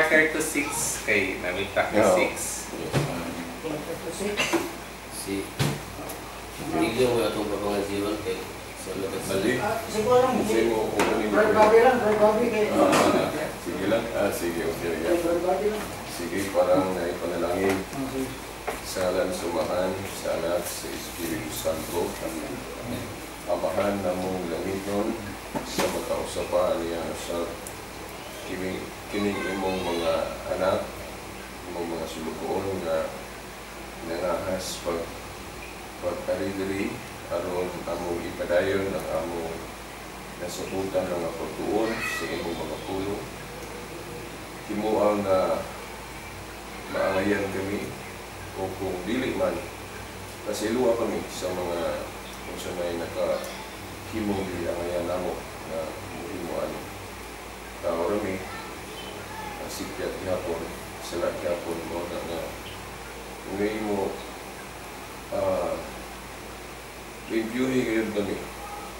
marker to 6 kay namin practice 6. Si Tigyo mo itong pagpangaziwan kay sa Mali? Siguro lang. Kasi mo opening Bird body lang, bird body kayo. sige lang. Sige, okay. Bird body lang. Sige, parang naipanalangin sa alam sumahan, sa anak, sa Espiritu Santo. Amahan na mong langiton sa magkausapan niya sa kining imong mga anak, imong mga sulugoon na nanahas pagkaridiri aron among ipadayon ang among nasubutan ng pagtuon sa imong mga pulo. Himuang na maangayan kami o kung dili man kasilua kami sa mga kung sa may nakahimong dili angayan namo na himuan. Tao rami sikap gihapon salat gihapon mo na ngayon mo reviewin ngayon kami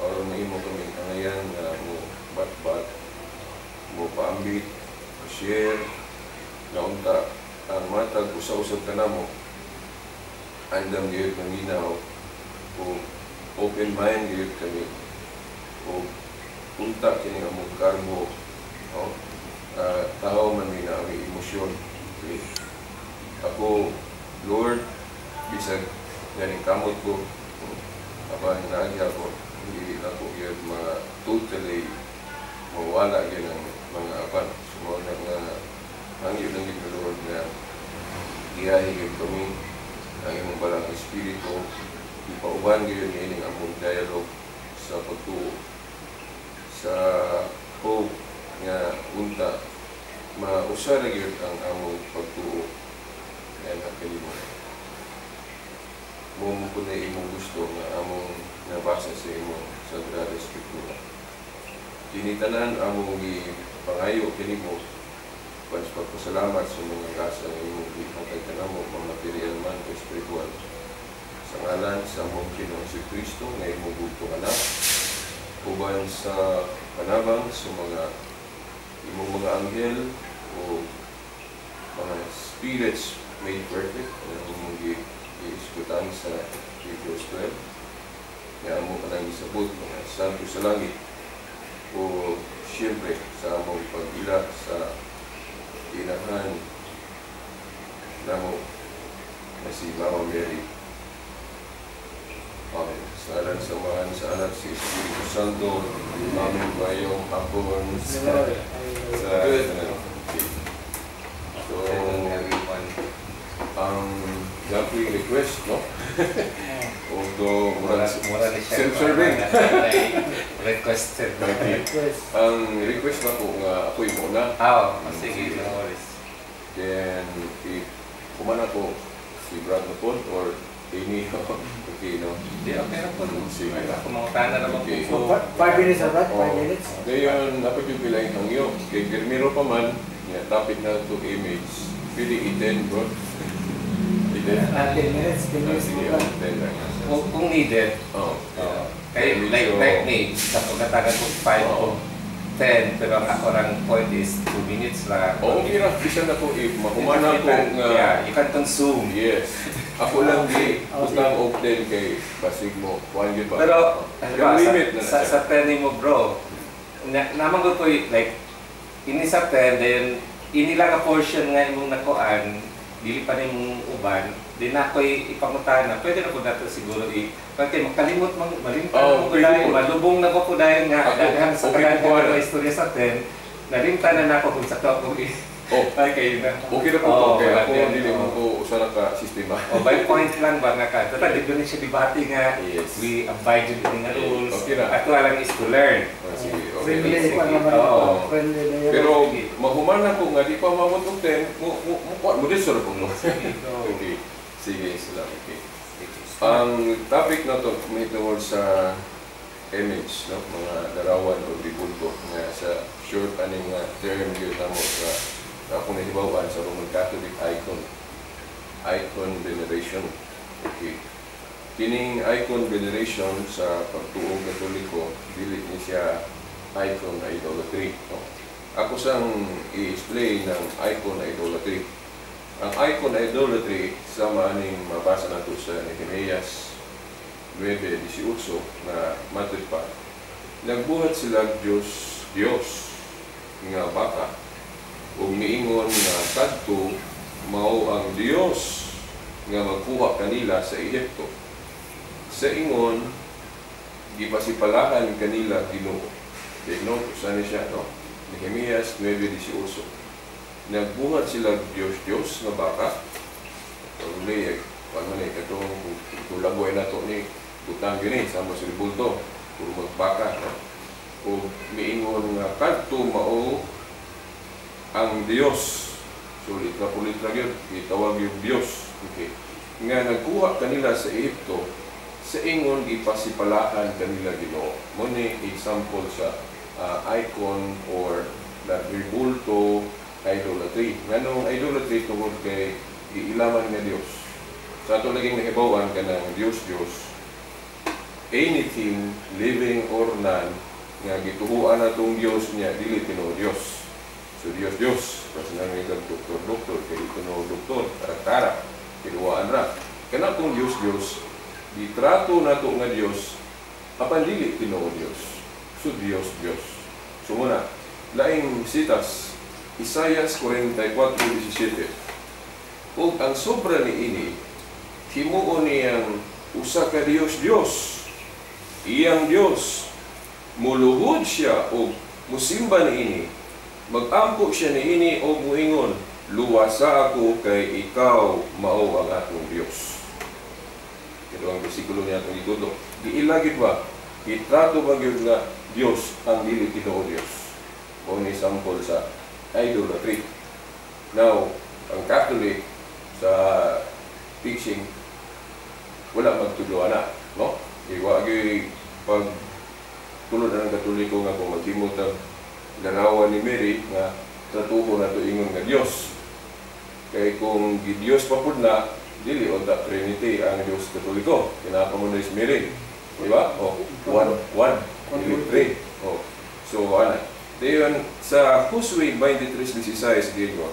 o may mo kami angayan na mo bat-bat mo paambit share na unta ang matag usa-usab ka na mo andam ngayon manginaw o open mind ngayon kami o punta kini ang mong karbo tao man may na ang emosyon. Okay? Ako, Lord, bisag ganing kamot ko, apan naagi ako, hindi ako yun totally mawala yun ang mga apan. Sumunod na hangyo lang yun, Lord, na ihahigit kami ang imong balang espiritu, ipauban yun yun ang among dialogue sa pagtuo, sa hope nga unta mausar gyud ang among pagtuo nga nakalimutan. Mo ko na imong gusto nga among nabasa sa imong Sagrada Escritura. Tinitanan among gipangayo kini mo pagpasalamat sa mga grasya nga imong gihatag kanamo mga material man o spiritual. Sa ngalan sa among Ginoong si Kristo nga imong bugtong anak uban sa panabang sa mga imong mga anghel o mga spirits made perfect na imong i-iskutan sa Hebrews 12 na among kanang isabot mga santo sa langit o siyempre sa among pag-ila sa inahan namo na si Mama Mary. Amen. Sa alam samahan sa anak si Espiritu Santo, aming bayong hapon sa so, ang gagawing request, no? Although, Mura ni siya. self-serving. Requested. Ang request na po nga ako'y muna. Sige, no worries. Then, if kumana ko si Brad na po or any, okay, no? Hindi, okay na po. Sige. Ako mangutana naman po. Okay. So, 5 minutes na ba? 5 minutes? Ngayon, dapat yung pilaing hangyo. Kay Germiro pa man, tapit na ito image. Pili i-10, bro. I-10. 10 minutes, 10 minutes. Sige, 10 lang. Kung needed, kaya like me, sa pagkatagan ko 5 o 10, pero ako lang point is 2 minutes lang. Okay na, bisa na po if mahumana ko nga. Yeah, you can consume. Yes. Ako lang di, utang og 10 kay basig mo. Kuhan yun ba? Pero, yung limit na sa 10 mo bro, naman ko po like, ini sa 10, then, ini lang a portion nga imong nakuan, dili pa nimong uban, di na ako'y ipangutana, pwede na po nato siguro kasi makalimot, malimtan mo ko dahil, malubong na ko po dahil nga, dahil sa kagagawa ng istorya sa 10, nalimtanan na ako kung sa to ako ay kayo na. Okay na po kaya ako dili mo ko usa ka sistema. By point lang ba nga ka, total, di siya debate nga, Yes. we abide with the rules, Okay na. ato lang is to learn. Sige, Friendly okay. pa naman. Oo. Friendly na yun. Pero mahumana ko nga di pa mamot og 10, mo disor ko mo. Okay. Sige, salamat. Okay. Ang topic na to may tungkol sa image, no? Mga larawan o ribulto nga sa short aning term yun na mo sa akong nahibawan sa Roman Catholic icon veneration. Okay. Kining icon veneration sa pagtuong Katoliko, dili ni siya icon na idolatry, no? ako sang i-explain ng icon idolatry. Ang icon idolatry sama aning mabasa nato sa Nehemias 9:18 na matod pa. Nagbuhat sila Dios nga baka ug miingon nga kadto mao ang Dios nga magkuha kanila sa Ehipto. Sa ingon gipasipalahan kanila Ginoo. Tigno saan siya no? Nehemias 9:18. Nagbuhat sila Dios nga baka. Uli man man katong tulagoy nato ni butang gini sa mga bulto kung magbaka no? O miingon nga kadto mao ang Dios. So litra gyud itawag yung Dios. Okay. Nga nagkuha kanila sa Ehipto, sa ingon gipasipalahan kanila Ginoo. Mo ni example sa icon or nagbulto idolatry. Nganong idolatry tungod kay giilaman nga Dios. Sa ato laging nahibawan kanang Dios, anything living or none nga gituhuan natong Dios niya dili tinuod Dios. So Dios kasi namin kag doktor kay tinuod doktor tarak-tarak kinuwaan ra. Kana tong Dios gitrato nato nga Dios apan dili tinuod Dios. So Dios. So muna laing sitas Isaias 44:17. Ug ang sobra ni ini himuon niyang usa ka Dios. Iyang Dios muluhod siya o musimba ni ini. Magampo siya ni ini o muingon, luwasa ako kay ikaw mao ang atong Dios. Ito ang bersikulo niya itong itudo. Diilagit ba? Itrato ba yun nga Diyos ang dili tinuod Diyos? O ni sample sa idolatry. Now, ang Catholic sa teaching, wala magtudloan na. No? Iwagi pag tulad ng Katoliko nga kung maghimot ang larawan ni Mary nga tratuho na ito ingon nga Diyos. Kaya kung Diyos pa po na, dili o the Trinity ang Diyos Katoliko. Kinapa mo na is Mary. Diba? O, one. Dili three. O, so, ano. Dayon, sa Hosea 23:16, dito,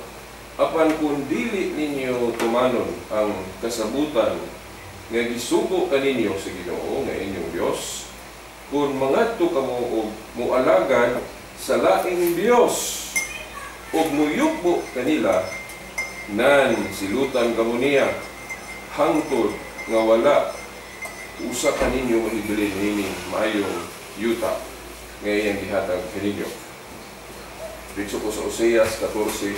apan kung dili ninyo tumanon ang kasabutan nga gisugo kaninyo sa Ginoo nga inyong Dios, kung mangadto kamo og mualagad sa laing Dios ug muyupo kanila, nan silutan kamo niya hangtod nga wala usa kaninyo mahibilin nining maayong yuta nga iyang gihatag kaninyo. Dito ko sa Oseas 14:1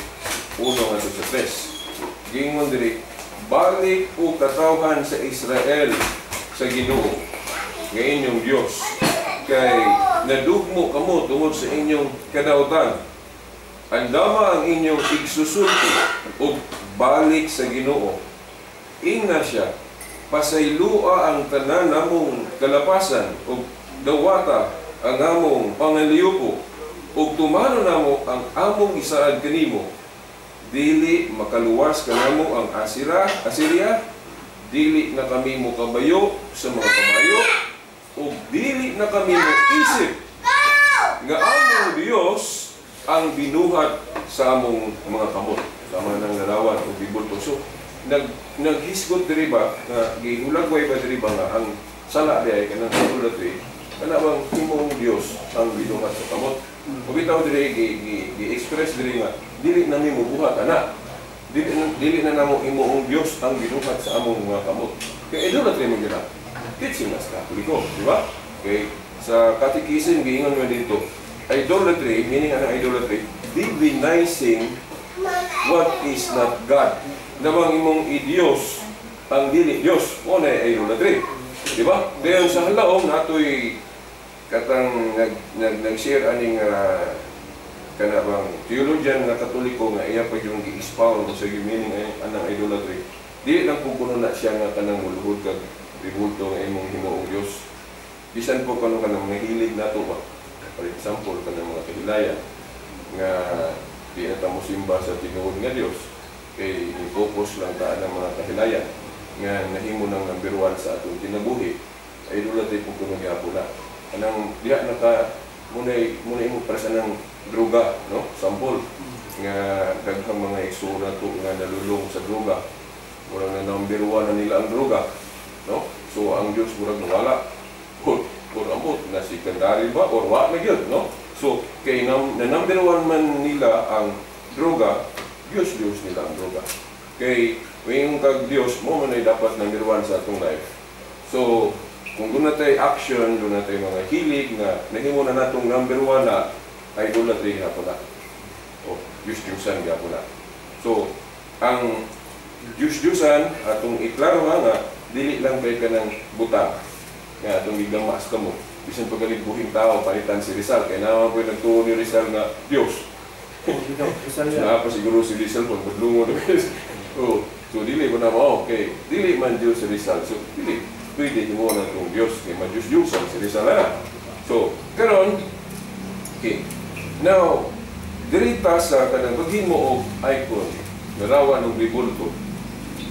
nga sa 3. Gingon diri, balik o katawhan sa Israel sa Ginoo nga inyong Dios, kay nadugmo kamo tungod sa inyong kadautan. Andama ang inyong igsusulti o balik sa Ginoo. Inga siya, pasaylua ang tanan namong kalapasan o dawata ang among pangaliyupo o tumano namo ang among isaad kanimo. Dili makaluwas kanamo ang Assyria, dili na kami mo kabayo sa mga kabayo, o dili na kami mo isip nga among Dios ang binuhat sa among mga kamot. Sama ng larawan o bibulto. So, naghisgot diri ba, nga gihulagway ba diri ba nga ang sala di ay kanang idolatry, kana bang imong Dios ang binuhat sa kamot. O bitaw diri gi-express diri nga dili na nimo buhat ana. Dili na namo imong Dios ang binuhat sa among mga kamot. Kay idolatry mo gina. Teaching nas Katoliko, di ba? Kay sa Catechism giingon mo dito, idolatry, meaning ang idolatry, divinizing what is not God. Namang imong i-Diyos ang dili Diyos, o na idolatry. Di ba? Dayon sa halaom natoy katang nag-share aning kanabang theologian nga Katoliko nga iya pa yung gi-expound sa meaning anang idolatry. Dili lang kung kuno na siya nga kanang muluhod kag ribulto nga imong himuong Dios. Bisan po kanang mga hilig nato ba. For example, kanang mga kahilayan nga di na ta mosimba sa tinuod nga Dios. Kay i-focus lang ta ang mga kahilayan nga nahimo nang number 1 sa atong kinabuhi. Idolatry po kuno gyapon na. Anang diha na ka muna imong para sa nang droga, no? Sampol nga daghang mga iksura to nga nalulong sa droga. Murag na number 1 na nila ang droga, no? So ang Dios murag nawala. Or amot na secondary ba or wa na gyud, no? So kay na number 1 man nila ang droga, Dios nila ang droga. Kay wing kag Dios mo man ay dapat number 1 sa atong life. So kung doon natin action, doon natin mga hilig na nahimo na natong number 1 na idolatry na po na. O, Diyos-Diyosan nga po na. So, ang Diyos-Diyosan, atong iklaro nga, dili lang kayo ka ng butang. Nga, atong gigamas ka mo. Bisan pagkaligbuhing tao, palitan si Rizal. Kaya naman po yung nagtuo ni Rizal na Diyos. Na pa siguro si Rizal pag madlungo na. So, dili ko na okay. Dili man Diyos si Rizal. So, dili. Pwede mo na itong Diyos, kaya ma-Diyos-Diyosan si Rizal na. So, karon, okay. Now, dirita sa kanang paghimo og icon, narawan ng ribulto,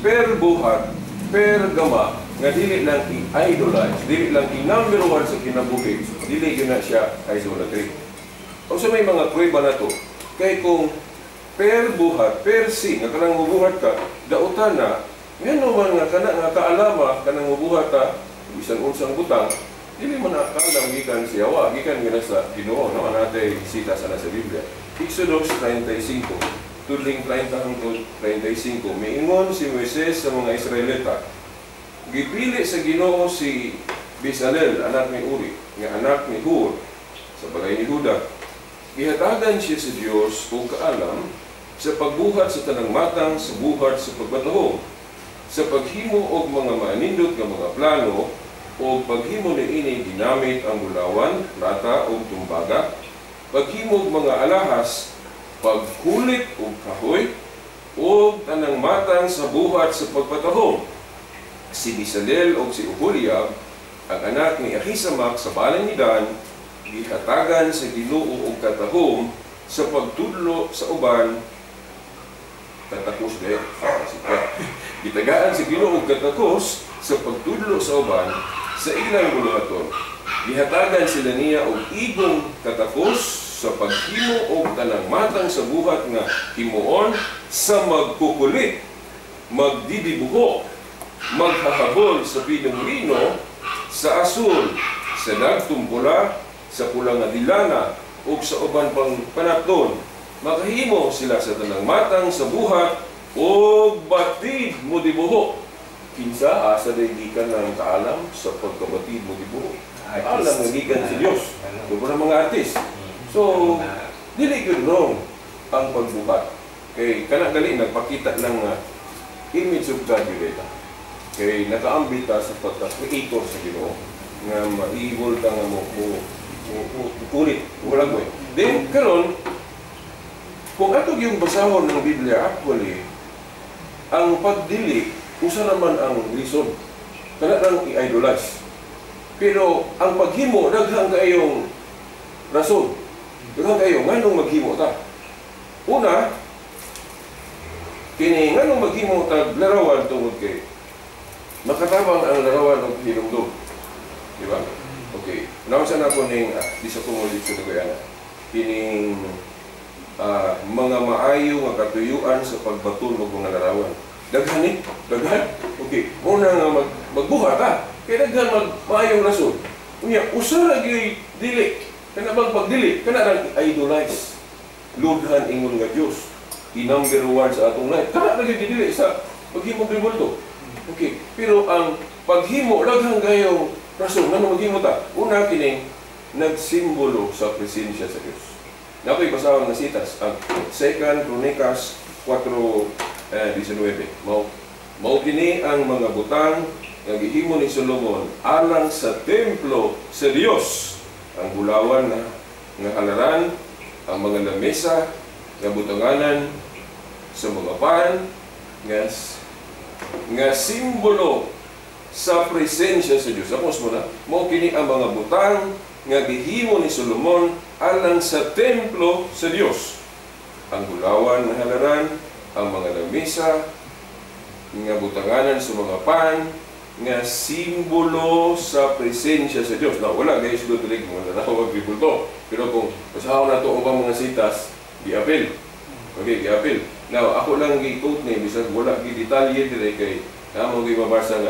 per buhat, per gama, nga dili lang i-idolize, dili lang i-number 1 sa kinabuhi, dili yun na siya idolatry. O sa may mga prueba na to, kay kung per buhat, per si, nga kanang mabuhat ka, dautan na, ngayon naman nga nga kaalama, kanang mabuhat ka, bisan unsang butang, dili man nakaalam gikan si Hawa, gikan gina sa Ginoo, no? Anatay sita sana sa Biblia. Exodus 35, tuling 30 hangtod 35, miingon si Moises sa mga Israelita, gipili sa Ginoo si Bezalel, anak ni Uri, nga anak ni Hur, sa balay ni Huda. Gihatagan siya sa Dios o kaalam sa pagbuhat sa tanang matang, sa buhat sa pagbatahom, sa paghimo og mga maanindot nga mga plano o paghimo niini ginamit ang bulawan, plata o tumbaga, paghimo og mga alahas, pagkulit og kahoy o tanang matang sa buhat sa pagpatahom. Si Bezalel o si Oholiab, ang anak ni Ahisamak sa balay ni Dan, gihatagan sa Ginoo og katahom sa pagtudlo sa uban, katakos de, gitagaan sa Ginoo og katakos sa pagtudlo sa uban sa ilang buluhaton. Gihatagan sila niya og igong katakos sa paghimo og tanang matang sa buhat nga himuon sa magkukulit, magdidibuho, maghahabol sa pinong lino, sa asul, sa dagtong pula, sa pulang nga dilana, o sa uban pang panapton. Makahimo sila sa tanang matang sa buhat o batid mo dibuho. Kinsa asa day gikan ng kaalam sa pagkabatid mo dibuho. Alam nga gikan si Dios. Kung na mga artist. So, dili gyud wrong ang pagbuhat. Kay kana gali nagpakita lang nga image of God gyud. Kay nakaambit ta sa pagka-creator sa Ginoo nga ma-evil ta nga mo kulit wala mo. Then karon kung ato yung basahon ng Biblia, actually, ang pagdili, usa naman ang reason. Kana lang i-idolize. Pero ang paghimo, daghang kayong rason. Daghang kayo, nganong maghimo ta? Una, kini nganong maghimo ta larawan tungod kay makatabang ang larawan ng hinumdum. Di ba? Okay. Nausan ako ning di sa kumulit sa Tagayana. Kining mga maayo nga katuyuan sa pagbatul og mga larawan. Daghan ni, daghan. Okay, una nga magbuhat ta. Kay daghan maayong rason. Unya usa ra gyud dili. Kana bang pagdili, kana ra idolize. Lordhan ingon nga Dios. I-number 1 sa atong life. Kana ra gyud dili sa paghimo ribulto. Okay, pero ang paghimo daghan kayong rason ngano maghimo ta. Una kining nagsimbolo sa presensya sa Dios. Nako'y basahon na sitas, ang 2 Chronikas 4:19. Mao kini ang mga butang nga gihimo ni Solomon alang sa templo sa Dios. Ang bulawan nga halaran, ang mga lamesa nga butanganan sa mga pan nga simbolo sa presensya sa Dios. Apos mo na, mao kini ang mga butang nga gihimo ni Solomon alang sa templo sa Dios. Ang bulawan nga halaran, ang mga lamesa nga butanganan sa mga pan nga simbolo sa presensya sa Dios. Na wala guys do tulig mo na tawag people to. Pero kung usahaw na to ubang mga sitas, giapil. Okay, giapil. Now ako lang gi-quote ni bisag wala gi detalye dire kay amo gi mabasa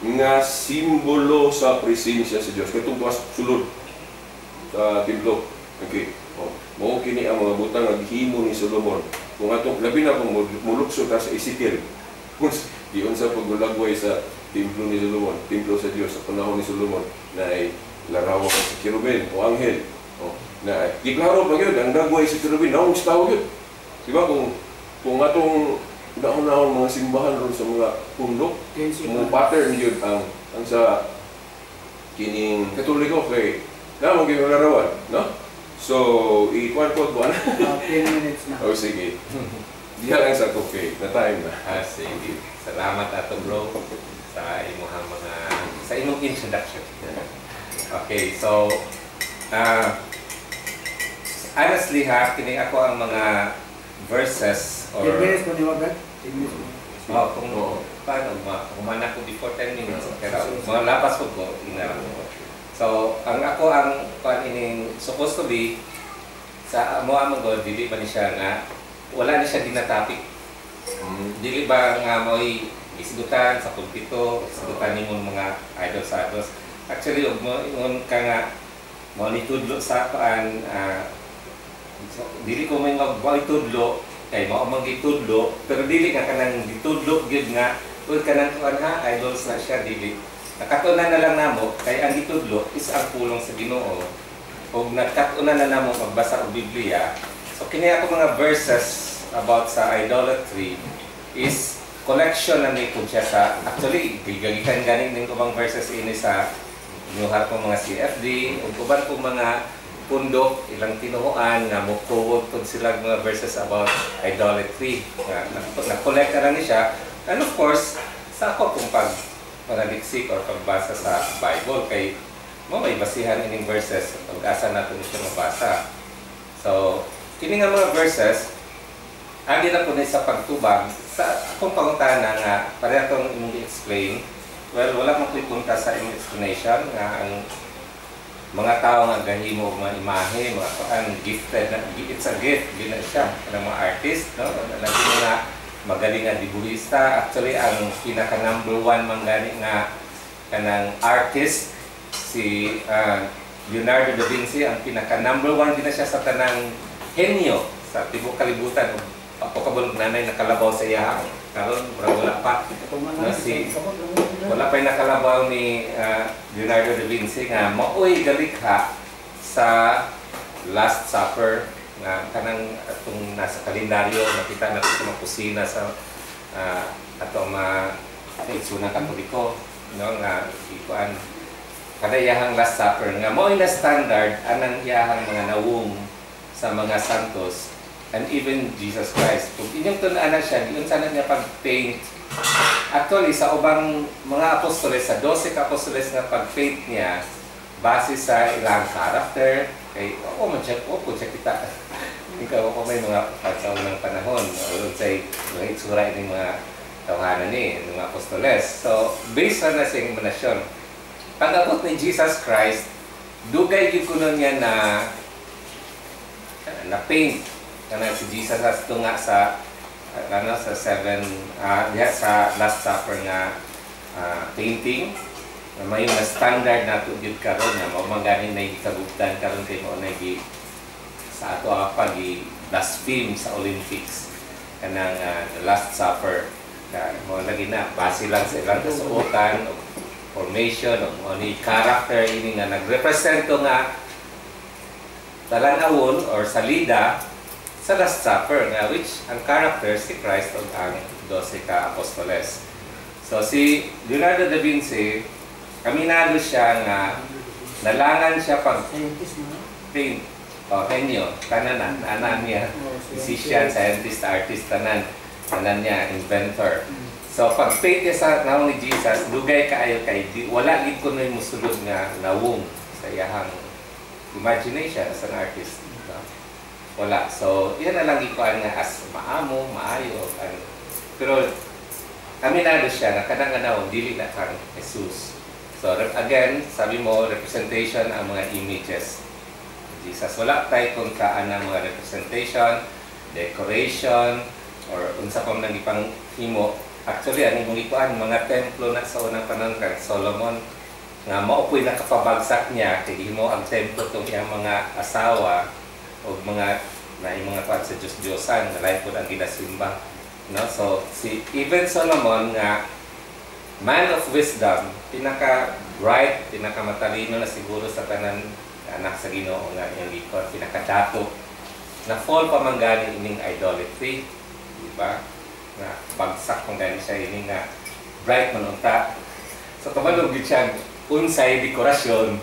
nga simbolo sa presensya sa Dios. Katong tuwas sulod sa templo. Okay. Mao kini ang mga butang nga gihimo ni Solomon. Kung atong labi na kung mulukso ta sa Ezekiel. Diyon sa paggulagway sa templo ni Solomon, templo sa Dios sa panahon ni Solomon na ay larawan sa kirubin o anghel. Na giklaro pa gyud ang dagway sa kirubin, naong tawag gyud. Diba kung atong dahon-dahon mga simbahan ron sa mga pundok, mga pattern yun ang sa kining Katoliko kay na gyud larawan, no? So, ikuan po buwan. 10 minutes na. Oh, sige. Diha lang sa okay, na time na. Sige. Salamat ato bro sa imong mga sa imong introduction. Okay, so honestly ha, kini ako ang mga verses or 10 minutes po ni Robert. 10 minutes po. kung paano humana ko before 10 minutes pero mga lapas ko ina. So, ang ining supposed to be sa amo God, dili ba ni siya nga wala na siya dinatopic. Dili ba nga mo'y isgutan sa pulpito, isgutan nimo mga idols. Actually, mo ingon ka nga mo ni tudlo sa paan dili ko may magboy tudlo kay mao man gitudlo pero dili nga kanang gitudlo gyud nga ul kanang kuan ha idols na siya dili. Nakatunan na lang namo kay ang gitudlo is ang pulong sa Ginoo. Og nakatunan na namo magbasa og Biblia. So kini ako mga verses about sa idolatry is collection na ni siya sa actually gigagikan ganing ning ubang verses ini sa inuhar ko mga CFD ug uban ko mga pundok ilang tinuoan nga mo quote pud sila mga verses about idolatry nga na-collect ra ni siya and of course sa ako kung panaliksik or pagbasa sa Bible kay mo may basihan ining verses ug asa nato siya mabasa. So kini nga mga verses agi na po sa pagtubag sa akong pangutana nga pareha tong imong i-explain. Well, wala man ko'y punta sa imong explanation nga ang mga tao nga gahimo og mga imahe, mga kuan gifted na it's a gift gina siya ng mga artist, no? Lagi nga magaling nga dibuhista. Actually ang pinaka number 1 man gani nga kanang artist si Leonardo da Vinci ang pinaka number 1 gina siya sa tanang henyo sa tibuok kalibutan. Ako kabulog nanay nakalabaw sa iya karon wala pa wala pa nakalabaw ni Leonardo da Vinci nga maoy galikha sa Last Supper nga kanang atong nasa kalendaryo nakita natin sa mga kusina sa atong kaigsunan Katoliko no nga ikuan kada iyahang Last Supper nga maoy na standard anang iyahang mga nawong sa mga santos and even Jesus Christ. Kung inyong tunaan siya, yun sana niya pag-paint. Actually, sa ubang mga apostoles, sa 12 apostoles na pag-paint niya, base sa ilang character, kay ako po siya kita. Ikaw ako may mga pagkaunang panahon, o say, mga itsura ng mga tawanan ng mga apostoles. So, based on na sa imunasyon, pag-abot ni Jesus Christ, dugay yung kuno niya na paint kana si Jesus as tunga sa sa sa Last Supper nga painting na may na standard nato gyud karon nga mao man gani na ikabugtan karon kay mo na sa ato apa gi blaspheme sa Olympics kanang the Last Supper mo lagi na base lang sa ilang kasuotan o formation o ni character ini nga nagrepresento nga talanawon or salida sa Last Supper nga which ang character si Christ o ang 12 ka apostoles. So si Leonardo da Vinci kaminado siya nga nalangan siya pag paint o henyo tanan niya musician, scientist, artist tanan niya inventor. So pag paint niya sa nawong ni Jesus dugay kaayo kay wala gid kuno musulod nga nawong sa iyahang imagination as an artist. Wala. So, yan na lang ikuan nga as maamo, maayo. Pero, aminado siya na kanang anaw dili na kang Jesus. So again, sabi mo representation ang mga images. Jesus, wala tayo kung kaan ang mga representation, decoration, or unsa pa man ipang himo. Actually, ang imong ikuan mga templo na sa unang panahon kang Solomon nga maupoy nakapabagsak niya kay himo ang templo tong iyang mga asawa o mga mga kuan sa Diyos-Diyosan na lain po ang ginasimba. No? So, si even Solomon nga man of wisdom, pinaka-bright, pinaka-matalino na siguro sa tanan anak sa Ginoo nga iyang gikon, pinaka-dato na fall pa man gani ining idolatry, di ba? Na bagsak kung gani siya ini nga bright man unta. So kabalo gid siya unsay dekorasyon,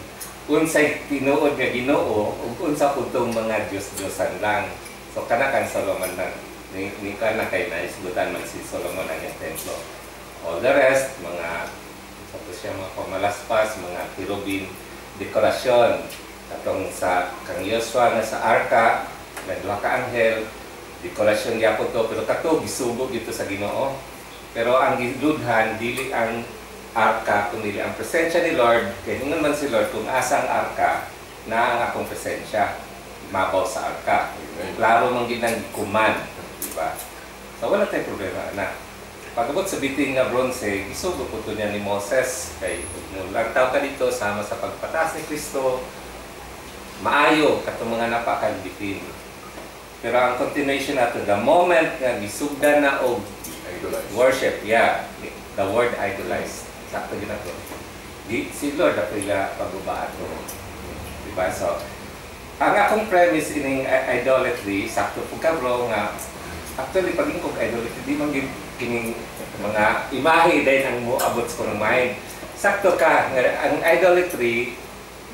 unsay tinuod nga Ginoo ug unsa pud mga Dios-Diosan lang. So kana kan Solomon na ni kana kay naisgutan man si Solomon ang templo. All the rest mga tapos siya mga pamalaspas, mga cherubim, dekorasyon atong sa kang Joshua na sa arka, may duha ka anghel, dekorasyon gyapon to pero kato gisugod dito sa Ginoo. Pero ang giludhan dili ang arka kundi ang presensya ni Lord. Kay ingon man si Lord kung asa ang arka na ang akong presensya mabaw sa arka. Klaro man gid ang command, di ba? So wala tayong problema na. Pagabot sa biting nga bronze, gisugod po niya ni Moses kay nagtaw ka dito sama sa pagpatas ni Kristo. Maayo katong mga napakalibitin. Pero ang continuation nato, the moment nga gisugdan na og worship, the word idolize. Sakto gina to. Si Lord ako ila pagbabaan to. Diba? So, ang akong premise ining idolatry, sakto po ka bro nga, actually pag kog idolatry, di man kining mga imahe dahil ang mo abot sa kong mind. Sakto ka, ang idolatry,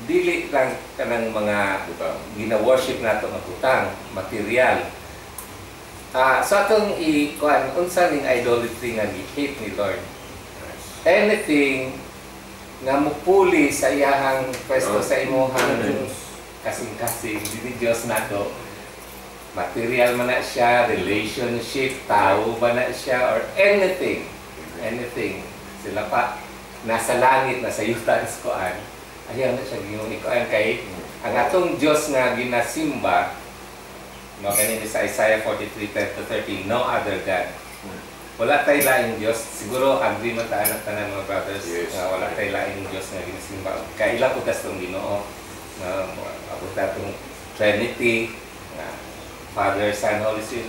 dili lang kanang mga gina-worship nato nga butang, material. So atong ikuan unsa ning idolatry nga gi-hate ni Lord. Anything nga mupuli sa iyahang pwesto sa imuhang kasing-kasing dili Dios nato. Material man na siya, relationship, tao ba na siya, or anything. Sila pa nasa langit, nasa yuta sa kuan. Ayaw na siya ginunikuan kay ang atong Diyos nga ginasimba, no, kanina sa Isaiah 43:10-13, no other God. Wala tayo laing Diyos. Siguro agree man tayo tanan mga brothers, nga wala tayo laing Diyos nga ginasimba. Kaya ilang utas itong Ginoo, abot itong Trinity, Father, Son, Holy Spirit.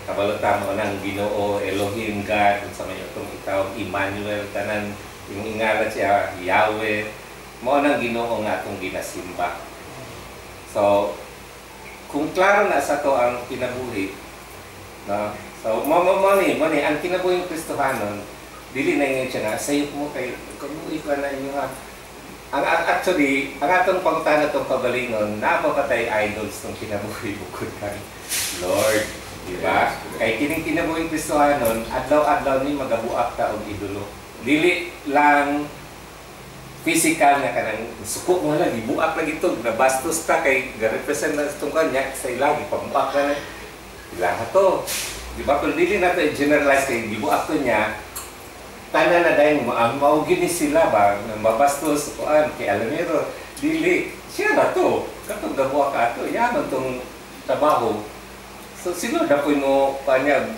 Kabalota mo ng Ginoo, Elohim, God, sa may itong itawag Emmanuel, tanan yung ingalan siya, Yahweh. Mo nang Ginoo nga atong ginasimba. So, kung klaro na sa to ang kinabuhi, no? So, mo ni ang kinabuhi ng Kristohanon, dili na yun siya nga, sayop mo kay kabuhi ka na inyo ha. Actually, ang atong pangutana itong kagalingon, napapatay idols ng kinabuhi bukod kang Lord. Diba? Kay kining kinabuhi ng Kristohanon, adlaw-adlaw ni magabuak ta og idolo. Dili lang physical nga kanang suko mo lang ibuak lagi ito nabastos ta kay ga-represent na itong kanya sa ilagi pamuak na ilaha to, di ba? Pero dili nato i-generalize kay ibuak to niya tanan na dahil maugin ni sila ba nang mabastos kuan kay Alamero dili siya na to katong gabuak ka to yaman tong trabaho. So sino na po mo kanya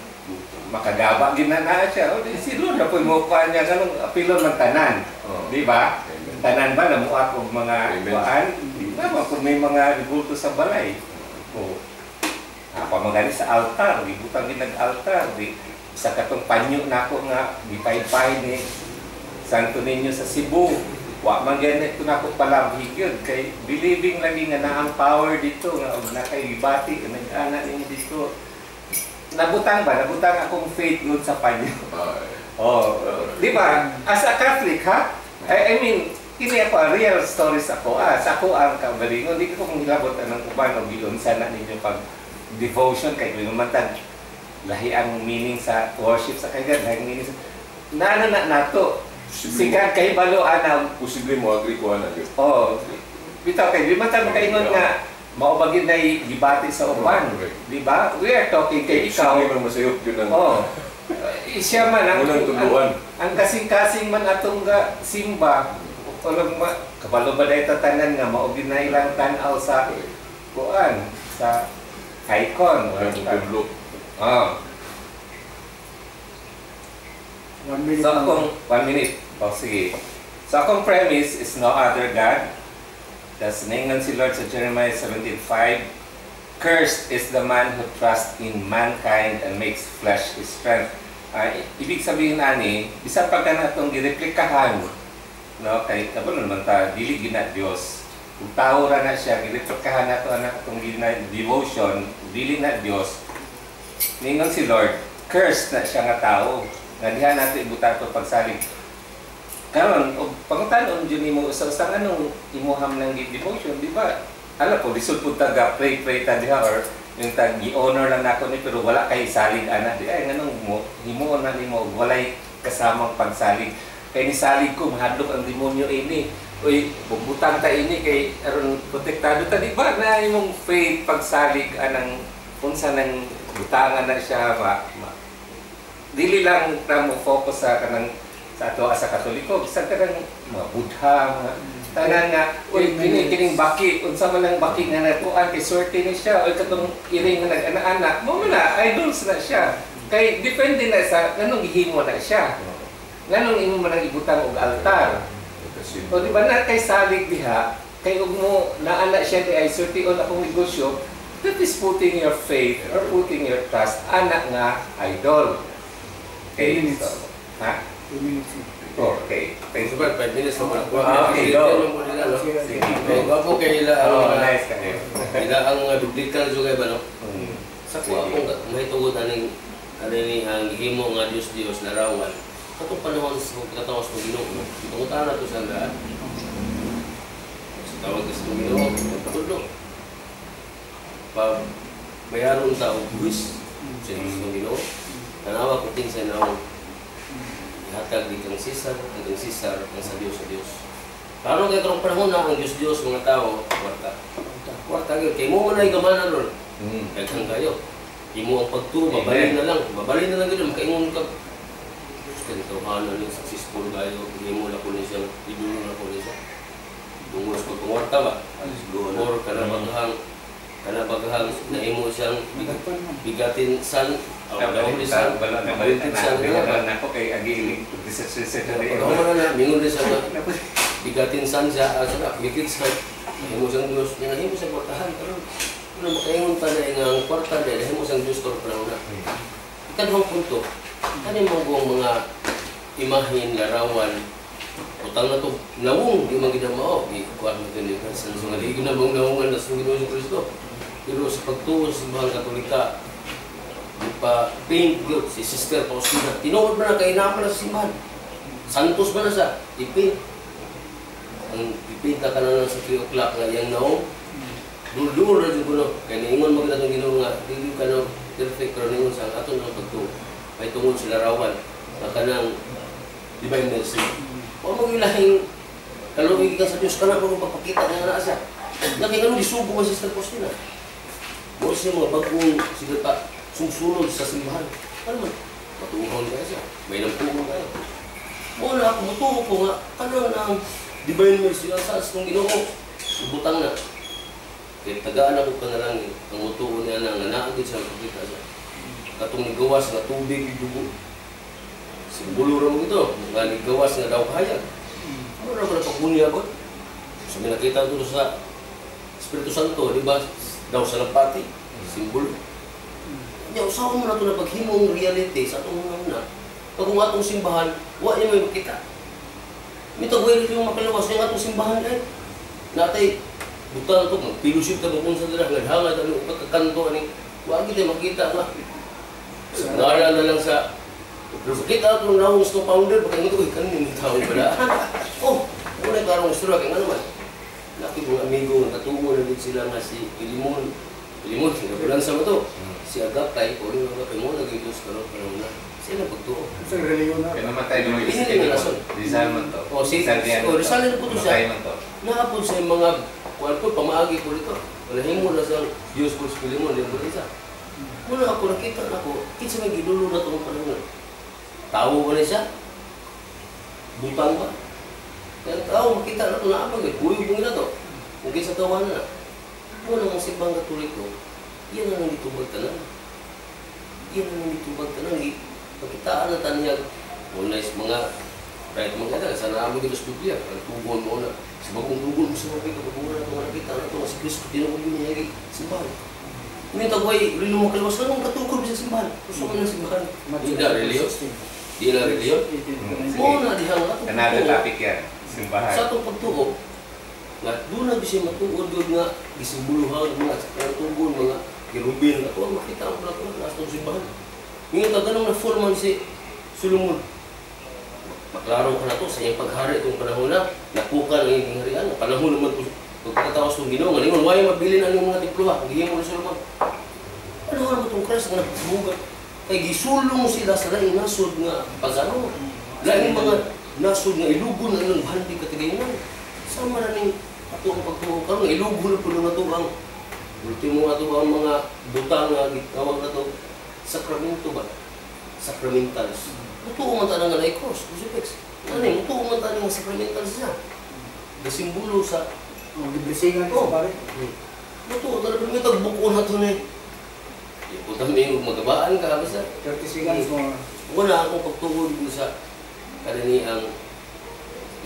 makagaba ginana siya o si Lord na po mo kanya ganung apilon man tanan, di ba? Tanan ba namuak og mga kuan, di ba kung may mga ribulto sa balay. O pamagani sa altar, gibutang ginag-altar, di sa katong panyo nako nga gipay-pay ni Santo Niño sa Cebu. Wa man ganit ko nako palabhi gyud kay believing lagi nga naang power dito nga og nakaibati nag-ana ninyo dito. Nabutang akong faith nun sa panyo. Di ba? As a Catholic, ha? I mean, kini ako, real stories ako. Sa ako ang kabalingon, hindi ko kung hilabot ng uban o gilon sana ninyo pag devotion kay lumantag. Lahi ang meaning sa worship sa kanya, lahi ang meaning sa... nato. Sikat kay balo anaw. Posible mo agree ko na yun. Bitaw kay lumantag kaingon nga maubagin na gibati sa uban, di ba? We are talking kay ikaw. Sige man masayop yun ang... siya man Unang tuluan. ang kasing-kasing man atong ga simba. Tulog kabalo ba dahil tatanan nga mao ginailang tan-aw sa kuan sa icon. Ang templo. Ah. 1 minute So lang. akong 1 minute. O sige. So akong premise is no other God. Das ningan si Lord sa Jeremiah 17:5. Cursed is the man who trusts in mankind and makes flesh his strength. Ibig sabihin ani, bisan pagka natong gireplikahan, no, kay kabalo naman ta dili gina Dios. Kung tao ra na siya, gireplikahan nato anak atong devotion, dili na Dios. Ningon si Lord, cursed na siya nga tao. Nga diha nato ibutato pagsalig. Karon og pangutan-on jud nimo usa-usa anong imuham ng devotion, di ba? Ala po lisod pud taga pray ta diha or yung tag gi-honor lang nako ni pero wala kay salig ana di ay nganong mo himuon na nimo walay kasamang pagsalig. Kay ni salig ko mahadlok ang demonyo ini. Uy, bubutang ta ini kay aron protektado ta di ba na imong faith pagsalig anang unsa nang butangan na siya dili lang ta mo focus sa kanang sa ato sa Katoliko bisan kanang mga Buddha mga tanan nga uy kining baki unsa man ang baki nga nakuan kay swerte ni siya o katong iring nga nag-anak mo na idols na siya kay depende na sa nganong gihimo na siya nganong imo man ang ibutang og altar o di ba na kay salig diha kay ug mo naana siya di ay swerte on akong negosyo that is putting your faith or putting your trust anak nga idol. 10 minutes. Ha? 2 minutes. Okay. Thanks. Sabat, 5 minutes na pala. Okay, go. Sige. Wapo kay ila ang nice ka eh. ila ang dublikal juga ba no? Sa Sige. ko ako may tugot aning ani ang himo nga Dios larawan. Katong panahon sa katawas ng Ginoo. Tungutan na to sa lahat. Sa tawag sa Ginoo, patulog. Pa bayaron ta og buwis sa Ginoo. Tanawa ko ting sa naong hatag di kang Cesar ang sa Dios. Paano kay karong panahon na ang Dios mga tao kwarta gyud kay mo man ay gamana ron. Daghang kayo. Imo ang pagturo babalin na lang gyud makaingon ka. Gusto hanan ni successful kayo, imo na kuno siya, idulo na kuno siya. Dungos ko kwarta ba? Or kana baghang na imo siyang bigatin san Bala na ako kay Agiling. Ako na mingon din sa bigatin san siya sa bigit sa imo sang Dios nga imo sa kwartahan karon ano makaingon pa na ang kwarta dahil imo sang Dios kor panahon na ikadong punto kani mo mga imahin larawan utang na to nawong di man gid mao di kuan mo din sa nga di na bang nawongan na sa Ginoo si Kristo pero sa pagtuo sa mga Katolika di pa paint yun si Sister Faustina tinuod ba na kay naman na sa simbahan santos ba na sa ipin ang ipinta ka na sa 3 o'clock nga yang naong dulur na dyan ko no kaya niingon maganda itong Ginoo nga hindi ka no perfect pero niingon sa aton ng pagtuo may tungod sila rawan na kanang divine mercy o mag-ilahing kalumig ka sa Diyos ka na kung papakita nga na siya nakinganong isubo ka Sister Faustina mo siya mga bagong sigata sungsunod sa simbahan ano man matuhon ka siya may nagtuhon kayo mo na ako mutuho ko nga kanang na divine mercy ang sa itong Ginoo butang na kaya tagaan ako ka na lang ang mutuho niya na nga naagid siya makikita siya katong nigawas nga tubig dugo simbolo mo ito nga nigawas nga daw kahayag ano na ba pagbunya ko so may nakita ito sa Espiritu Santo di ba daw sa lampati simbolo niya usawa mo na ito na paghimong reality sa itong mga pag kung atong simbahan wa niya may makita mitagway rin yung makalawas yung atong simbahan eh natay buta na ito magpilusip ka kung sa dira naghangad ang pagkakanto ani wa kita makita nga ngara na lang sa kita ito na gusto founder baka ito kanin tao pala oh wala karong istorya kay ano man laki mga amigo katumo na din sila nga si Pilimon sinabulansa mo to si Agapay o rin Agapay mo naging Diyos karon karon na sila pagtuo Sa reliyon na. Kaya naman tayo naman Hindi nila rason. Rizal man to. o si Rizal na po to siya naapod sa mga kuwan po pamaagi ko dito wala himo na sa Diyos ko si Pilimon yung isa muna ako nakita na ako kinsa may gidulo na itong panahon Tao ba na siya? Butang ba? Kaya tao, makita na ito na abag eh. Uyog mo na ito. Kung sa tawanan na. Kung namang simbang Katoliko, yan ang nangitubag tanan. Yan ang nangitubag tanan. Pakitaan na tanya. Muna is mga kahit mga kada, sana mo dito sa Biblia. Tugon mo na. Sa bagong tugon mo sa mga kapag-uwan na ito, nakita na ito. Si Kristo, tinawag yun niya simbahan. Ngayon tagway, rin mo makalawas na nung katukod sa simbahan. Gusto mo ng simbahan. Hindi na reliyon. Hindi na reliyon. Oo na, dihang atong Another topic yan. Simbahan. sa atong pagtuo, nga doon na bisay matuod yun nga gisimbuluhan mga tugon, mga kirubin na ito, makita ang pala ito, nasa itong simbahan. Ngayon taganong na forman si Solomon. Maklaro ka na ito sa iyang paghari itong panahon na napukan ang iyong harian. Panahon naman ito, pagkatawas itong Ginoo, ngayon, why mabilin ang iyong mga tipluha? Hingin mo na Solomon. Panahon naman itong Christ nga nabugat. Kaya gisulong sila sa laing nasod nga pag-ano. Laing mga nasod nga ilugon na ilang handi katigayon. Sama na ning ato ang pagtuo karon ilugon na po na ito ang ultimo ato ang mga butang nga gitawag na ito sakramento ba? Sacramentals. Mutuo man tayo nga na i-cross, crucifix. Ano yung mutuo man tayo nga sacramentals siya. Gasimbolo sa Mag-blessingan ko pare. mutuo talaga may tagbuko na ito na punta may magabaan ka basta 30 seconds mo. wala akong pagtuo dito sa karaniang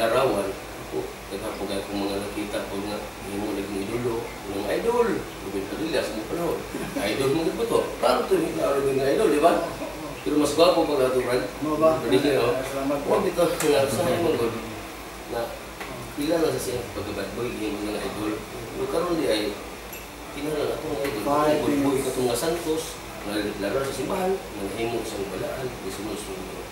larawan. Ako, nagkapagay kong mga nakita ko nga hindi mo naging idolo, ng idol. Rubin Padilla sa mga panahon. Idol mo ba ito? Parang ito yung Rubin nga idol, di ba? Pero mas gwapo pag ito, Brad. Mo ba? Padilla, o. Salamat po. Huwag ito, sa mga mga na kilala sa siya pagkabat boy, hindi mo nga idol. Pero karoon di ay kinala ako nga idol. Boy ka itong nga Santos, nalaro sa simbahan, naghimog sa balaan, isunod sa mga.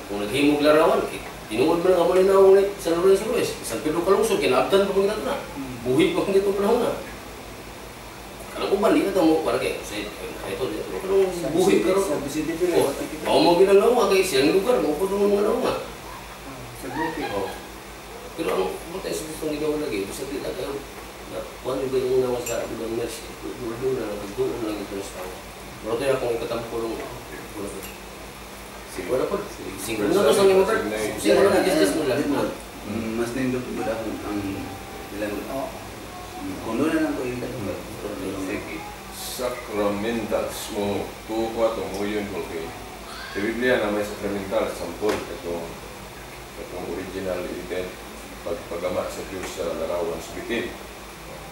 Kung naghimog larawan, tinuod mo na nga muli na akong sa Lorenzo Ruiz. San Pedro Calungsod, kinaabdan pa pagkita na. Buhit pa kung dito panahon na. Kalang uban, di na ito mo, para kayo. Kasi, ito, kalang buhit ka rin. Sa Vicente O, Pérez. ako mo ginagawa kay siyang lugar, mo po doon mga naunga. Sa Grupi. Pero ang buta sa gustong ginawa lagi, basta di na kayo, kung ano ba yung nawa sa ibang nurse, doon na, doon lang ito sa tao. Pero ito yung akong ikatampo siguro po. Siguro na ito sa mga part. Siguro na just mo lang. Mas nindot ko ba ang ilang kuno na lang ko yung Sige. Sacramentals mo tuwa to mo yun porque sa Biblia na may sacramentals sampol katong original intent pagpagama sa Diyos sa larawan sa bitin.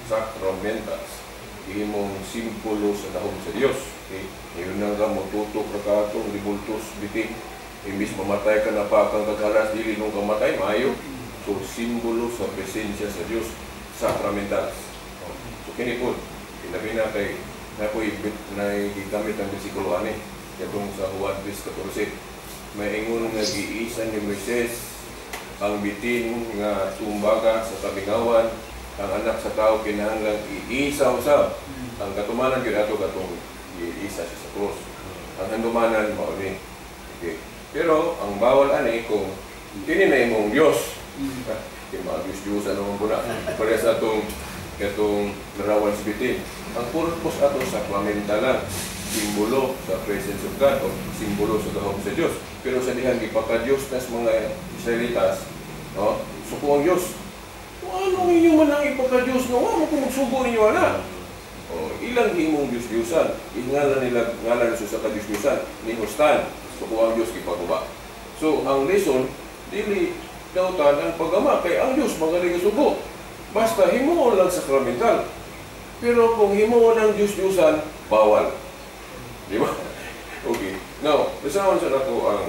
Sacramentals imong simbolo sa dahom sa Diyos. Okay? Yun na nga mo tutok na katong ribultos bitin. Imbis mamatay ka na pa kang kagalas dili nung kamatay maayo. So simbolo sa presensya sa Diyos. Sacramentals. So kini po pinabi na kay na po gigamit ang bersikulo ani katong sa Juan 3:14 may ingon nga giisan ni Moises ang bitin nga tumbaga sa kabingawan ang anak sa tao kinahanglan iisa-usab ang katumanan gyud ato katong iisa siya sa cross ang handumanan mao ni okay. Pero ang bawal ani kung kini na imong Dios kay mag-Diyos ano mo na para sa katong larawan sa bitin. Ang purpose ato sa sakramentalan, simbolo sa presence of God o simbolo sa dahom sa Diyos. Pero sa dihan gipaka-Diyos nas mga Israelitas, no? Suko ang Diyos. Ano inyo man ang ipaka-Diyos no? Ano kung magsugo ninyo ana? Ilang himong Diyos-Diyosan. Ingalan nila ngalan sa ka-Diyos-Diyosan ni Hostan. Suko ang Diyos gipaguba. So ang lesson dili dautan ang pagama kay ang Diyos magaling sugo. Basta himuon lang sakramental. Pero kung himuon ng Diyos-Diyusan, bawal. Di ba? Okay. Now, basahan sa nato ang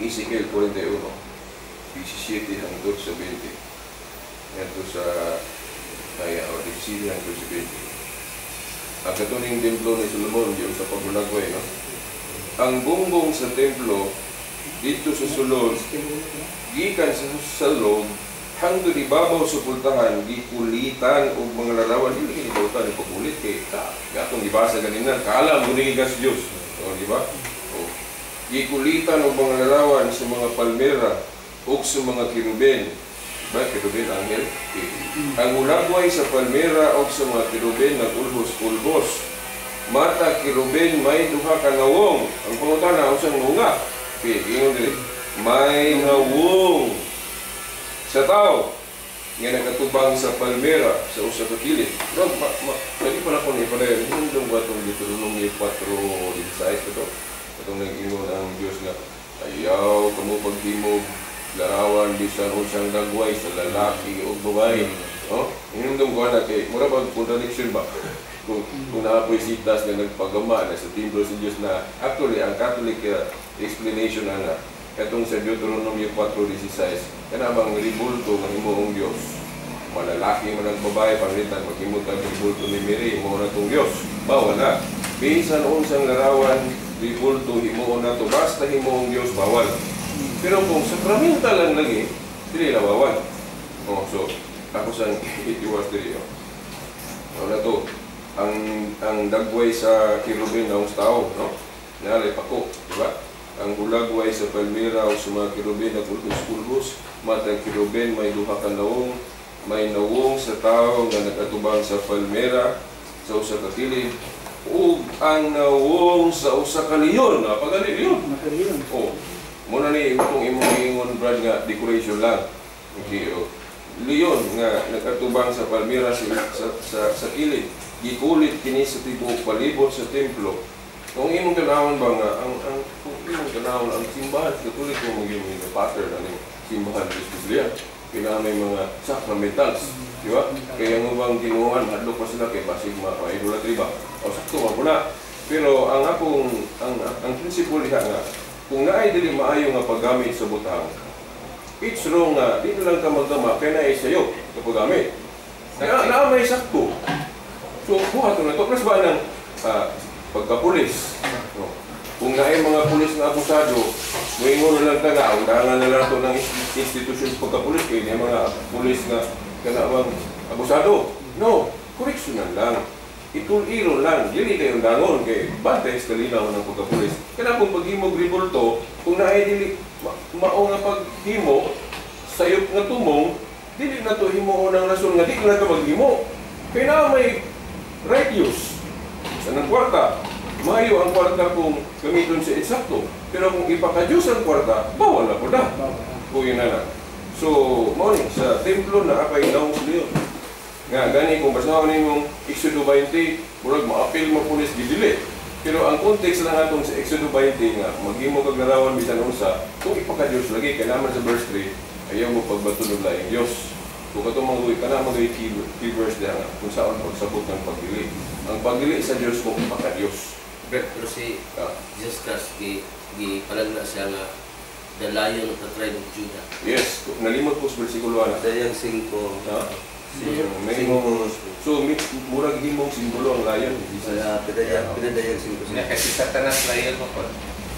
Ezekiel 41, 17 hanggang sa 20. Ito sa kaya o 17 hanggang sa 20. Ang katuning templo ni Solomon, yung sa pagulagway, no? Ang bumbong sa templo, dito sa sulod, gikan sa loob, hangtod ibabaw sa pultahan, gikulitan o mga larawan, hindi kinibautan ng pagulit kay gatong gibasa ganina, kaalam mo nigas Diyos. O, di ba? O, gikulitan o mga larawan sa mga palmera o sa mga kirubin. Diba? Kirubin, angel. Okay. Ang ulagway sa palmera o sa mga kirubin nag-ulbos-ulbos. Mata kirubin may duha ka nawong. Ang pangutana usang nunga. Okay, ingon dili. May nawong sa tao nga nakatubang sa palmera sa usa ka kilid. Lagi pa na ko ni padayon hindong ba itong Deuteronomy 4:16 ito? Itong nag-ingon ang Diyos nga ayaw kamo paghimog larawan bisan unsang dagway sa lalaki o babae. Oh, hindong ko na kay mura bang contradiction ba? Kung naapoy sitas na nagpagama na sa templo sa Diyos na actually ang Catholic explanation na katong sa Deuteronomy 4:16 kana bang ribulto ng imong Diyos malalaki man ang babae panglitan maghimot ang ribulto ni Mary mo na tong Diyos bawal na bisan unsang larawan ribulto himo na to basta himo ang Diyos bawal pero kung sakramental lang lagi dili na bawal so ako sang itiwas diri na to ang dagway sa kirubin na tao, no? Nalay pako, di ba? Ang hulagway sa palmira o sa mga kirubin na kulbos-kulbos, matang kirubin may duha ka nawong, may nawong sa tao na nag-atubang sa palmira sa usa ka kilid, ug ang nawong sa usa ka leon, napagaling leon. Oh, muna ni itong imong ingon brad nga decoration lang. Okay, leon nga nag-atubang sa palmira sa kilid. Gikulit kini sa tibok palibot sa templo. Kung imong kanawon ba nga kung imong kanawon ang simbahan katulik ko maging pattern ani simbahan sa Biblia. Kina may mga sacramentals, di ba? Kaya mo bang ginuhan hadlok pa sila kay basig ma-idolatry ba? O sakto ba pula. Pero ang akong ang prinsipyo diha nga kung naay dili maayo nga paggamit sa butang. It's wrong nga dito lang ka magdama kay naay sayo sa paggamit. Kaya na may sakto. So, buhat na ito. Plus ba ng pagkapulis? No. Kung naay mga pulis na abusado, moingon na lang taga, undangan na lang ito ng institusyon pagkapulis kayo yung mga pulis na kanabang abusado. No, correctional lang. Itul-iro lang. Dili kayo undangon kay bantay sa kalinaw ng pagkapulis. Kaya kung paghimog ribulto, kung naay dili mao nga paghimo, sayop nga tumong, dili na to himo ng rason nga di na ito maghimo. Kaya na may right use. Sa ng kwarta, maayo ang kwarta kung gamiton sa eksakto. Pero kung ipaka-use ang kwarta, bawal na po na. Kuya na lang. So, morning, sa templo na akay daw sa liyon. Nga, gani kung basahon nimong Exodo 20, murag maapil mo pulis gidili. Pero ang context lang atong sa Exodo 20 nga, maghimo kag larawan bisan unsa, kung ipaka-Diyos lagi, kailangan sa verse 3, ayaw mo pagbatulog laing Diyos. Kung katong mga ka na mga keywords na kung saan pagsabot ng pagdili. Ang pagdili sa Diyos kung ipaka-Diyos. Pero si Jesus Christ, palagna siya nga the Lion of the tribe of Judah. Yes, nalimot po sa versikulo 1. Dayang 5. So, murag himong simbolo ang lion. Pinadayang 5. Kasi Satanas lion mo po.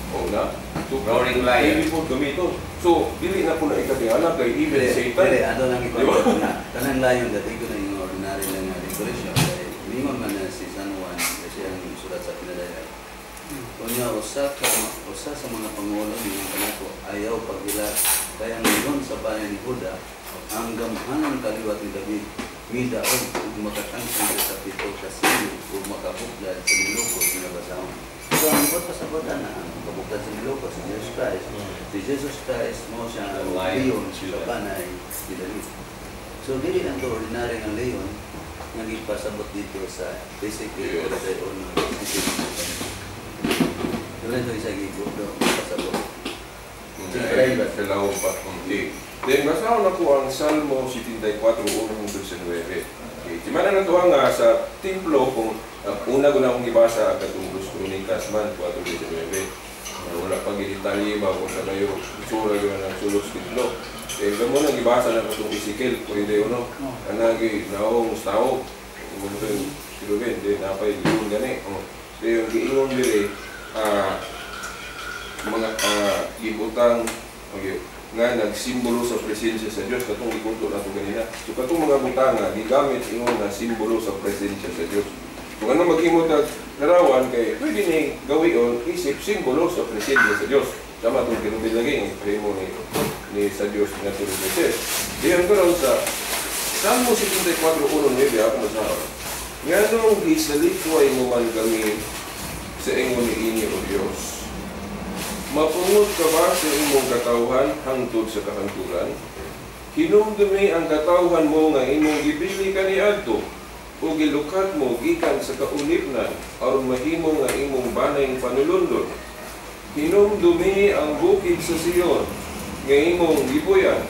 Oo na. Roaring lion. Dili po gamito. So, dili na po na ikatingala kay even Satan. Pwede, ano lang ikaw na. Tanang layon, dati ko na yung ordinary lang na decoration. Mingon man na si San Juan, kasi ang sulat sa pinadayang. Kunya, usa sa mga pangulo ng kanako, ayaw pagbilat. Kaya ngayon sa bayan ni Huda, ang gamhanang kaliwat ni David, midaog ug makatangsan sa pito kasilyo ug makabuklad sa nilukos nga basahon. So ang pasabot na ang kabuklad sa nilukos si Jesus Christ. Si Jesus Christ mo siya ang leon sa banay ni David. So dili lang to ordinary ng leon nga gipasabot dito sa basically sa ono. Dili to isa gibuto pasabot. Kailangan pa kunti. Then, basahan na po ang Salmo 74, 1-9. Di man na ito nga sa templo, kung una ko na akong ibasa ang katungkos Kronikas man, 4-9. Wala pag i-detalye ba kung sa kayo sura yun ang sulok sa templo. Eh, gamo nang ibasa na katong Ezekiel, kung hindi yun, anagi, naong, stao, kung silubin, di napay, yun gani. So, yung giingon dili, mga gibutang, nga nagsimbolo sa presensya sa Diyos katong ikunto nato ganina. So katong mga butanga gigamit ingon na simbolo sa presensya sa Diyos. Kung ano mag-imot ang larawan kay pwede ni gawion isip simbolo sa presensya sa Diyos. Sama itong kinubid lagi ng primo ni sa Diyos na tuloy. Diyan ko raw sa Salmo 74:1-9 ako masasabi. Nganong gisalituay mo man kami sa ingon niini o Dios. Mapungod ka ba sa imong katawhan hangtod sa kahangturan? Hinumdumi ang katawhan mo nga imong gibili kaniadto o gilukat mo gikan sa kaulipnan aron mahimo nga imong banayng panulundon. Hinumdumi ang bukid sa Sion nga imong gipuyan.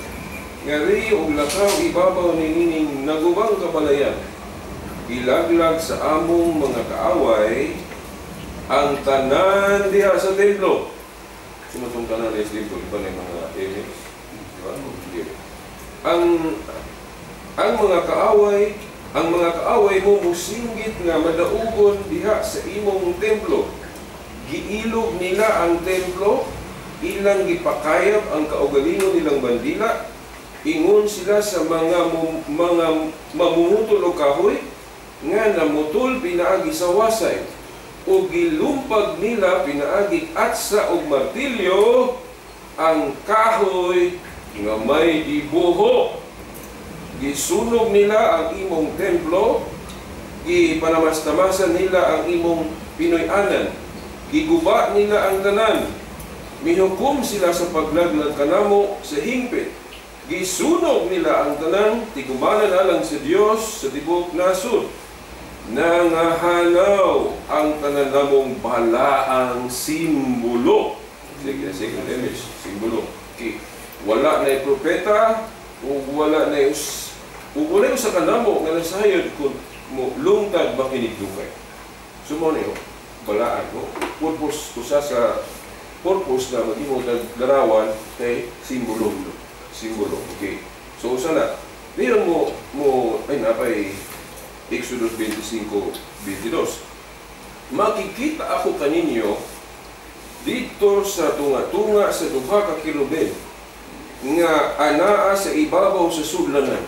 Ngari og lakaw ibabaw nining nagubang kapalayan. Ilaglag sa among mga kaaway ang tanan diha sa templo. Sumutong tanan sa templo, iba na yung mga image. Diba? Ang mga kaaway mo musinggit nga madaugon diha sa imong templo. Giilog nila ang templo, ilang gipakayab ang kaugalingon nilang bandila. Ingon sila sa mga mamumutol o kahoy nga namutol pinaagi sa wasay o gilumpag nila pinaagi atsa og martilyo ang kahoy nga may dibuho. Gisunog nila ang imong templo, gipanamas-tamasan nila ang imong Pinoy-anan, giguba nila ang tanan, mihukom sila sa paglaglag kanamo sa hingpit, gisunog nila ang tanan, tigumanan alang sa Dios sa tibok nasod, nangahanaw ang tanan namong balaang simbolo. Sige, second image, simbolo. Okay. Wala na propeta, o wala na sa kanamo nga nasayod kung mo lungtad ba kinigdugay. Sumo niyo, balaan mo. Purpose, usa sa purpose na mag-imo larawan kay simbolo. Simbolo, okay. So, usa na. Ngayon ay napay Exodus 25:22. Makikita ako kaninyo dito sa tunga-tunga sa duha ka kilobin nga anaa sa ibabaw sa sudlanan.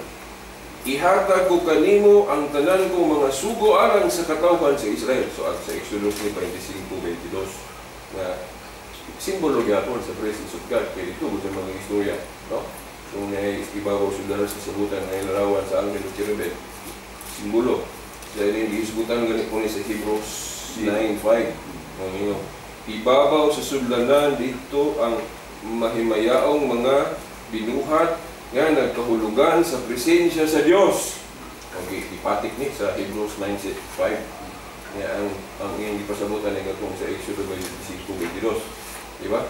Ihatag ko kanimo ang tanan kong mga sugo alang sa katawhan sa Israel. So at sa Exodus 25:22 nga simbolo gyapon sa presence of God kay dito sa mga istorya, no? Kung ibabaw sudlanan sa sabutan nga ilarawan sa angel of cherubim. Simbolo. Sa hindi isubutan ganit po sa Hebrews 9:5. Ibabaw sa sudlanan dito ang mahimayaong mga binuhat nga nagkahulugan sa presensya sa Dios. Okay, ipatik ni sa Hebrews 9:5. Nga ang iyang ipasabutan ay gatong sa Exodus 25:22. Diba?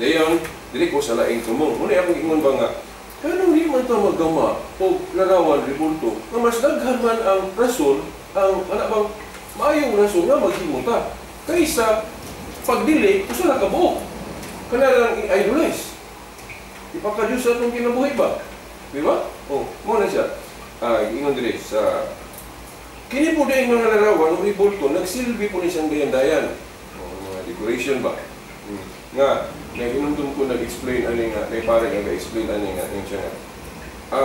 Dayon, dili ko sa laing tumong. Muna akong ingon ba nga, kano di man ito magama o larawan ribulto na mas daghan man ang rason, ang bang maayong rason nga maghimunta kaysa pagdili, gusto na kabuok. Kanalang i-idolize. Ipaka-Diyos sa itong kinabuhi ba? Di ba? O, muna siya. Ingon din sa kini po din mga larawan o ribulto, nagsilbi po ni siyang dayan-dayan. O, mga decoration ba? Nga, nag-inundum ko nag-explain ano nga, may pare nga nag-explain ano nga, yung siya nga.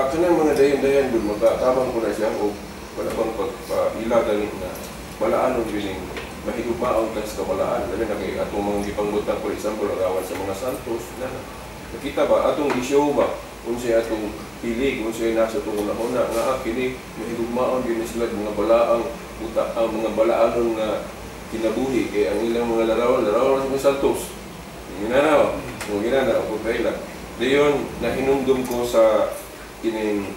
Kanang mga dayan-dayan doon, magkatabang ko na siya o wala bang pag-ilagan na balaanon bining mahigugmaon ka sa kabalaan. Labi na kay atong mga gipangbutan, for example, arawan sa mga santos na nakita ba, atong isyo ba, kung siya atong pilig, kung siya nasa itong una-una, nga kini mahigugmaon din sila mga balaang ang mga balaanon nga kinabuhi, kaya ang ilang mga larawan sa mga santos. Ginanaw, kung kailan. Dayon, nahinumdum ko sa kining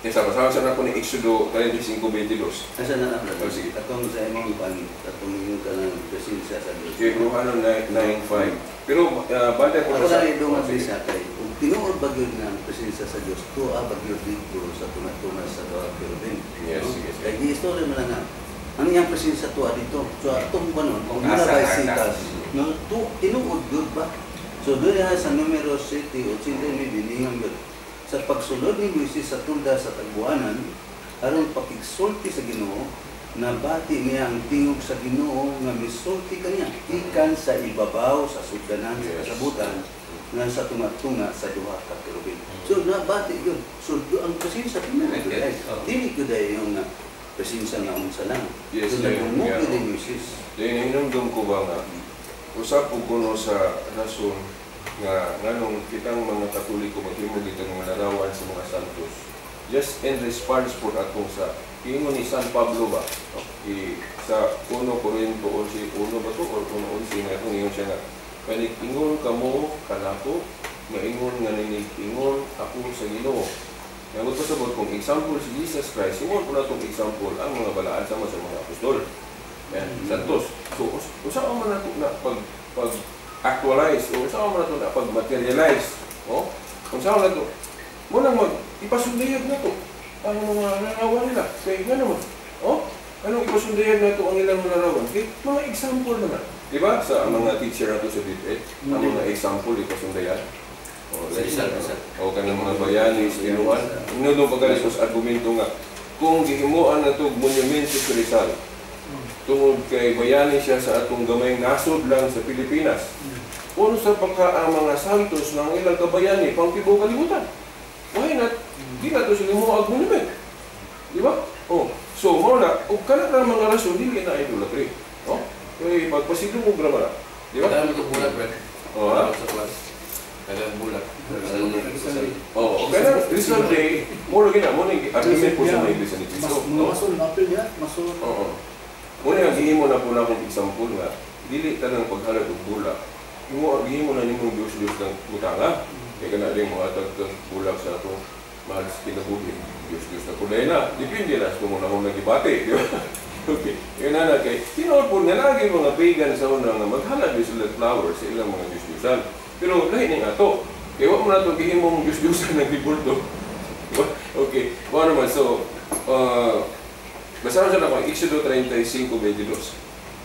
kasama-sama na po ni Exodo 25:22. Asa na na? Oh, sige. Atong sa imong atong yung kanang presensya sa Dios. Kaya Bruhano 9:5. Pero banda po Ako sa lang idong sa kay kung tinuod ba gyud nga ang presensya sa Dios, tuwa ba gyud dito sa tunat-tunat sa duha ka kilobin. Yes, yes. Kaya gi-istorya man nga ang iyang presensya tuwa dito. So atong kanon, kung mula Nasa by harta. sitas, no tinuod gyud ba? So doon sa numero 7, 80 ni biningan gyud. Sa pagsulod ni Moises sa tulda sa tagbuanan, aron pakigsulti sa Ginoo, nabati niya ang tingog sa Ginoo nga misulti kaniya ikan sa ibabaw sa sugdanan sa kasabutan nga sa tunga-tunga sa duha ka kilobin. So nabati yun. So ang presensya pinag dili ko dahil yung presensya nga unsa lang. Yes, So nagmumuki din Moises. Then hinumdum ko ba nga, usap po kuno sa rason nga nganong kitang mga Katoliko maghimo dito ng larawan sa mga santos just in response po atong sa ingon ni San Pablo ba? Sa 1 Corinto 11, 1 ba to? Or 1:11 nga itong ingon siya nga. Kaya ingon ka mo, kanako, maingon nga ingon ako sa Ginoo. Nga magpasabot kung example si Jesus Christ, ingon po na itong example ang mga balaan sama sa mga apostol. Yan, santos. So, usawa man nato na pag-actualize, o usawa man nato na pag-materialize. O? Usawa na ito. Muna ipasundayag na ito. Ang mga larawan nila. Kaya nga naman. O? Anong ipasundayag na ito ang ilang larawan? Kaya mga example naman. Diba? Sa mga teacher nato sa DepEd, ang mga example ipasundayag. O kanang mga bayani, inuan. Inunong pagkalisos argumento nga. Kung gihimuan na ito monument sa Rizal, tungod kay bayani siya sa atong gamayng nasod lang sa Pilipinas. Kung sa pagka ang mga santos ng ilang kabayani, pang tibo kalimutan. Why not? Di na ito sila mo monument. Di ba? Oh. So, muna, kung kanat na mga rason, hindi na idolatry. Oh? Kaya pagpasidong mo grama na. Di ba? Kailangan ito bulag, Brad. Oo, ha? Sa class. Kailangan bulag. Oo, kaya na, Rizal Day, mo lagi na, mo na yung argument po sa mga iglesia ni Cristo. Masul, napil yan. Masul. Oo. Muna yung gihimo na po na akong example nga, dili tanang paghalag og bulak. Gihimo na nimong Diyos ng butanga. Kaya ka na rin mga tagtag bulak sa itong mahal sa kinabuhi. Diyos na kulay na. Depende na kung muna akong nagibate. Di ba? Okay. Yun na kay tinood po nga lagi mga pagan sa unang maghalag din sila flowers sa ilang mga Diyos-Diyosan. Pero lahi nga ito. Kaya wag mo na ito gihimong Diyos-Diyosan ng dibulto. Okay. Ano naman, so, basahan siya na ko, Exodo 35:22.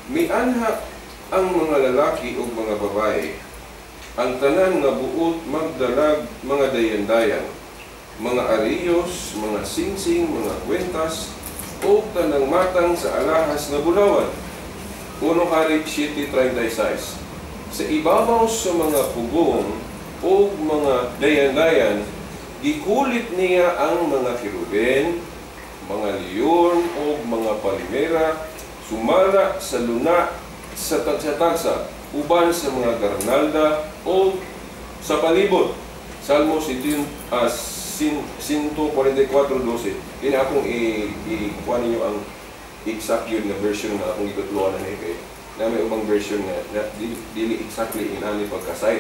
Mianha ang mga lalaki o mga babae, ang tanan nga buot magdalag mga dayan-dayan, mga ariyos, mga singsing, mga kwentas, o tanang matang sa alahas nga bulawan. 1 Hari 7:36. Sa ibabaw sa mga pugong o mga dayan-dayan, gikulit niya ang mga kiruben, mga leon o mga palmera, sumala sa luna sa tagsa-tagsa, uban sa mga garnalda o sa palibot. Salmo 144:12. Kaya akong ikuha ninyo ang exact yun na version na akong itutuluan na kay na may ubang version na dili exactly inani pagkasay.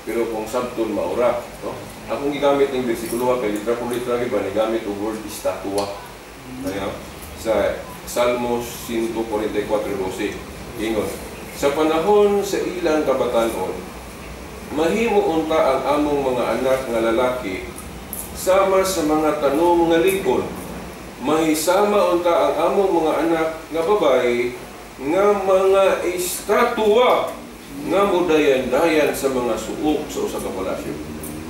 Pero kung sabton maura, no? Akong gigamit ng bersikulo kay litra por litra ba ni gamit og word estatwa. Kaya sa Salmo 144:12 ingon, sa panahon sa ilang kabatanon, mahimo unta ang among mga anak nga lalaki sama sa mga tanom nga likon. Mahisama unta ang among mga anak nga babae nga mga estatwa nga mudayan-dayan sa mga suok sa usa ka palasyo.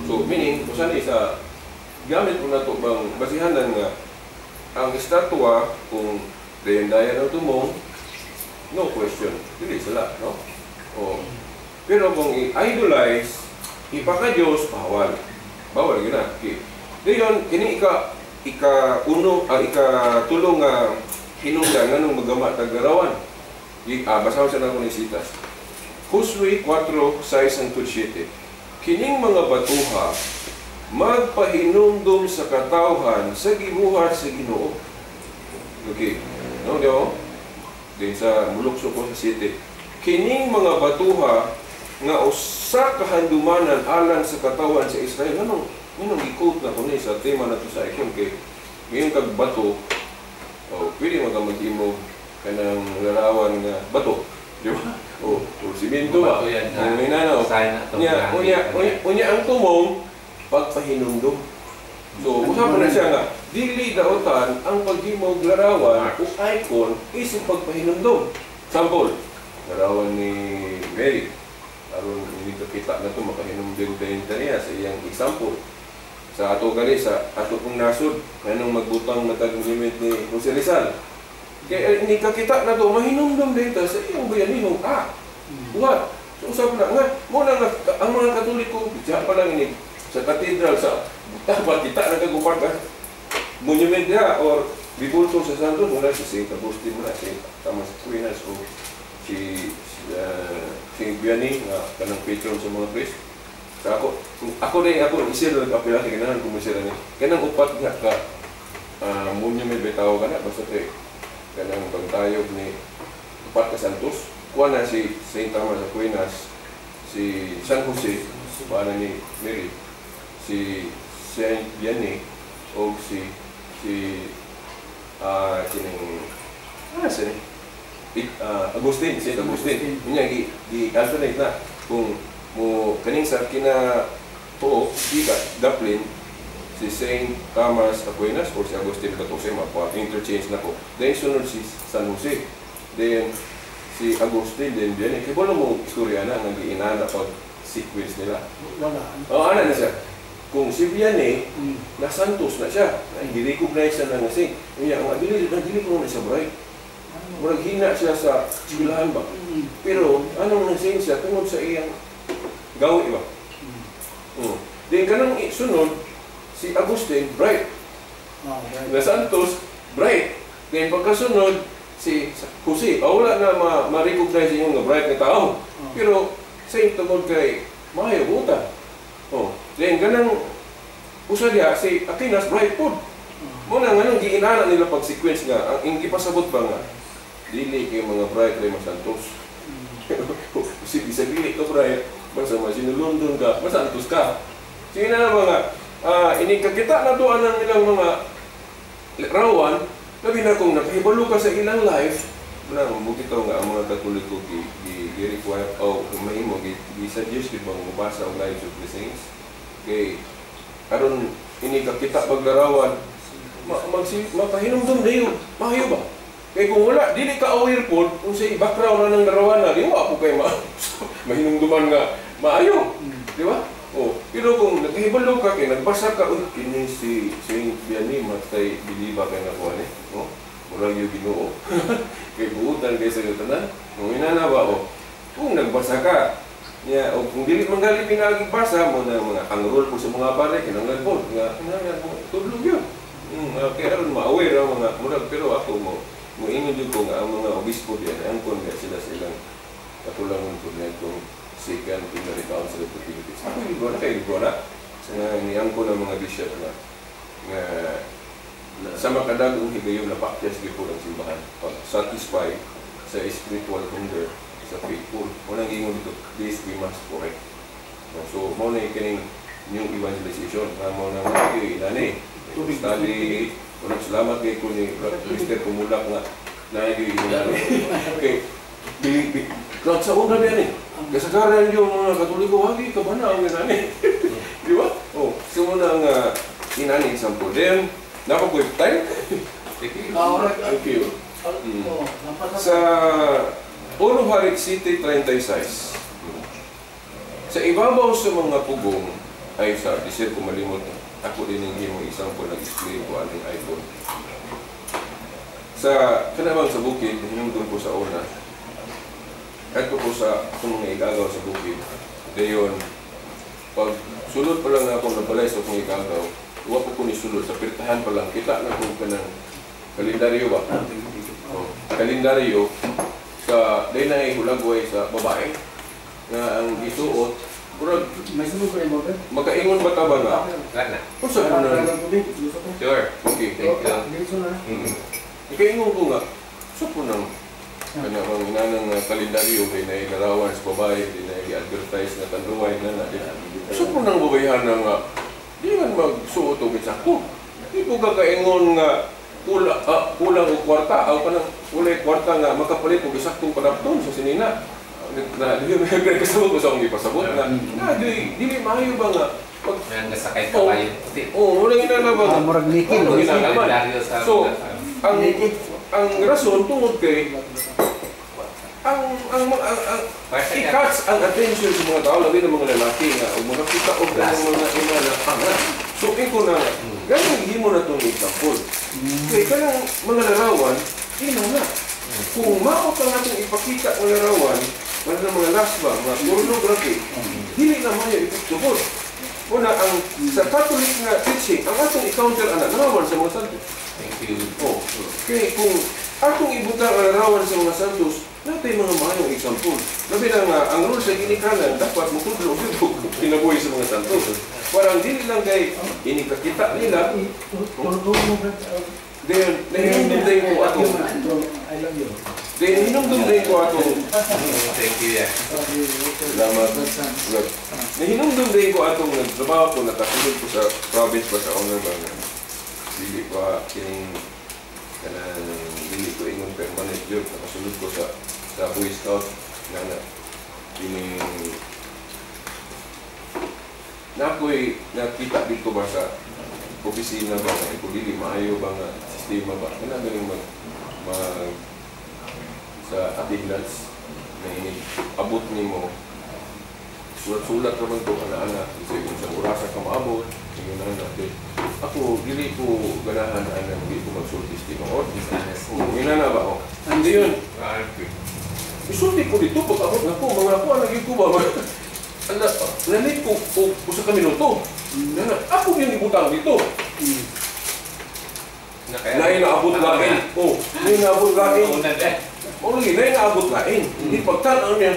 So meaning, usan sa gamit mo na ito bang basihanan nga ang estatwa kung dayan-dayan ang tumong, no question, dili sila, no? O, pero kung i-idolize, ipaka-Diyos, bawal. Bawal yun na. Okay. Dayon, kini ikatulong nga hinungdan nga nung magama taglarawan. Basahan siya na ko ni Sitas. Huswi 4:6-7. Kining mga batuha, magpahinumdum sa katawhan sa gibuhat sa Ginoo. Okay. No, di ba? Din sa mulukso ko sa city. Kining mga batuha nga usa ka handumanan alang sa katawan sa Israel. Anong i-quote na ko ni sa tema na to sa ikon kay ngayon kag bato. Pwede mag-imog kanang larawan nga bato. Di ba? O simento ba? Ang minanaw. Unya ang tumong pagpahinumdum. So, usap na siya nga, dili daotan ang paghimog larawan o icon isip pagpahinumdum. Sample, larawan ni Mary. Aron hindi kita na ito, makahinumdum din niya sa iyang example. Sa ato gali, sa ato pong nasod, kanong magbutang matag-limit ni Jose Rizal. Kaya hindi kakita na ito, mahinumdum dito sa iyang bayaninong, what? So, usap na nga, muna nga, ang mga Katoliko, diyan pa lang ini, sa katedral, sa dapat kita nagagupar ka monument niya or bibulto sa Santos mula si St. Agustin mula si Thomas Aquinas o si Vianney nga kanang patron sa mga priest. Sa ako rin isir nag-apela sa ganahan kung isir ni kanang upat nga ka munyo may bitaw ka na, basta kay kanang bangtayog ni upat ka Santos. Kuha na si St. Thomas Aquinas, si San Jose, paano ni Mary, si Saint Vianney, o si Agustin, St. Agustin. Yun i-alternate na. Kung mo kaning sa kina po, di ka, Dublin, si St. Thomas Aquinas o si Agustin Catose, interchange na ko. Then sunod si San Jose. Then si Agustin, then Vianney. Kaya wala mo istorya na, nag-iinana pag sequence nila. Wala. Ano na siya? Kung si Vianney, na Santos na siya, i-recognize na nga si, ang dili ko na siya bright. Murag hina siya sa silahan ba? Pero anong nagsayin siya tungod sa iyang gawi ba? Then kanang sunod, si Agustin, bright. Na Santos, bright. Then pagkasunod, si Jose, wala na ma-recognize yung nga bright na tao. Pero same tungod kay maayo buta. Then kanang usa diha si Aquinas, bright pod. Muna nga nang giinana nila pag-sequence nga, ang gipasabot ba nga, dili kay mga bright kay Santos. Si dili ka bright, basta masinulundon ka, Santos ka. Sige na mga inikakita na doon ng ilang mga rawan, labi na kung nakahibalo ka sa ilang life, bukitaw nga ang mga Katoliko gi-require o mahimo gi-suggest kung mabasa ang lives of the saints. Kay aron inikakita paglarawan, makahinumdum dayo, mahayo ba? Kaya kung wala, dili ka aware po kung sa background na ng larawan na, di ba po kayo mahinumduman nga maayo, di ba? Pero kung naghibalo ka, kaya nagbasa ka, kini si Saint Vianney, matay biliba kayo na kuha murag yung Ginoo. Kaya buutan kayo sa gatanan. Kung inana ba, kung nagbasa ka, o kung dili manggali pinagbasa mo na mga kangrol po sa mga pare, kinanglan po, tudlog yun. Kaya rin ma-aware ang mga murag, pero ako ingon ko nga ang mga obispo diyan, ang kon nga sila silang katulangon po na itong second plenary council of the Philippines. Ako libro na kayo, libro na. Niyang ko ng mga bishop na sa makadagong higayon na pakyas ko ng simbahan, pag-satisfy sa spiritual hunger sa faithful. Unang ingon dito, this we must correct. So, mo na yung new evangelization, mo na mga inani, study, walang salamat kay ko ni Mr. Kumulak nga na yung inani. Okay, Lord, sa una yan kasagaran yung mga Katoliko, wagi ka ba na ang inani? Di ba? So muna ang inani example. Then, napakwip time? Thank you. Sa Oro Harit City 36, sa ibabaw sa mga pugong, ay sa disir ko malimot, ako din yung mo example nag-explain ko aning iPhone. Sa kanabang sa bukid, hinungdon ko sa una, kahit ko sa mga igagaw sa bukid, dayon, pag sulod pa lang ako nabalay sa mga igagaw, huwag ko ni sulod, sa pirtahan pa lang, kita na kung kanang kalendaryo ba? Kalendaryo, sa day na ihulagway sa babae, na ang isuot, kurag, may sunod ko yung mobile. makaingon ba ka ba nga? Gana. Kung sa po na? Sure. Okay, thank you. Ikaingon ko nga, sa po nang kanang inanang kalendaryo kay nailarawan sa babae, di na i-advertise na tanduay na natin. So po nang babayahan na nga, di man magsuot o gitsako. Di po kakaingon nga kulang o kwarta, o kanang ulay kwarta nga makapalit o gisakong panapton sa sinina. Na di ba kasabot ko sa akong ipasabot na dili maayo ba nga Nasakay ka kayo. walang inana ba nga? Murag likin. So, ang rason tungod kay i-catch ang attention sa mga tao, labi ng mga lalaki nga o mga kita o mga ina na pangat. So, iko na ganyan himo na itong example. Kaya kanang mga larawan, ina na. Kung maot ang atong ipakita ng larawan, mga lasba, mga pornography, dili na maya ipagtubod. Una, ang sa Catholic nga teaching, ang atong i-counter anak, larawan sa mga santos. Thank you. Kaya kung atong ibuta ang larawan sa mga santos, natin mga mayong example. Labi na nga, ang rule sa ginikanan, dapat matudlo dito kinabuhi sa mga santos. parang dili lang kay inikakita nila. Then nahinumdum din ko ato. I love you. Then hinumdum din ko ato. Thank you, yeah. Salamat. Nahinumdum din ko atong nagtrabaho ko, nakasunod ko sa province pa sa owner ba nga. Dili pa kining kanang dili ko ingon permanent job, nakasunod ko sa Boy Scout na kining na ako'y nakita dito ba sa opisina ba nga, kung dili maayo ba nga sistema ba, kaya galing mag sa attendance na abot ni mo sulat-sulat naman ito ana-ana kasi kung sa orasa ka maabot yun natin ako dili ko ganahan hindi ko magsultis di mo yun na ba o hindi yun isulti ko dito pag abot na ko mga ako naging ko ba nalit ko sa kaminuto ako yung ibutang dito na inaabot lain na inaabot lain na inaabot lain hindi pagtanong niya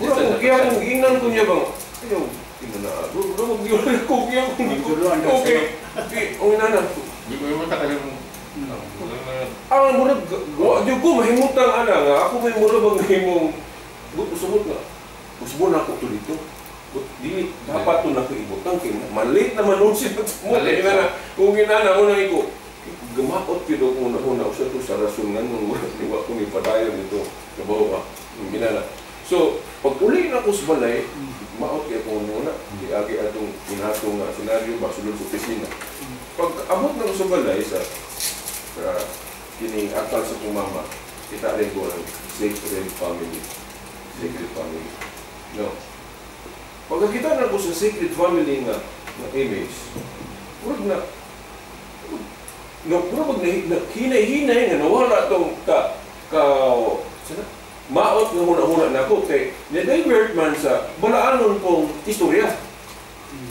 mura kung kaya kung ginan ko niya bang ayaw mura kung ginan ko kaya kung okay o inana Hindi ko yung mata kayo ang mura di ko mahimutang nga ako may mura bang himong usabot nga usabot na ako ito dito di dapat ito na ko ibutang malit naman nun siya kung inana unang iko gumakot kito kung una usa to sa rason nga nung diwa ko ni padayon dito kabaw yung ginana. So, pag uli na ko sa balay, maot kaya kung muna, hindi agi atong inatong senaryo ba sulod sa opisina. Pag abot na ko sa balay sa kining akal sa kong mama, kita rin ko ng sacred family. Sacred family. No. Pag nakita na ko sa sacred family nga image, huwag na hinay-hinay nga nawala itong maot nga huna-huna na ako kay na-divert man sa balaanon kong istorya.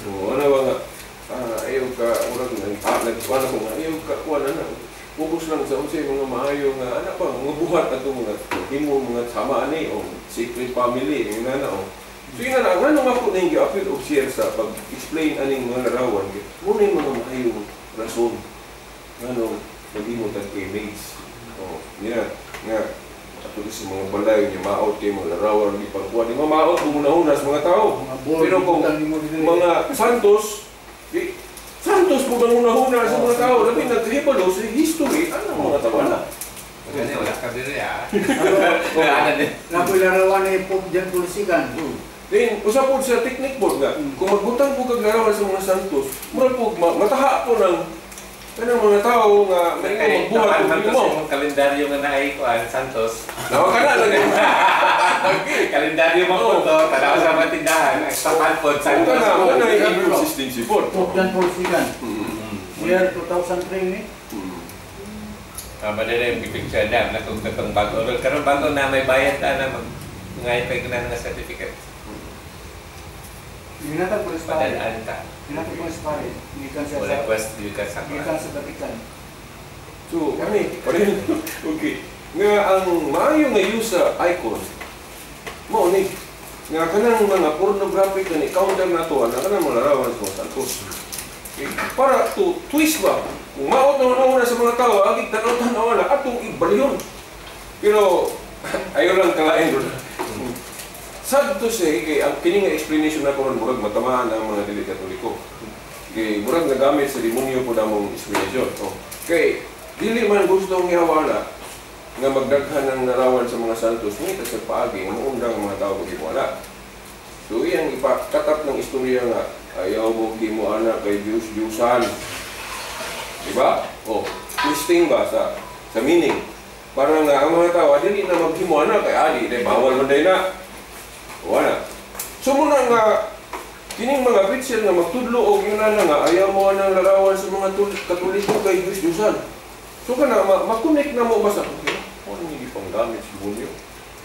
So, ano ba nga, ayaw ka, nagkuhan ako nga, ayaw ka, kuhan na, focus lang sa unsay mga maayo nga, anak pa, mga buhat na ito, mga samaan o secret family, yung na o. So yun na, ano nga po na yung appeal of share sa pag-explain aning mga larawan, muna yung mga maayong rason. Ano, mag-imong tag-image. Nga, ato sa mga balay, yung maot kayo, mga larawan, di pagkuhan. Yung mga maot, bumunahuna sa mga tao. Pero kung mga santos po bang unahuna sa mga tao, labi nag-hibalo sa history, ano mga tao na? Kasi wala ka din Nakoy larawan ni Pope Jan Pulsikan. Then, usap po sa technique board nga, kung magbutang po kaglarawan sa mga santos, mura po, mataha po ng kanang mga tao nga may magbuhat ng mo. Yung kalendaryo nga naay ko Santos. Nawa ka na lang. Kalendaryo mo po to, tanaw sa mga tindahan, nagtapan po Santos. Ano na yung consistency po? Pope Jan Pulsikan. Year 2003 ni. Madala yung pipicture na, natong bago. Karoon bago na may bayad na mag-ngayon pa yung na certificate. Ginatag po sa pare. Padalaan ka. Ginatag po sa pare. Gikan sa Wala quest, gikan sa Vatican. So, okay. Nga ang maayo nga use sa icon, mo ni, nga kanang mga pornographic na counter na to, na kanang mga larawan sa mga santos. Okay. Para to twist ba, kung maot na sa mga tao, agig tanaw-tanaw na, atong ibalyon. Pero, ayaw lang kalain doon. Sad to say, kay ang kining explanation na ko murag matamaan ang mga dili Katoliko. Kay murag nagamit sa demonyo po damong explanation. Kay dili man gustong ihawala nga magdaghan ng larawan sa mga santos nito sa paagi nga maundang ang mga tao kung wala. So iyang ipakatap ng istorya nga ayaw mo mo anak kay Diyos-Diyosan. Diba? Twisting ba sa meaning? Para nga ang mga tao dili na maghimo anak kay ali, bawal man day na. Wala. So muna nga, kining mga Christian nga magtudlo o yun na nga, ayaw mo nang larawan sa mga Katoliko kay Diyos-Diyosan. So ka na, makunik na mo ba sa ano hindi pang gamit si Bunyo?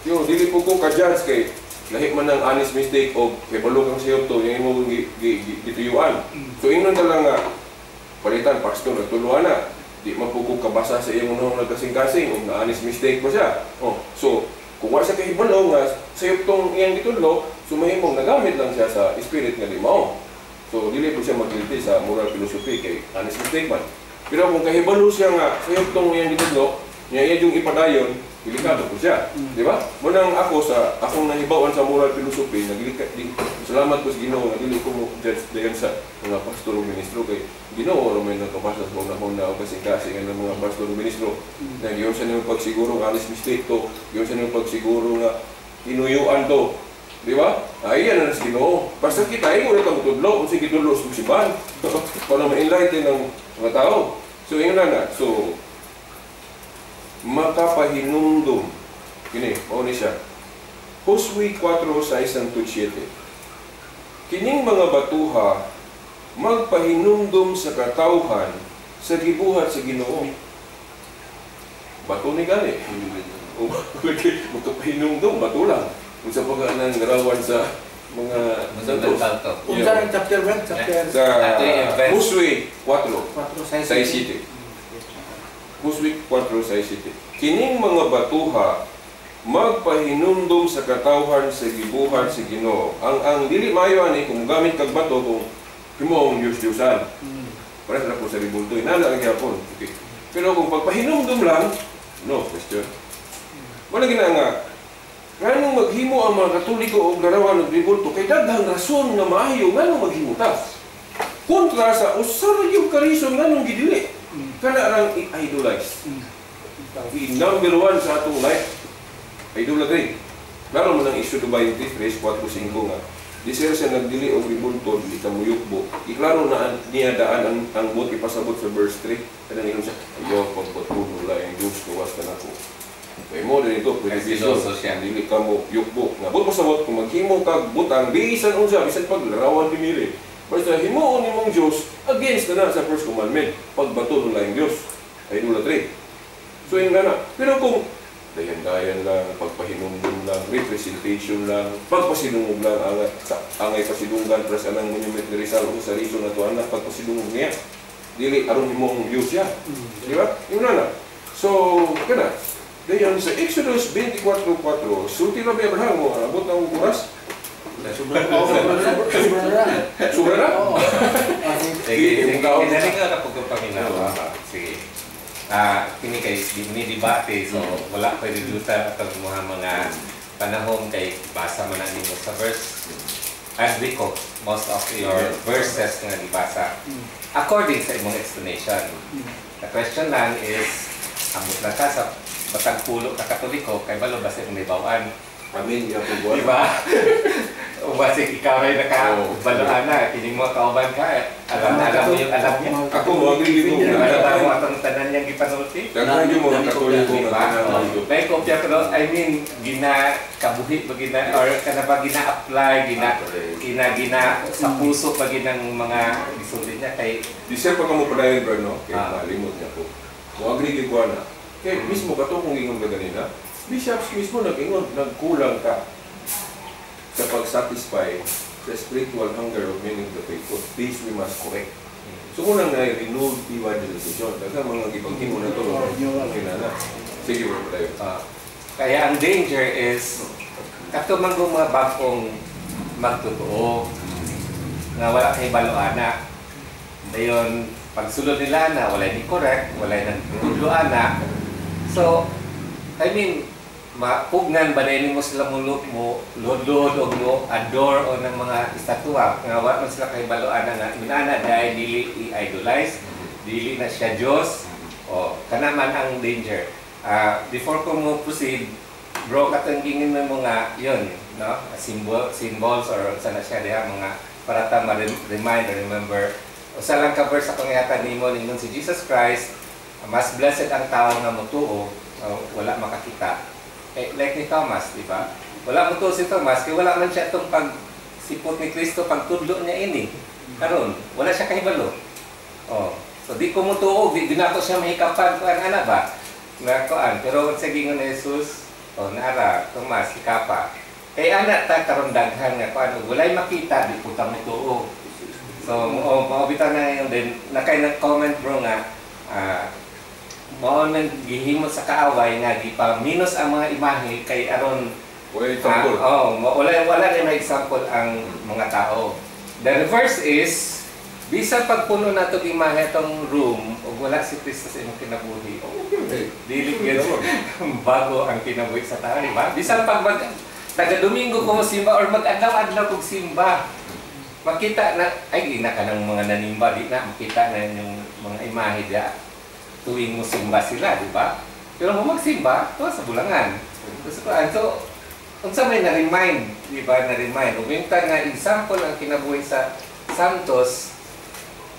Yo, dili po ko ka-judge kay lahi man ng honest mistake o kay balukang siya to, yung mo gituyuan. So inon na lang nga, palitan, pastor, nagtuluan na. Di man po ko kabasa sa iyong unang nagkasing-kasing o na honest mistake pa siya. So, kung wala siya kahibalo nga, sayop tong iyang gitudlo, sumahimong nagamit lang siya sa spirit nga di mao. So dili po siya magilty sa moral philosophy kay honest mistake man. Pero kung kahibalo siya nga sa tong yang gitudlo, niya yung ipadayon, delikado po siya. Di ba? Munang ako sa akong nahibawan sa moral philosophy, salamat ko sa Ginoo nga dili ko mo judge dayon sa mga pastor o ministro kay Ginoo ra may nakabasa sa una o kasi ng mga pastor o ministro. Na giyon sa nimo pagsiguro nga honest mistake to, giyon sa nimo pagsiguro nga tinuyuan to. Di ba? Ayan na sa Ginoo. Basta kita ay mo itong tudlo, kung sige tudlo sa siban, para ma-enlighten ng mga tao. So, yun na. So, makapahinumdum. Kini, mauni siya. Josue 4:6-7. Kining mga batuha, magpahinumdum sa katawhan sa gibuhat sa Ginoo. Bato ni gani. O, magpahinumdum, bato lang. Kung sa pagkaanan ngarawan sa mga santos. Unsa ang chapter 1? Chapter Sa Josue 4, 4:6. Josue 4:6. Kining mga batuha magpahinumdum sa katawhan sa gibuhat sa Ginoo. Ang dili maayo ani kung gamit kag bato kung himong Diyos-Diyosan. Para sa po sa ribulto, inala ang gyapon. Okay. Pero kung pagpahinumdum lang, no question. Wala gina nga nganong maghimo ang mga Katoliko o larawan ng ribulto kay daghang rason nga maayo nganong maghimo ta. Kontra sa usa ra gyud ka reason nganong gidili. Kana rang i-idolize. Number 1 sa atong life, idolatry. Lalo man ang issue to 23:4-5 nga. Di siya nagdili og ribulto, di ka muyukbo. Iklaro na niya daan ang bot ipasabot sa verse 3. Kanang ingon siya, ayo pagpatulo la ang Dios kuwas ka nako. Kay mo din ito, pwede vision, dili ka mo yukbo. Nga bot pasabot kung maghimo kag butang bisan unsa bisan pag larawan dimiri. Basta himuon nimong Dios against na sa first commandment, pagbato la ang Dios. Idolatry. So yung gana. Pero kung dayan-dayan lang, pagpahinumdum lang, representation lang, pagpasinungog lang, angay pasidunggan, pras anang monument ni Rizal, o sa reason na to, anak, pagpasinungog niya. Dili, aron mo Diyos siya. Di ba? Yung na. So, kana. Dayan sa Exodus 24:4, sulti na ba Abraham mo, abot ang oras? Sobra na? Sige, kinali nga kapag ang Panginoon. Sige. Kini kay dinidebate, so wala pa rilutan at mga panahon kay basa man nimo sa verse. As we ko, most of your verses nga dibasa according sa imong explanation. The question lang is, amot na ka sa batang pulo ka Katoliko, kay balo ba sa imong naibawan? Amin, ya po. Diba? O basig ikaw rin nakabalaan na, kini mo kauban ka, alam mo yung alam niya. Ako mo, agree ko. Alam mo atong tanan niyang ipanulti? Daghan yung mga Katoliko nga. May kopya pero, I mean, gina-kabuhi ba or kana ba gina-apply, gina sa puso ba ginang mga isulti niya kay... Di siya pa ka mo padayon, bro, no? Kaya malimot niya po. Mo agree ko na. Kaya mismo ka to kung ingon ka ganina, bishops mismo nag-ingon, nagkulang ka sa pag-satisfy sa spiritual hunger of many of the faithful. This we must correct. So unang na-renewed evangelization. Daga mga gipaghimo na ito. Kinana. Sige bro, tayo. Kaya ang danger is katumang mga bagong magtotoo na wala kay baloana. Dayon, pagsulod nila na wala ni correct, wala nang tudloana. So, I mean, mapugnan ba na mo sila mo lod-lod o mo adore o ng mga estatwa nga wala man sila kay baloan nga minana dahil dili i-idolize, dili na siya Diyos o kanaman ang danger. Before ko mo proceed, bro, katanggingin mo mga yun, no? Symbols or sana siya diha mga para ta ma-remind or remember. Usa lang ka verse sa pangayatan nimo ningon si Jesus Christ, mas blessed ang tao nga motuo, wala makakita. Like ni Thomas, di ba? Wala mo to si Thomas, kaya wala man siya itong pagsipot ni Kristo, pagtudlo niya ini. Karon, wala siya kahibalo. So di ko mo tuog, di na ako siya mahikapan kung ano ba? Nakuan, pero sa gingon ni Jesus, naara, Thomas, hikapa. Kaya anak ta karon daghan nga kuan, walay makita, di po ta mo tuog. So, maobitan na ngayon din, nakay nag-comment bro nga, mao nang gihimo sa kaaway nga gipa-minus ang mga imahe kay aron wala example. wala rin may example ang mga tao. The reverse is, bisa pagpuno na ito imahe itong room, o wala si Kristo sa inyong kinabuhi, dili yun bago ang kinabuhi sa tao, di ba? Bisa pag taga-Domingo ko simba or mag-adlaw-adlaw kong simba, makita na, ay di na ka ng mga nanimba, di na, makita na yung mga imahe diya tuwing mo simba sila, di ba? Pero kung magsimba, ito sa bulangan. So, kung sa may na-remind, di ba, na-remind, uminta nga example ang kinabuhi sa Santos,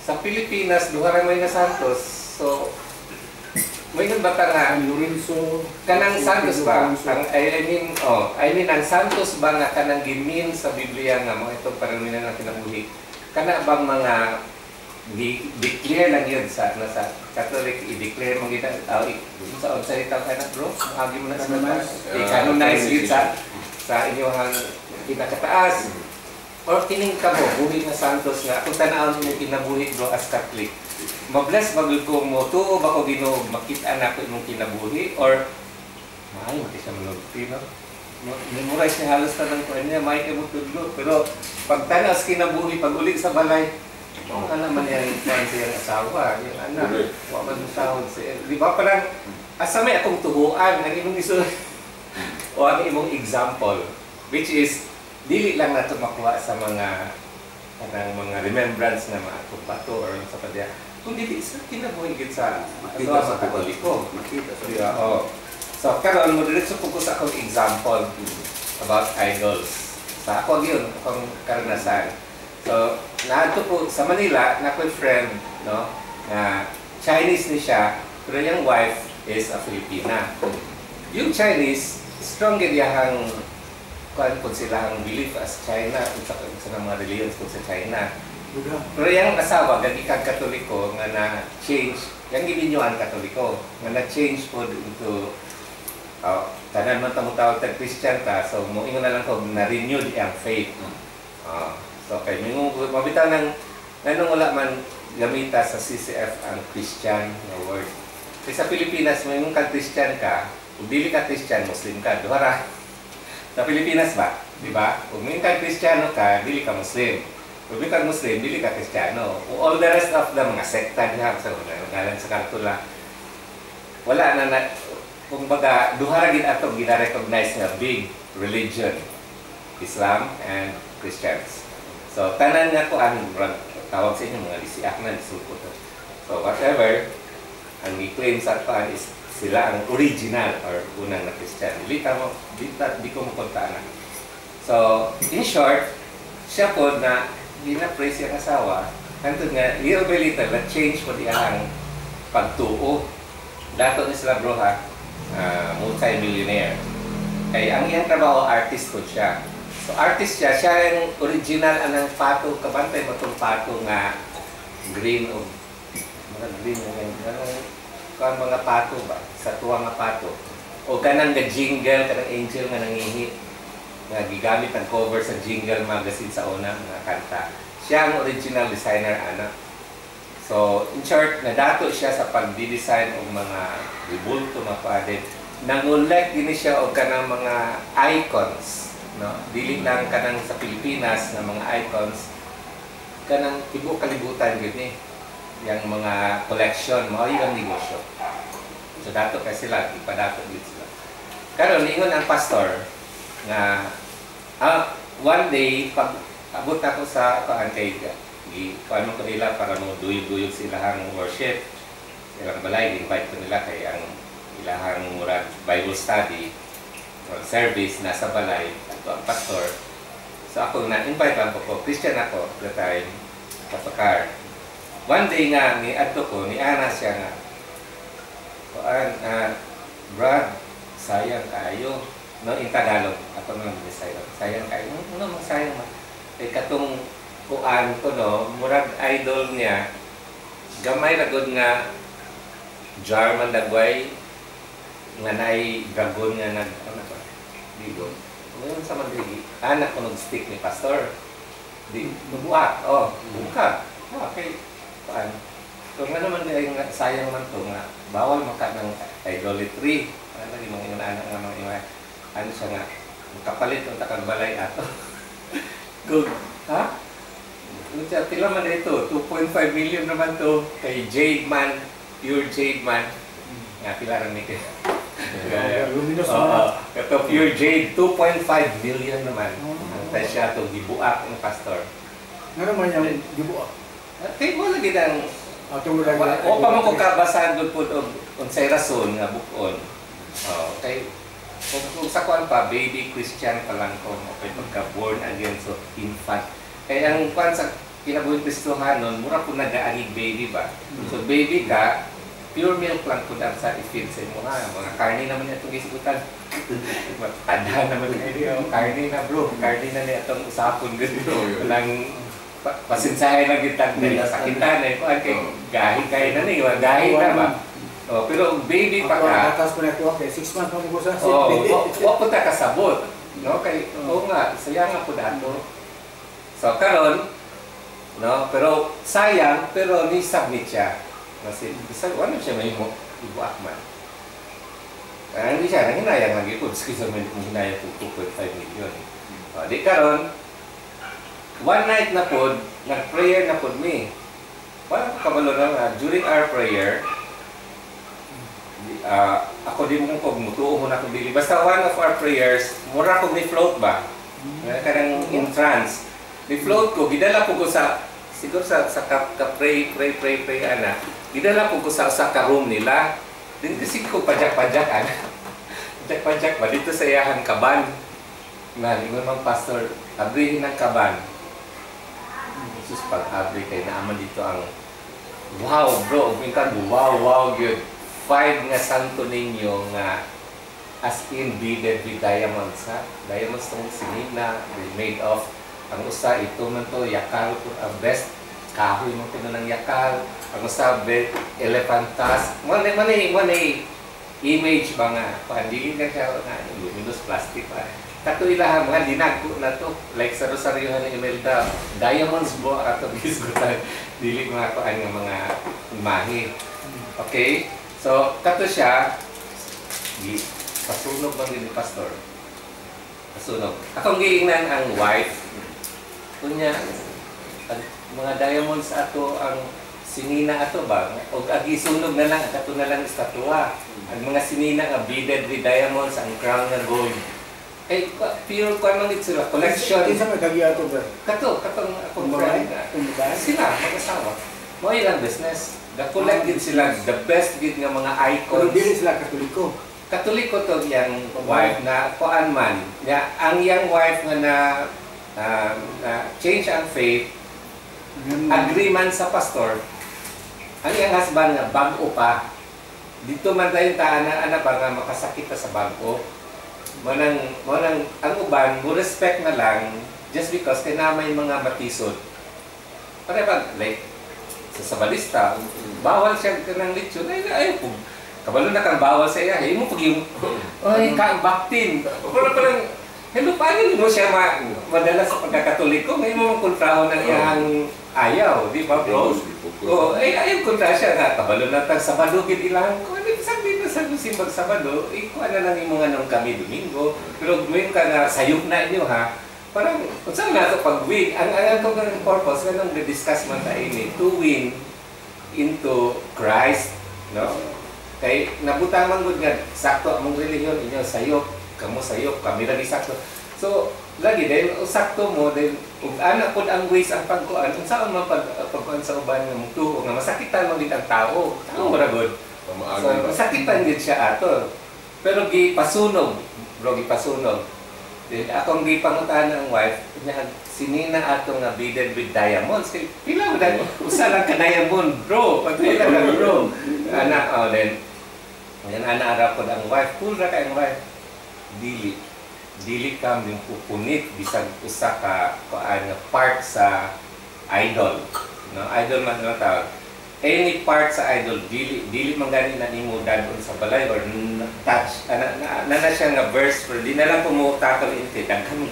sa Pilipinas, duha may na Santos, so, may nabata nga, Lorenzo, kanang Santos ba? I mean, ang Santos ba nga kanang gimin sa Biblia nga mo itong paralunan ng kinabuhi? Kana bang mga declare lang yun sa Catholic, i-declare mo kita, sa salita ka na bro, mahagi mo na sa i-canonize yun sa inyong pinakataas. Or kining ka mo, buhi na Santos nga, kung tanawin mo kinabuhi bro as Catholic, mabless magulko mo, tuo ba ko Ginoo, makita na ko imong kinabuhi, or maayo mati siya manulti, no? Memorize niya halos na ng kuwan niya, may imong tudlo, pero pag tanaw sa kinabuhi, pag uli sa balay, ano naman yung kuwan siyang asawa, yung anak, wa man sahod siya. Di ba parang, asa may akong tuhuan, ang imong isunod, o ang imong example, which is, dili lang na ito makuha sa mga remembrance na mga bato or sa padya. Kung dili sa kinabuhi gid sa Katoliko. Makita sa Diba? Oh. So karon mo diretso ko sa akong example about idols. Sa ako gyud akong karanasan. So naadto po sa Manila na ko friend, no, na Chinese ni siya, pero yung wife is a Filipina. Yung Chinese strong gid yahang kuan po sila ang belief as China sa mga religions po sa China. Pero yung asawa, gagikag Katoliko nga na-change, yung gibinyuan Katoliko, nga na-change po into tanan man tamutawag tag Christian ka, so moingon na lang ko na-renewed ang faith. So kay mingo mabitaw ng nanong wala man gamita sa CCF ang Christian na word. Kasi sa Pilipinas, may kag Christian ka, kung dili ka Christian, Muslim ka, duhara. Sa Pilipinas ba? Di ba? Kung may ka Kristiyano ka, dili ka Muslim. Kung may ka Muslim, dili ka Kristiyano. All the rest of the mga sekta niya, sa ngalan sa kartula, wala na, kung baga, duharagin atong gina-recognize nga big religion, Islam and Christians. So, tanan nga ko, tawag sa inyo, mga lisiak na, lisupot. So, whatever, ang i-claim sa atin is sila ang original or unang na Christian. Di ko mapunta na. So, in short, siya po na gina-praise yung asawa, hantod nga, little by little, na-change po diyang pagtuo. Dato ni sila bro ha, multi-millionaire. Kaya ang iyang trabaho, artist po siya. So, artist siya yung original anang pato, kabantay mo itong pato nga green o green kung mga pato ba, sa tuwang nga pato. O kanang jingle, kanang angel nga nangihi, nga gigamit ang cover sa jingle magazine sa una, mga kanta. Siya ang original designer, anak. So, in short, nadato siya sa pag-design o mga ribulto, mga paadid. Nangulek din siya o kanang mga icons. No? Dili lang kanang sa Pilipinas na mga icons, kanang ibu kalibutan yun eh. Yung mga collection, mga yung negosyo. So, dato kasi sila, ipadato din sila. Karon ingon ang pastor nga, one day, pag abot ako sa kay paano ko nila para mo duyog-duyog silahang worship, ilang balay, invite ko nila kay ang ilahang murag Bible study or service nasa balay, ito ang pastor. So, ako na-invite lang ko, Christian ako, that time, kapakar. One day nga, ni adto ko, ni Ana siya nga, Brad, sayang kayo. No, in Tagalog, ako naman sayang. Sayang kayo. Ano naman sayang man? Eh, katong kuan ko, no, murag idol niya, gamay ragod nga, Jarman dagway, nga naay dragon nga ano ba? Digo. Ngayon sa mandigi, anak ko nag-stick ni pastor. Di, bubuhat. Oh, buka. Okay. Kuan. So nga naman nga sayang man to nga bawal maka ng idolatry. Ano lagi mga anak nga mga ano siya nga kapalit ang takag balay ato. Good. Ha? Pila man ito, 2.5 million naman to kay Jade Man, pure Jade Man. Nga, pila rin nito. Luminous Oo, na. ito pure Jade, 2.5 million naman. Ang siya ito, gibuak ng pastor. Ano man yung gibuak? Kaya mo lagi ng Atong lagi. o pa mo kung kabasahan doon po unsay rason nga bukon. Okay. Kung sa kuan pa, baby Christian pa lang ko, okay, pagka-born again, so infant. Kaya ang kuan sa kinabuhi Kristohanon, mura po nag-aanig baby ba? So baby ka, pure milk lang po ang sa i-feed sa imo ha. Mga karne naman itong gisigutan. Tanda naman kayo, karne na bro, karne na niya itong usapon ganito. Walang pasinsahay lang kitang dahil sakitan eh. Kuan kay gahi kayo na niyo, gahi na ba? Pero baby pa ka. Atas po na ito, okay, 6 months pa mo sa Wa po ta kasabot. No kay nga, sayang nga po dato. So karon, no, pero sayang pero ni submit siya. Kasi isa ano siya may mo ibuak man. Hindi siya nanginayang lagi po kasi sa mga hinayang 2.5 million. Di karon one night na po, nag-prayer na po me. Wala ko kabalo na during our prayer, ako di mo kong mutuo mo na kong dili. Basta one of our prayers, mura kong ni-float ba? Kanang in trance. Ni-float ko, gidala po ko sa, siguro sa pray, ana. Gidala po ko sa ka-room nila. Din kasi ko pajak-pajak, ana. Pajak-pajak ba? Dito sa iyahan kaban. Na, lingon mang pastor, abrihin ng kaban. Jesus, pag-abri kayo naaman dito ang wow bro, mintan wow good. 5 nga santo ninyo nga as in beaded with diamonds ha. Diamonds tong sinina, made of ang usa ito man to yakal po ang best kahoy mo ko ng yakal. Ang usa elephant tusk. Manay image ba nga pandili na siya na luminous plastic pa. Kato ilahan mga dinagko na to like sa Rosariohan ni Imelda diamonds bo ato gisgutan dili mga kuan nga mga imahe. Okay? So kato siya pasunog bang ni pastor. Pasunog. Akong giingnan ang wife kunya mga diamonds ato ang sinina ato ba og agi sunog na lang kato na lang estatwa. Ang mga sinina nga beaded with diamonds ang crown nga gold. Eh, pure ko naman dito sila, collection. Kinsa may kagiya to ba? Katong akong friend na. Sila, mag-asawa. Mo ilang business. The-collect din sila, the best din nga mga Pero icons. dili sila Katoliko. Katoliko to yung wife na kuan man. Ang young wife nga na change ang faith, agreement sa pastor. Ang iyang husband nga bago pa. Dito man tayo ana ba nga makasakit sa bago. Manang ang uban mo respect na lang just because kay na may mga matisod. Para ba like sa Sabalista, bawal siya kanang lechon ay po. Kabalo na kang bawal sa iya, mo pag yung oy ka baktin. Parang hello paano mo siya madala sa pagkakatoliko, may mo kontraho ng iyang ayaw, di ba bro? Ayaw kontra siya na kabalo na tag Sabado gid ilang ko sabi na sa simbag Sabado, ikuha na lang yung mga nung kami Domingo, pero ngayon ka na sayop na inyo ha. Parang, saan na ito pag-win? Ang purpose, ganun na-discuss man tayo ini, to win into Christ, no? Kay nabutaman gud nga sakto among relihiyon inyo sayop, kamo sayop, kami lagi sakto. So, lagi dahil sakto mo dahil ug ana pod ang ways ang pagkuan, unsaon man pagkuan sa uban nga mutuo nga masakitan man gid ang tao. Tao ra gud. So, masakitan gid siya ato. Pero gipasunog, bro, gipasunog. Then akong gipangutahan ang wife, niya sinina ato nga beaded with diamonds. Kay pila mo dahil usa lang ka diamond, bro. Pagpila lang, bro. Ana, then ana ara pod ang wife, cool ra kay ang wife. Dili kam yung pupunit bisag usa ka kuan nga part sa idol. No, idol man na tawag. Any part sa idol dili man gani na nimo dadon sa balay or touch na siya nga verse pero di na lang ko mo tackle into daghan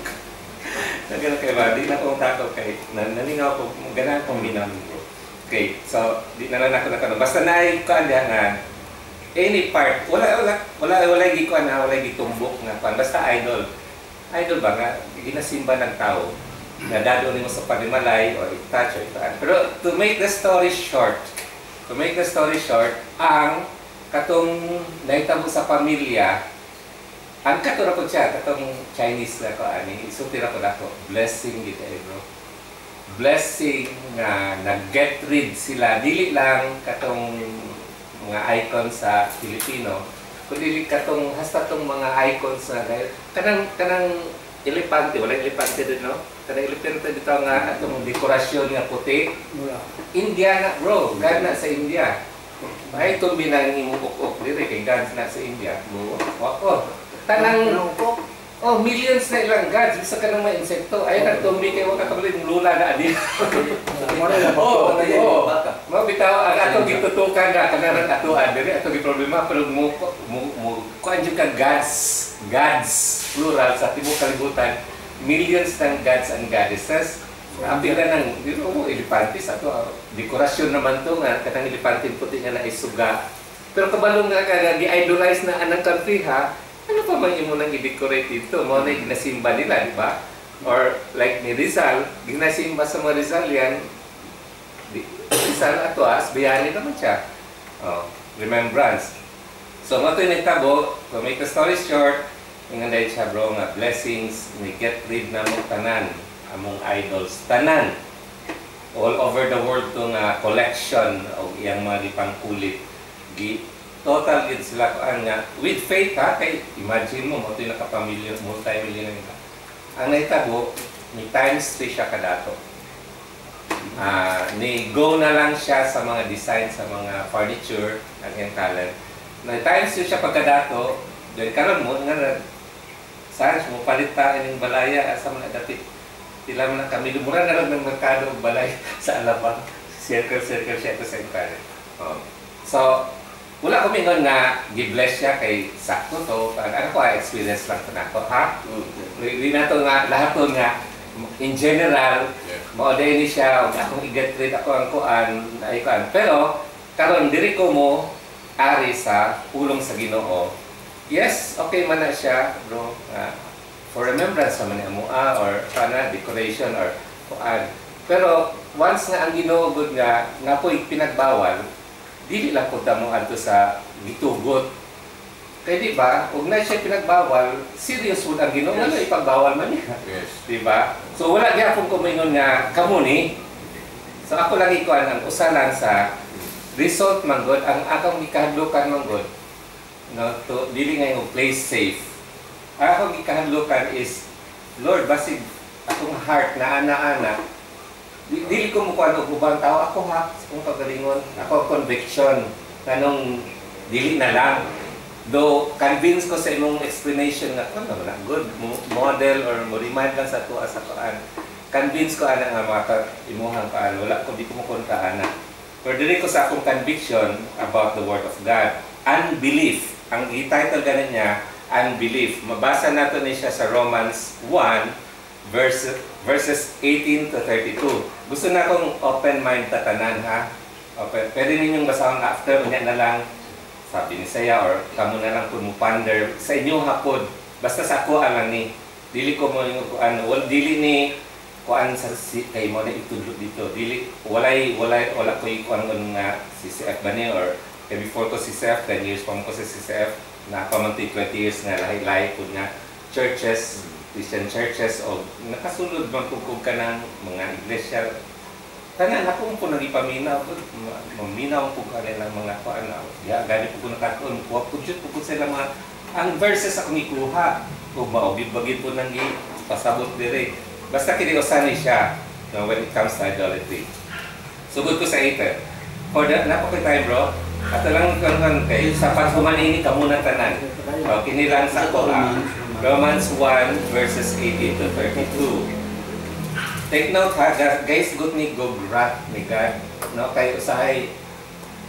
kay ba di na ko tackle kay naningaw ko ganan kong binamgo. Okay, so di na lang ako nakano basta naay kuan diha nga any part wala gikuan na wala gitumbok nga kuan basta idol ba nga ginasimba ng tao nadado nimo sa panimalay or i-touch or itaan. Pero to make the story short, ang katong nahitabo sa pamilya, ang katura po siya, katong Chinese na ko, isutira ko na ko, blessing gito bro. Blessing nga nag-get rid sila, dili lang katong mga icon sa Filipino, kundi katong hasta tong mga icons na kanang elepante, wala elepante din, no? Kanang elepante dito nga atong dekorasyon nga puti. India na bro, God na sa India. Ay itong binanging ukok diri kay God na sa India. Wako. Tanang millions na ilang gods bisa ka nang mga insekto. Ay nagtumbi kay wala ka balik lula na adi. Mo bitaw ang atong gitutukan na kanaran atuan diri atong problema pero mo kuan jud ka gods plural sa tibuok kalibutan, millions ng gods and goddesses. Apil na ng elepante sa to, dekorasyon naman to nga katang elepante puti nga na isuga. Pero kabalong nga ka gi-idolize na anang country ha. Ano pa man imo nang i-decorate dito? Mo na ginasimba nila, di ba? Or like ni Rizal, ginasimba sa mga Rizalian, Rizal ato bayani naman siya. Remembrance. So mo to nagtabo, to make the story short, inganday siya bro nga blessings ni get rid na mo tanan among idols tanan all over the world to nga collection og iyang mga gipangkulit total gid sila kuan nga with faith ha kay imagine mo mo to nakapamilyon multi-million ka ang nahitabo ni times 3 siya kadato ni go na lang siya sa mga design sa mga furniture ang iyang talent na times 2 siya pagkadato then karon mo nga saan mo palita ining balaya sa mga dati tila man kami lumura na lang ng merkado og balay sa Alabang circle siya to sa internet. So wala ko mingon nga gi-bless siya kay sakto to ano ko experience lang to nako ha. Hindi na to nga lahat to nga in general mao ni siya og akong i-get rid ako ang kuan ay kuan pero karon diri ko mo ari sa pulong sa Ginoo. Yes, okay man na siya, bro. For remembrance naman ni Amua or decoration or kuan. Pero once nga ang Ginoo gud nga po'y pinagbawal, dili lang pud mo adto sa gitugot. Kay di ba, ug na siya pinagbawal, serious pud ang Ginoo nga ipagbawal man niya. Yes. Di ba? So wala gyapon ko mingon nga kamo ni. So ako lang ikuan ang usa lang sa result man gud ang akong gikahadlokan man gud. No, to dili nga yung place safe. Akong gikahadlokan is Lord basig akong heart na ana-ana. Dili ko mo kuan og ubang tao ako ha kung pagalingon ako conviction kanong dili na lang. Though convince ko sa imong explanation nga ano na good model or mo remind lang sa tuwa sa Quran. Convince ko ana nga maka imuhang kaan wala ko di ko mo konta ana. Pero dili ko sa akong conviction about the word of God. Unbelief. Ang i-title ganan niya, unbelief. Mabasa nato ni siya sa Romans 1 verses 18 to 32. Gusto na akong open mind tatanan ha. Open. Pwede ninyong basahon after unya na lang sabi ni saya or kamo na lang kung ponder sa inyo hapon. Basta sa ako lang ni dili ko mo yung ano, dili ni kuan sa kay mo na itudlo dito. Dili wala ko ikuan nga si CF ba ni or kaya before ko si CF, 10 years pa mo ko sa CF, nakapamanti 20 years na lahi-lahi po nga churches, Christian churches, o nakasunod man kung ka ng mga iglesia. Tanan, ako po nagipaminaw, maminaw po ka rin ng mga kuan na, gani po ko nakatuon, kuha po dyan po sila mga, ang verses akong ikuha, o maugid-bagid po nang pasabot dire. Basta kiniosan ni siya, no, when it comes to idolatry. Sugod ko sa ether. For the, napakita bro, ato lang kan kay sapat humanini kamo na tanan. Kinilang sa ko Romans 1 verses 18 to 32. Take note ha guys, good ni go wrath ni God. No kay usahay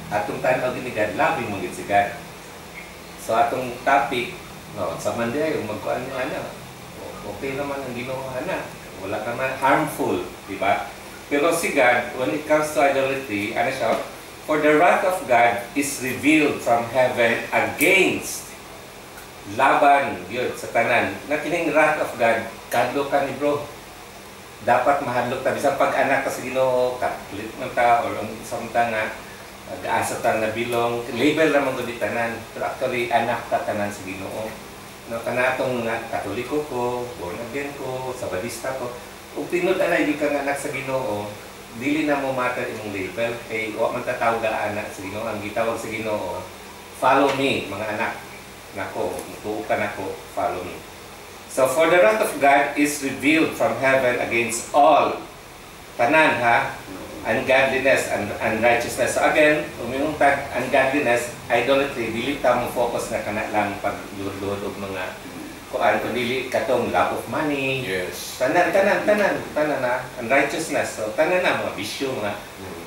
atong tan-aw ni God, loving mo gid si God. So atong topic no sa Monday yung magkuan mo ana. Okay naman ang Ginoo ana. Wala ka man harmful, di ba? Pero si God, when it comes to idolatry, ano siya? For the wrath of God is revealed from heaven against laban yun sa tanan. Na kining wrath of God, kadlo ka ni bro. dapat mahadlok ta bisan pag-anak ka sa Ginoo, Catholic man ta or samtang nga asa ta na bilong label ra man gud tanan, pero actually anak ta tanan sa Ginoo. No kanatong nga Katoliko ko, born again ko, Sabadista ko, ug tinud anay di ka nga anak sa Ginoo, dili na mo matter imong label kay wa man ta tawag nga anak sa Ginoo. Ang gitawag sa Ginoo, follow me mga anak nako, mutuo ka nako, follow me. So for the wrath of God is revealed from heaven against all tanan ha, ungodliness and unrighteousness. So again, umingong tag ungodliness, idolatry, dili ta mo focus na kana lang pagluhod og mga kuan kundi katong love of money. Yes. Tanan na unrighteousness. So tanan na mga bisyo mga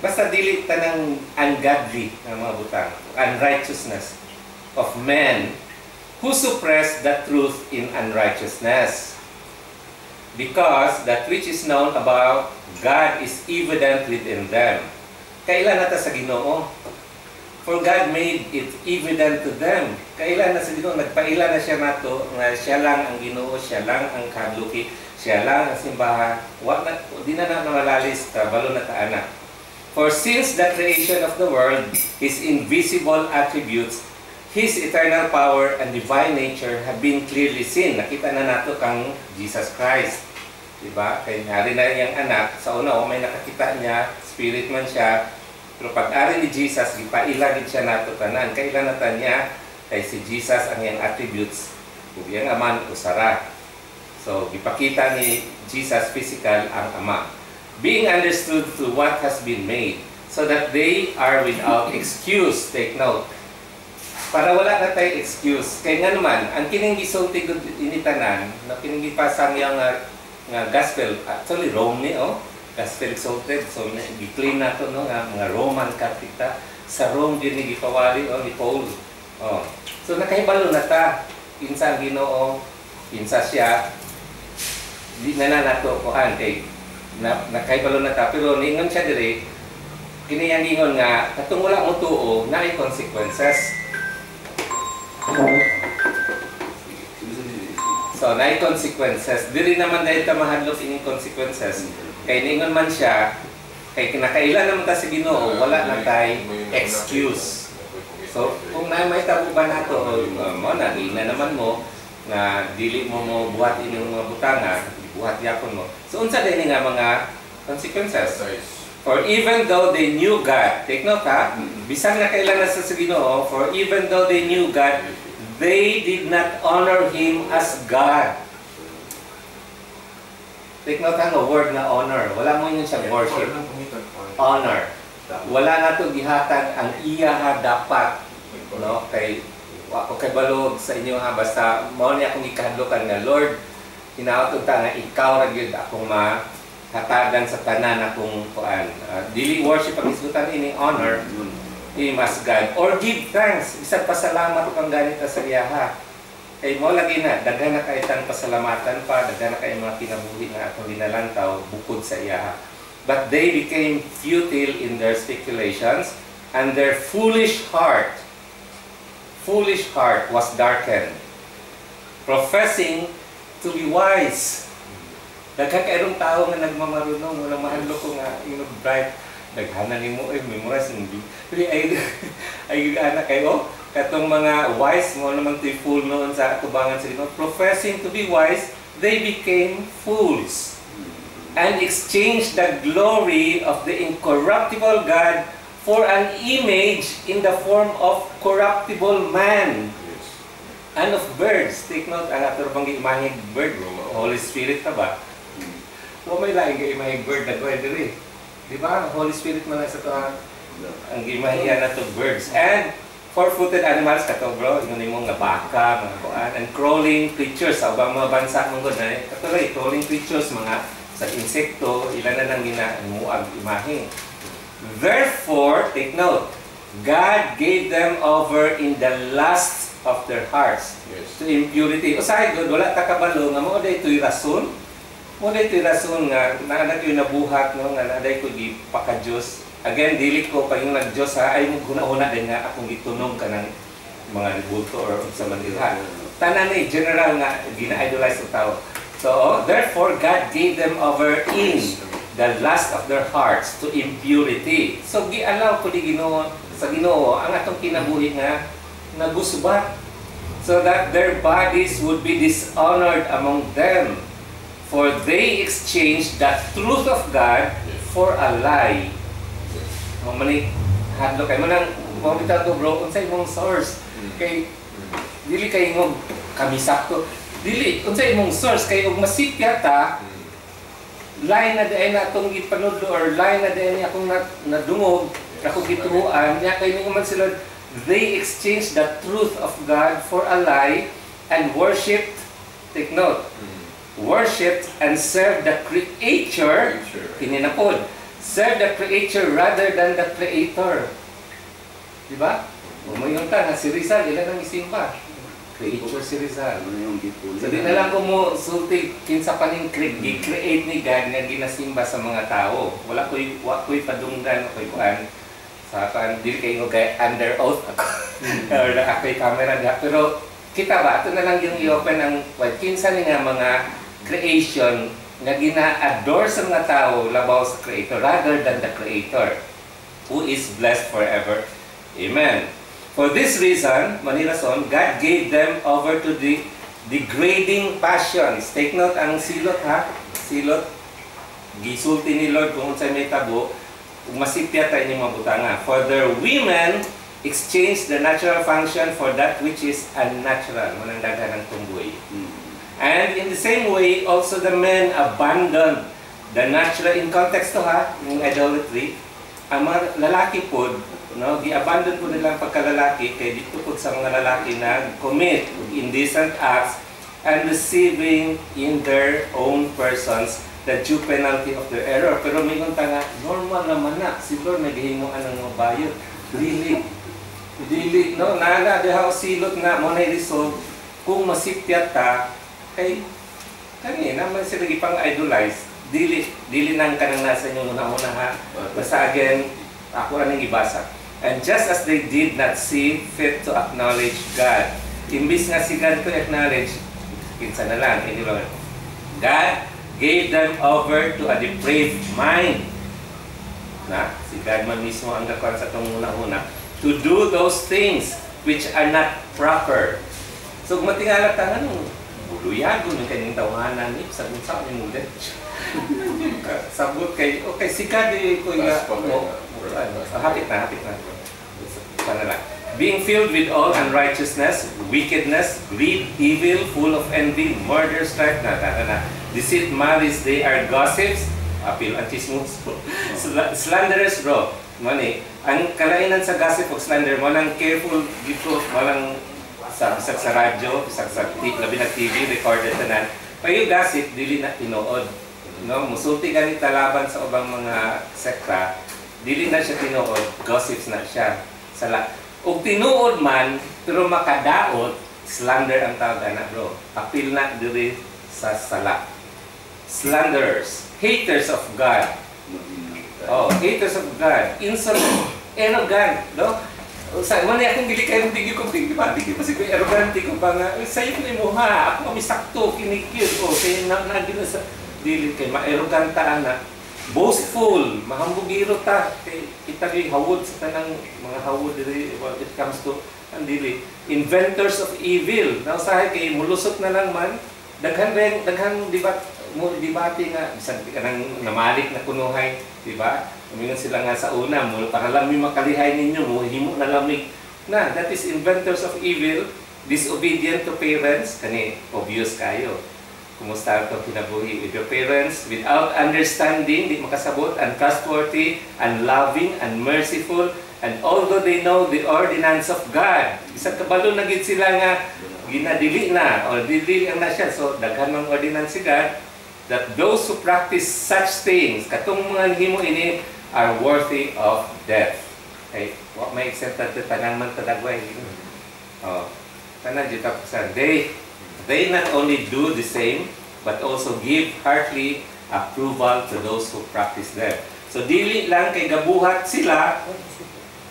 basta dili tanang ungodly nga mga butang, unrighteousness of men who suppress the truth in unrighteousness. Because that which is known about God is evident within them. Kailan nata sa Ginoo? For God made it evident to them. Kailan na sa Ginoo? Nagpaila na siya nato nga siya lang ang Ginoo, siya lang ang kadluki, siya lang ang simbahan. Di na namalalis ta, balo na ta anak. For since the creation of the world, His invisible attributes, His eternal power and divine nature have been clearly seen. Nakita na nato kang Jesus Christ. Diba? Kaya hari na yung anak, sa una may nakakita niya, spirit man siya, pero pag-ari ni Jesus, ipailagid siya nato tanan. Kailan natan niya, kay si Jesus ang iyang attributes, yung aman usara. So, ipakita ni Jesus physical ang ama. Being understood through what has been made, so that they are without excuse. Take note. Para wala na tayo excuse. Kaya nga naman, ang kining gisulti gud initanan, na kining gipasang yang nga gospel, actually Rome ni gospel exalted, so gi-claim nato no nga mga Roman Catholic ta. Sa Rome din ni gipawali ni Paul. So nakahibalo na ta insa ang Ginoo, insa siya. Di na nato ko kay nakahibalo na ta, pero ningon siya dire kini yang ingon nga katong wala mo tuo na ay consequences. So, na consequences. Diri naman dahil ta mahadlok ining consequences. Kay ningon man siya, kay kinakailan naman ta sa Ginoo, wala na tay excuse. So, kung na may tabuban nato, mo na naman mo na dili mo buhat ining mga butanga, buhat yapon mo. So, unsa din nga mga consequences? For even though they knew God, take note ha, bisan na kailan na sa Ginoo, for even though they knew God, they did not honor Him as God. Take note ang word na honor. Wala mo yun siya worship. Honor. Wala na ito gihatag ang iya ha dapat. No? Kay ako kay balog sa inyo ha. Basta mao niya akong ikahadlokan nga Lord, hinaot ta nga ikaw ra gyud akong mahatagan sa tanan akong kuan. Dili worship ang isgutan ini honor. Him as God or give thanks. Isang pasalamat kang ganito sa iyaha. Kay mo lagi na, daghan na kayo tang pasalamatan pa, daghan na kayo mga kinabuhi na atong linalantaw bukod sa iyaha. But they became futile in their speculations, and their foolish heart was darkened, professing to be wise. Daghan kayrong tao nga nagmamarunong, walang mahadlok ko nga yung bright. Daghanan ni mo memorize hindi. Pero ay anak kayo katong mga wise mo naman to fool noon sa tubangan sa Ginoo, professing to be wise, they became fools and exchanged the glory of the incorruptible God for an image in the form of corruptible man and of birds. Take note, ang ato bang imahig bird, Holy Spirit ta ba? Wa may laing imahig bird na diri. Di ba? Holy Spirit man sa to ang gimahiya na to birds. And four-footed animals kato bro, ingon nimo nga baka, mga kuan, and crawling creatures sa ubang mga bansa mong gud na katuloy crawling creatures mga sa insekto, ilan na nang ginamuag imahe. Therefore, take note, God gave them over in the lust of their hearts to impurity. Usahay gud wala ta kabalo nga mo daytoy rason. Mo daytoy rason nga naanad yung nabuhat no nga naday ko gi paka-Dios. Again, dili ko pa yung nag-Dios ha, ay mo guna-una din nga akong gitunog ka ng mga ribulto or sa mandirha. Tanan ni general nga gina-idolize ang tao. So, therefore, God gave them over in the lust of their hearts to impurity. So, gialaw po di Ginoo sa Ginoo ang atong kinabuhi nga nagusbat, so that their bodies would be dishonored among them. For they exchanged the truth of God for a lie. Mani hadlo kay manang mo bitaw to bro unsay imong source kay dili kay mo kami sakto dili unsay imong source kay ug masipya ta lie na diay na atong gipanudlo or lie na diay akong nadungog ako gituhuan nya kay ningon man sila they exchanged the truth of God for a lie and worshipped, take note, worshipped and served the Creator, kininapod, serve the Creator rather than the Creator. Diba? Umayong ta, si Rizal, ilan ang isimba? Creator si Rizal. So di na lang ko mo sulti kinsa pa ning gi-create ni God nga ginasimba sa mga tao. Wala ko'y padunggan, ko'y kuan. Sa kan dili kay kay under oath ako or ako'y camera nga pero kita ba ato na lang yung i-open ang kinsa ni nga mga creation nga gina-adore sa mga tao labaw sa Creator rather than the Creator who is blessed forever. Amen. For this reason, manirason, God gave them over to the degrading passions. Take note ang silot ha, silot gisulti ni Lord kung unsay may tabo masipya tayo yung mabutanga. For their women exchange the natural function for that which is unnatural. Manang daghan ng tumboy. And in the same way, also the men abandon the natural, in context to ha, yung idolatry, ang mga lalaki po, no, gi-abandon po nila ang pagkalalaki, kaya dito po sa mga lalaki na commit indecent acts and deceiving in their own persons the due penalty of their error. Pero may nga normal naman na. Siguro naghihimuan ng mga bayot. Dili, no? Nana, dihaw silot na mo na-resolve kung masipyat ta, kay kanina naman sila ipang-idolize. Dili nang kanang nasa inyo muna ha. Basta again, ako rin ang ibasa. And just as they did not see fit to acknowledge God, imbis nga si God ko acknowledge, kinsa na lang, hindi lang. God gave them over to a depraved mind. Na, si God man mismo ang gakuan sa itong una-una. To do those things which are not proper. So, matingala ta nga nung buluyago ng kanyang tawanan, sabi sa amin mong sabot kay, okay, si God ko hapit na. Panala. Being filled with all unrighteousness, wickedness, greed, evil, full of envy, murder, strife, deceit, malice, they are gossips, apil, antismus, slanderers, bro. Mani, ang kalainan sa gossip o slander, walang careful dito, walang sa radyo, sa labi na TV, recorded na payo gossip, dili na tinuod. No? Musulti ganit laban sa ubang mga sekta, dili na siya tinuod, gossips na siya. Ug tinuod man, pero makadaot, slander ang tawag na bro. Apil na diri sa sala. Slanderers, haters of God. Oh, haters of God. Insolent, arrogant, no? Sa man akong dili kayo digi ko si arrogant ko ba nga sayo ni mo ha, ako kami sakto kinikid o kay na sa dili kay ma-arrogant ta ana. Boastful, mahambugiro ta kay kita gi hawod sa tanang mga hawod diri when it comes to andili inventors of evil. Now sa kay mulusot na lang man daghan debate nga bisan kanang namalik na kunuhay, di ba? Umingon sila nga sa una mo para lang may makalihay ninyo mo himo na lamig na that is inventors of evil, disobedient to parents kani obvious kayo. Kumusta ito kinabuhi with your parents, without understanding, di makasabot, untrustworthy, unloving, unmerciful, and although they know the ordinance of God, isang kabalo na gid sila nga ginadili na, o dili ang na siya, so daghan ng ordinance si God, that those who practice such things, katong mga himo ini, are worthy of death. Okay? What may extent that tanang man tadagway. Tanan dito sa They not only do the same, but also give heartily approval to those who practice them. So, dili lang kay gabuhat sila,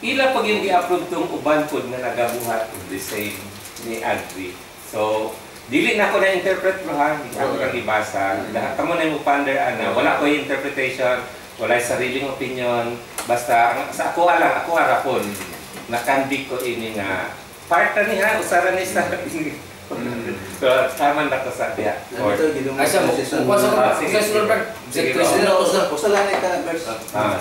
ila pag yung i-approve itong uban po na nagabuhat the same ni agree. So, dili na ako na-interpret bro ha, ako kang ibasa. Kamo na mo ponder ana, wala ko interpretation, wala sariling opinion, basta sa ako lang, ako harapon. Nakandik ko ini nga part na niya, usaran ni sa so, tama na ko sa diya. Asa mo, kung sa Sige, susunod pa, sige, Usalanay ka na verse.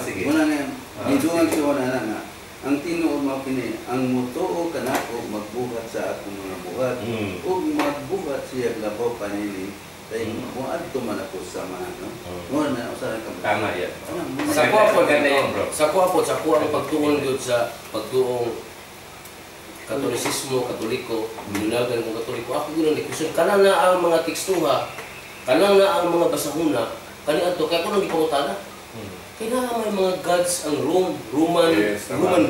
sige. Muna na yan. Iduang siya na nga. Ang tinuod mo kini, ang mutuo ka na o magbuhat sa akong mga buhat. O magbuhat siya labaw panili. Dahil kung adto man ako sa mga, no? Muna na, usalan ka. Tama yan. Sa kuha po, Ganda yan, bro. sa kuha ang pagtuon yun sa pagtuong Katolisismo, Katoliko, binunagan kong Katoliko. Ako yun ang Kristiyan. Kana na ang mga tekstuha, kana na ang mga basahuna, kani ato kaya ko nang gipangutana. Kaya na may mga gods ang Roman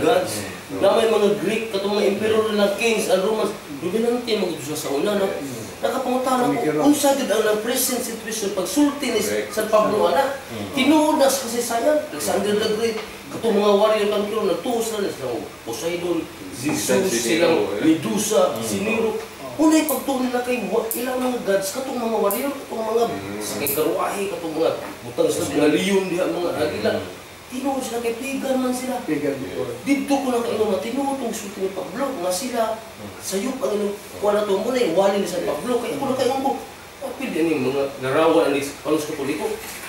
gods. Na may mga Greek katong mga emperor na kings ang Romans. Dominante magudto sa una no. Nakapangutana ko unsa gid ang present situation pagsulti ni San Pablo ana. Tinuod na sa kasaysayan, Alexander the Great, katong mga warrior kang nagtuos na silang Poseidon, Zeus, silang Medusa, si Nero. Unay pagtuon nila kay ilang mga gods katong mga warrior, katong mga sakay karuahe, katong mga butang sa mga leon diha mga agila. Tinuod sila kay pagan man sila. Dito ko na kayo nga tinuod tong sulti ni Pablo nga sila sayop ang inyong kuha na ito muna yung wali ni San Pablo. Kaya ako na kayo ko, pwede yung mga narawan ni Palos Katoliko.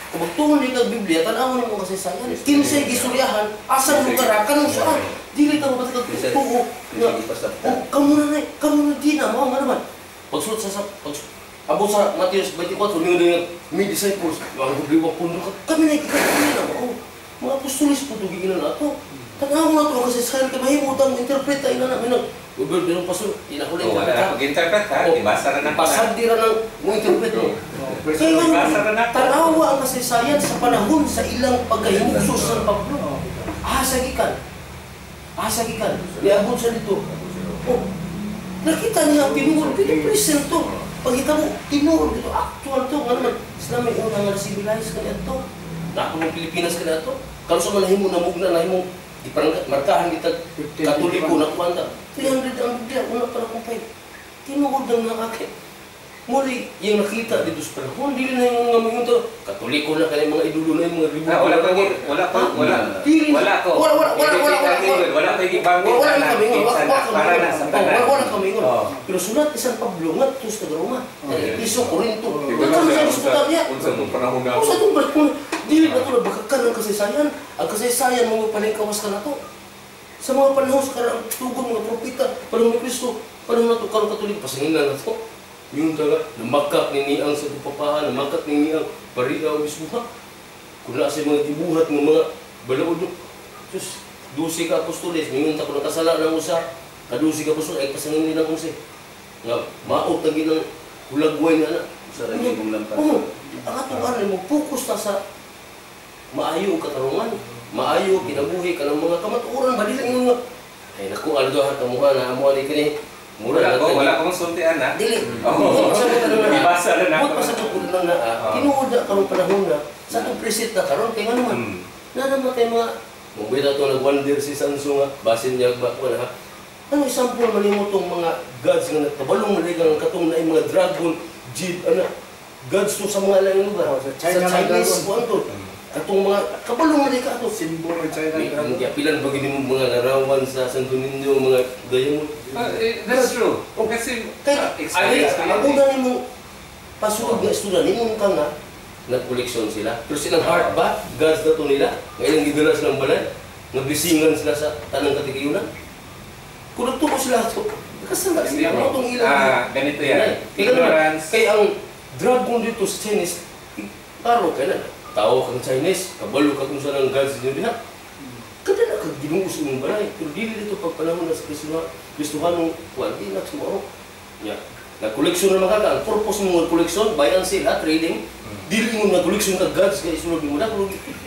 Kung magtuon din kang Biblia, tanawan mo kasi sayan. Kinsay gisuryahan, asang lugar, kanong saan. Dili ka maba't kagtuo. Kamu na di na, mga naman. Pagsulat sa abot sa Mateus 24, may disciples, ang liwang pundo ka, kami na ikakakami na, mga apostolis po tugiginan na ito. Tanaw na ito kasi sayan ka mahimutang interpreta ina namin ng gobyerno ng pastor. Inakulay ka. Wala pag-interpret ha, ibasa na ng pasad dira ng mga interpret mo. Kaya nga, tanawa ang kasaysayan sa panahon sa ilang pagkahimuksos sa Pablo. Ahasagikan. Niabot sa dito. Nakita niya ang tinuod. Ito present to. Pagkita mo, tinuod dito. Actual to. Nga naman, sila may unang nga civilize ka na ito. Naku ng Pilipinas ka na ito. Kalau sa manahimo na mugna, nahimo, markahan kita Katoliko na kumanda. 300 ang Biblia, una para kumpay. Tinuod ng mga akin. Muli, yung nakita dito sa panahon, hindi na yung mga mga ito. Katoliko na kaya mga idulo na yung mga ribu. Wala ko. Wala ko gibanggit na para na sa tanan. Wala kami ngon. Pero sulat ni San Pablo nga to sa Roma. Iso Corinto. Kami sa diskutar niya. Unsa tong panahon na. Unsa tong panahon? Dili na to nabakakan ng kasaysayan. Ang kasaysayan mga paningkawas ka na to. Sa mga panahon sa karang tugon mga propeta, panahon ni Kristo, panahon na to karong Katoliko pasinginan na to. Yung taga, namakak ni Niang sa tupapahan, namakak ni Niang parigaw bisbuha. Kung na sa mga tibuhat ng mga balaod. Diyos, 12 ka apostoles, mingon ta ko nakasala ng usa, ka 12 ka apostoles, ay pasangin nilang 11. Nga, maot na ginang hulagway na anak. Sa rin yung lampas. Ang atong aral mo, focus na sa maayo katarungan, maayo, kinabuhi ka ng mga kamatuoran, balilang yung mga, ay naku, aldo ha, kamuha na, amuha ni kini. Wala akong sultian ha. Dili. Pasabot na na. Ibasa na ako. Pasabot ko na na. Tinuod na karong panahon na. Sa itong preset na karon kay nga naman. Na naman kay mga mubita ito nag-wonder si Sanso nga. Basin niya ba ko na ha. Ano example manimo tong mga gods nga nagkabalong maligang katong na mga dragon, jid, gods to sa mga laing lugar. Sa Chinese ko anto. Katong mga kabalong malika ato. Simbolo ng China. Hindi pilan ba gini mo mga larawan sa Santo Niño, mga gaya mo. That's true. Kasi Ang una nimo pasulog nga estudan nimo ka nga nagkoleksyon sila. Pero silang heart ba? Gods na to nila. Ngayon gidala silang balay. Nabisingan sila sa tanang katigayunan. Kung nagtuko sila ito, kasama sila. Ano itong ilang? Ganito yan. Ignorance. Kaya ang dragon dito sa Chinese, karo ka na. Tao kang Chinese, kabalo ka kung saan ang gods nyo diha. Kada na kag ginuus imong balay. Pero dili dito pagpanahon na sa Kristohanong kuwanti na sumaro. Nag-koleksyon naman ka. Ang purpose mo nag-koleksyon, buy and sell, trading. Dili mo nag-koleksyon ka gods, kaya isunod mo na.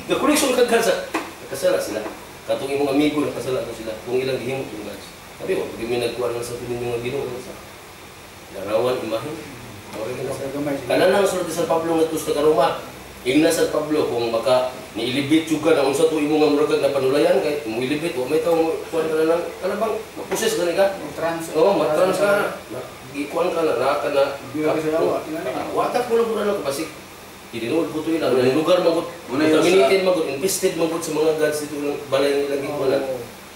Nag-koleksyon ka gods, nakasala sila. Katong imong amigo, nakasala ko sila. Kung ilang gihimot yung gods. Sabi ko, pag may nagkuhan lang sa pinin yung ginoo. Larawan, imahin. Kanan lang sulat ni San Pablo nga ito sa Roma. Ingna San Pablo kung baka niilibit juga na unsa to imo nga murag na panulayan kay mo ilibit wa may tawo kuan ka lang ana bang ma-process gani ka Trans. oo ma-trans ka ikuan ka na ka na. Di ka sa awa. Watak mo na kasi tinuod po to ilang lugar magot. Una yung Community magot, invested magot sa mga gods dito ng balay nilang ikuan.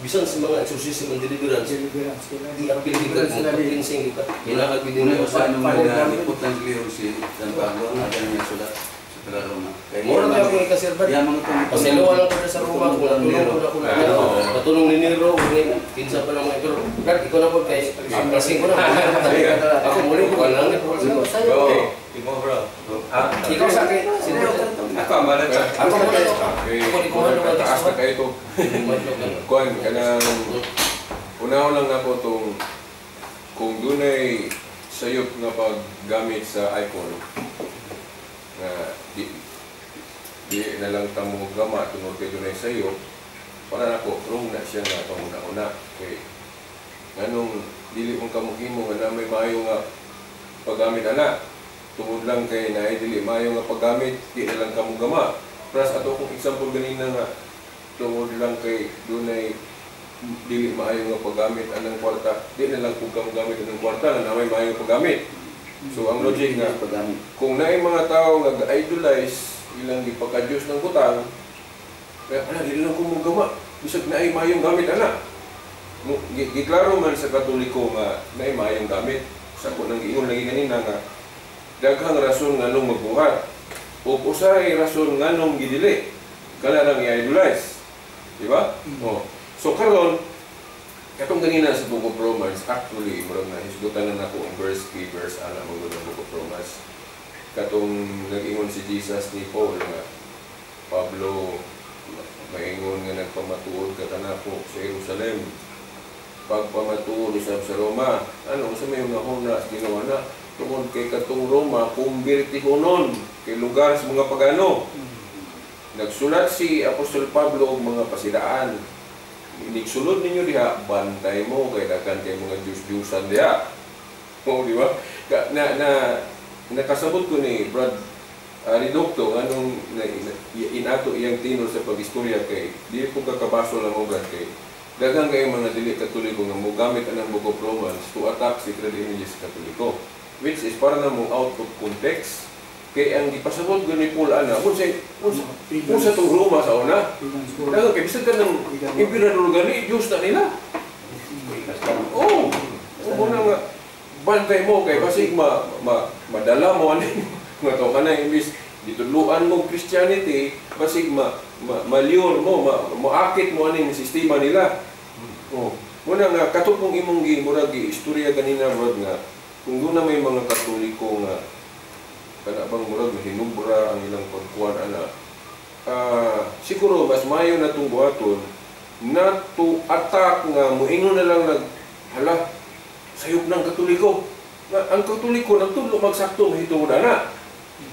Bisan sa mga exorcism and deliverance. Di-appeal di ka kung cleansing di ka. Inaagbi din Una mo yung sa sa anong nalipot ng clear si San Pablo, ada niya sulat sa Roma. Mura na ako ikaserbat. Yan mga itong Pasiluwa lang ko sa Roma kung natulong ko na natulong ni Nero kinsa pa ng mga ito. Brad, ikaw na po kay lasing ko na. Ako muli ko lang ko sa Bro, imo bro. ikaw sa akin. Ako ang balat sa. Ako muna ito. Ako di taas na kayo ito. Kuan, kanang unaw lang ako itong kung dunay sayop nga paggamit sa iPhone na di na lang tamo gama tungod kay dunay sayop para nako wrong na siya nga panguna-una kay nganong dili mong kamukimo nga na may maayo nga paggamit ana tungod lang kay naay dili maayo nga paggamit di na lang kamo gama. Plus ato kung example ganina nga tungod lang kay dunay dili maayo nga paggamit anang kwarta di na lang pug kamo gamit anang kwarta na may maayo nga paggamit. So ang logic nga kung naay mga tao nga ga-idolize ilang gipagka-Diyos ng butang kaya ala dili lang ko gama bisag naay maayong gamit ana. Giklaro man sa Katoliko nga naay maayong gamit sa ko nang giingon lagi kanina nga daghang rason nganong magbuhat o usahay rason nganong gidili kana lang i-idolize, di ba? So karon katong ganina sa Book of Romans, actually, murag na hisgutan na nako ang verse 3, verse ana mo ng Book of Romans. Katong nag-ingon si Jesus ni Paul nga Pablo maingon nga nagpamatuod ka kanako sa Jerusalem. Pagpamatuod usab sa Roma, ano sa may una sa ginawa na tungod kay katong Roma kumbirtihonon kay lugar sa mga pagano. Nagsulat si Apostol Pablo og mga pasidaan. Nigsulod ninyo diha, bantay mo kay daghan kay mga Diyos-Diyosan diha. Mo di ba? Nakasabot ko ni Brad Ridocto nganong inato iyang tinol sa pag-istorya kay di ko kakabaso lang mo Brad kay daghang kay mga dili Katoliko nga mogamit anang Book of Romans to attack sacred images Katoliko, which is para na mo out of context. Kay ang gipasabot gani Paul ana unsa tong Roma sa una daghang kay bisag ka ng emperador gani Diyos na nila. Muna nga bantay mo kay basig madala mo ani nga to kana imbis ditudluan mo Christianity basig malior mo maakit mo ani sistema nila. Muna nga katupong imong murag istorya ganina Rod nga kung doon na may mga Katoliko nga kada bang murag hinubra ang ilang pagkuan ana siguro mas mayo na tong buhaton na to attack nga moingon na lang hala sayop ng Katoliko nga ang Katoliko nagtudlo magsakto mahitungod ana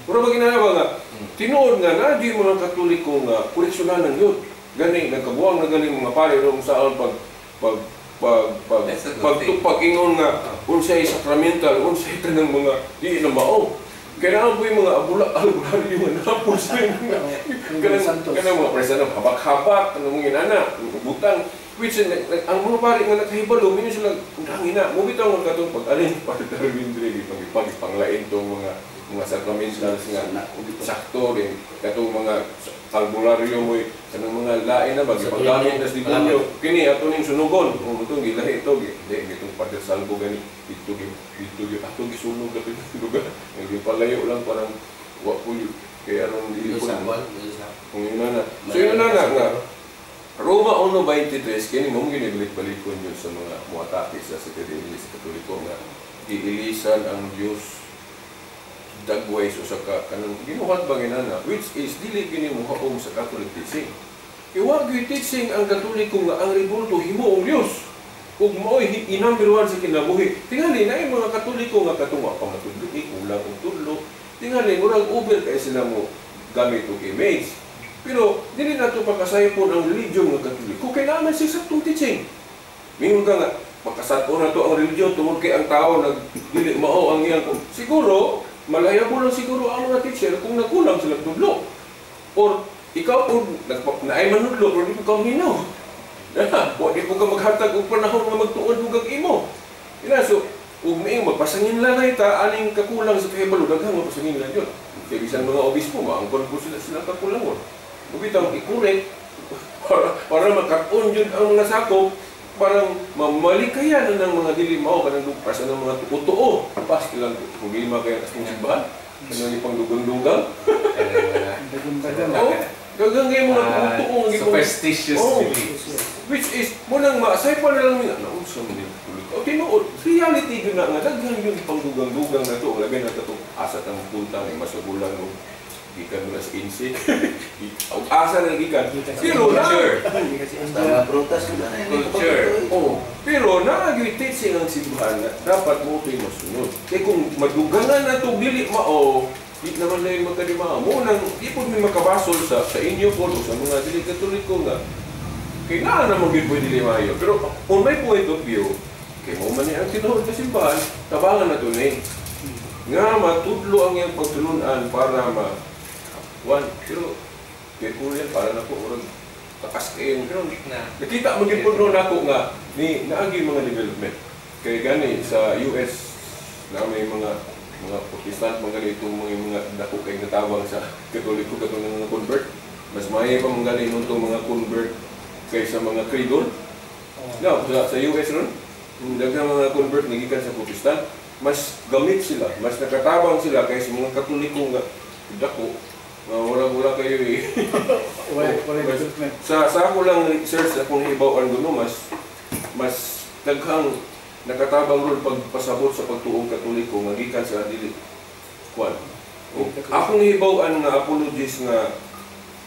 pero maginana nga tinuod nga na di mga Katoliko nga koleksyonan yun gani nagkabuang na gani mga pare rong saon pag-ingon nga unsay sacramental unsay kanang mga di na mao. Kailangan po yung mga albularyo nga napos rin. Kanang mga presyo ng habak-habak, kanang mga inana, butang. Which, ang mga pari nga nakahibalo, minyo sila, hangin na, mubitaw nga katong pag-alin, pag-tarwindri, pag-panglain itong mga sacramentals nga sakto rin. Katong mga albularyo mo, kanang mga lain na bagi, pag-gamit na si Bunyo. Kini, ato ning sunugon. Itong gilahi ito, itong pader salbo gani. Ito gisunog na lugar. Hindi palayo lang parang wapuyo. Kaya anong dilipon. Kung yun na. So yun na nga. Roma 1:23, kini mo ginibalik-balikon yun sa mga muatake sa Secretariat Katoliko nga iilisan ang Diyos dagway so sa kanang ginuhat ba ginana, which is dili gini mo haom sa Catholic teaching. Iwa gyud teaching ang Katoliko nga ang rebulto himo ang Diyos. Ug mo'y number 1 sa kinabuhi. Tingali na yung mga Katoliko nga katunga pamatudlo, kulang og tudlo. Tingali murag over kay sila mo gamit og image. Pero dili nato pakasaypon ang religion ng Katoliko kay naman siya saktong teaching. Mingon ka nga makasatpon na to ang religion tungod kay ang tao dili mao ang iyang siguro malayabo lang siguro ang mga teacher kung nakulang sila tudlo. Or ikaw kung naay manudlo pero di mo hinaw. Di po ka maghatag og panahon nga magtuon hugag imo. So ug may magpasangin lanay ta aning kakulang sa kahibalo daghang mapasangin lang yun. Kaya bisan mga obispo maangkon po sila kakulangon. Ug bitaw i-correct para makat-on yun ang mga sakop, parang mamalikayan ng mga dili mao kanang lugpas ng mga tuo. Pas lang kung di makaya kasing simbahan. Ano ni pang dugang-dugang? Gagang ngay mga tuo ng superstitious beliefs. which is munang maasay pa na lang nila naunsa man nila. O tinuod, reality yun nga daghan yung pangdugang-dugang na to, labi na ito asa tang punta may masagulan mo gikan mo sa insi. Ang asa na gikan. Pero na Basta mga prutas ko na Culture. pero naagi-teaching ang simbahan na dapat mo ito'y masunod. Kaya kung madugangan na ito, dili mao, di naman na yung magkalima. Munang, di po may makabasol sa inyo po o sa mga dili katoliko nga. Kaya nga naman din pwede limayo. Pero kung may point of view, kaya mo man ang tinuod na simbahan, tabangan na ito na eh. Nga matudlo ang iyang pagtulunan para pero kaya po yan, para na po orang takas kayo. Pero nakita mo din po noon ako nga, ni naagi mga development. Kaya gani sa US na may mga protestant, mga ganitong mga dako kayo natawag sa katoliko, katong mga convert. Mas maya pa mga ganitong mga convert kaysa mga credor. No, sa US ron, daghang mga convert nagikan sa protestant, mas gamit sila, mas nakatabang sila kaysa mga katoliko nga dako. Wala kayo eh. Sa ako lang research akong ibawan guno, mas daghang nakatabang ron pagpasabot sa pagtuong katoliko nga gikan sa dili kwan. Akong ibawan nga apologies nga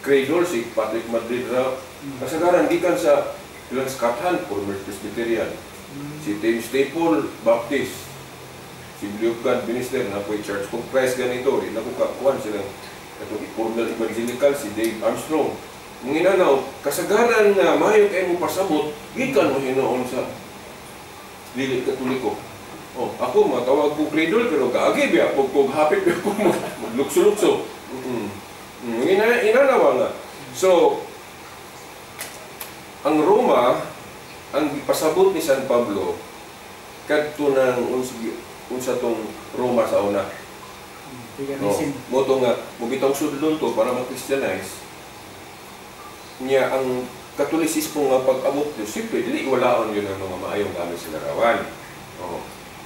cradle si Patrick Madrid ra kasagaran gikan sa ilang skathan former Presbyterian. Si Tim Staple Baptist, si Blue God Minister na po Church of Christ ganito, rin ako kakuan silang itong formal evangelical si Dave Armstrong. Mga inanaw, kasagaran nga mayo kayo mo pasabot, gikan mo hinoon sa dili katoliko. Ako matawag ko cradle pero kaagi biya kung hapit biya ko maglukso-lukso. Mga inanawa nga. So, ang Roma, ang pasabot ni San Pablo, kadto ng unsa tong Roma sa una. Moto nga, mugitang sudlon to para ma-Christianize niya ang Katolisismo nga pag-abot nyo, simple, dili walaon yun ang mga maayong gamit sa larawan.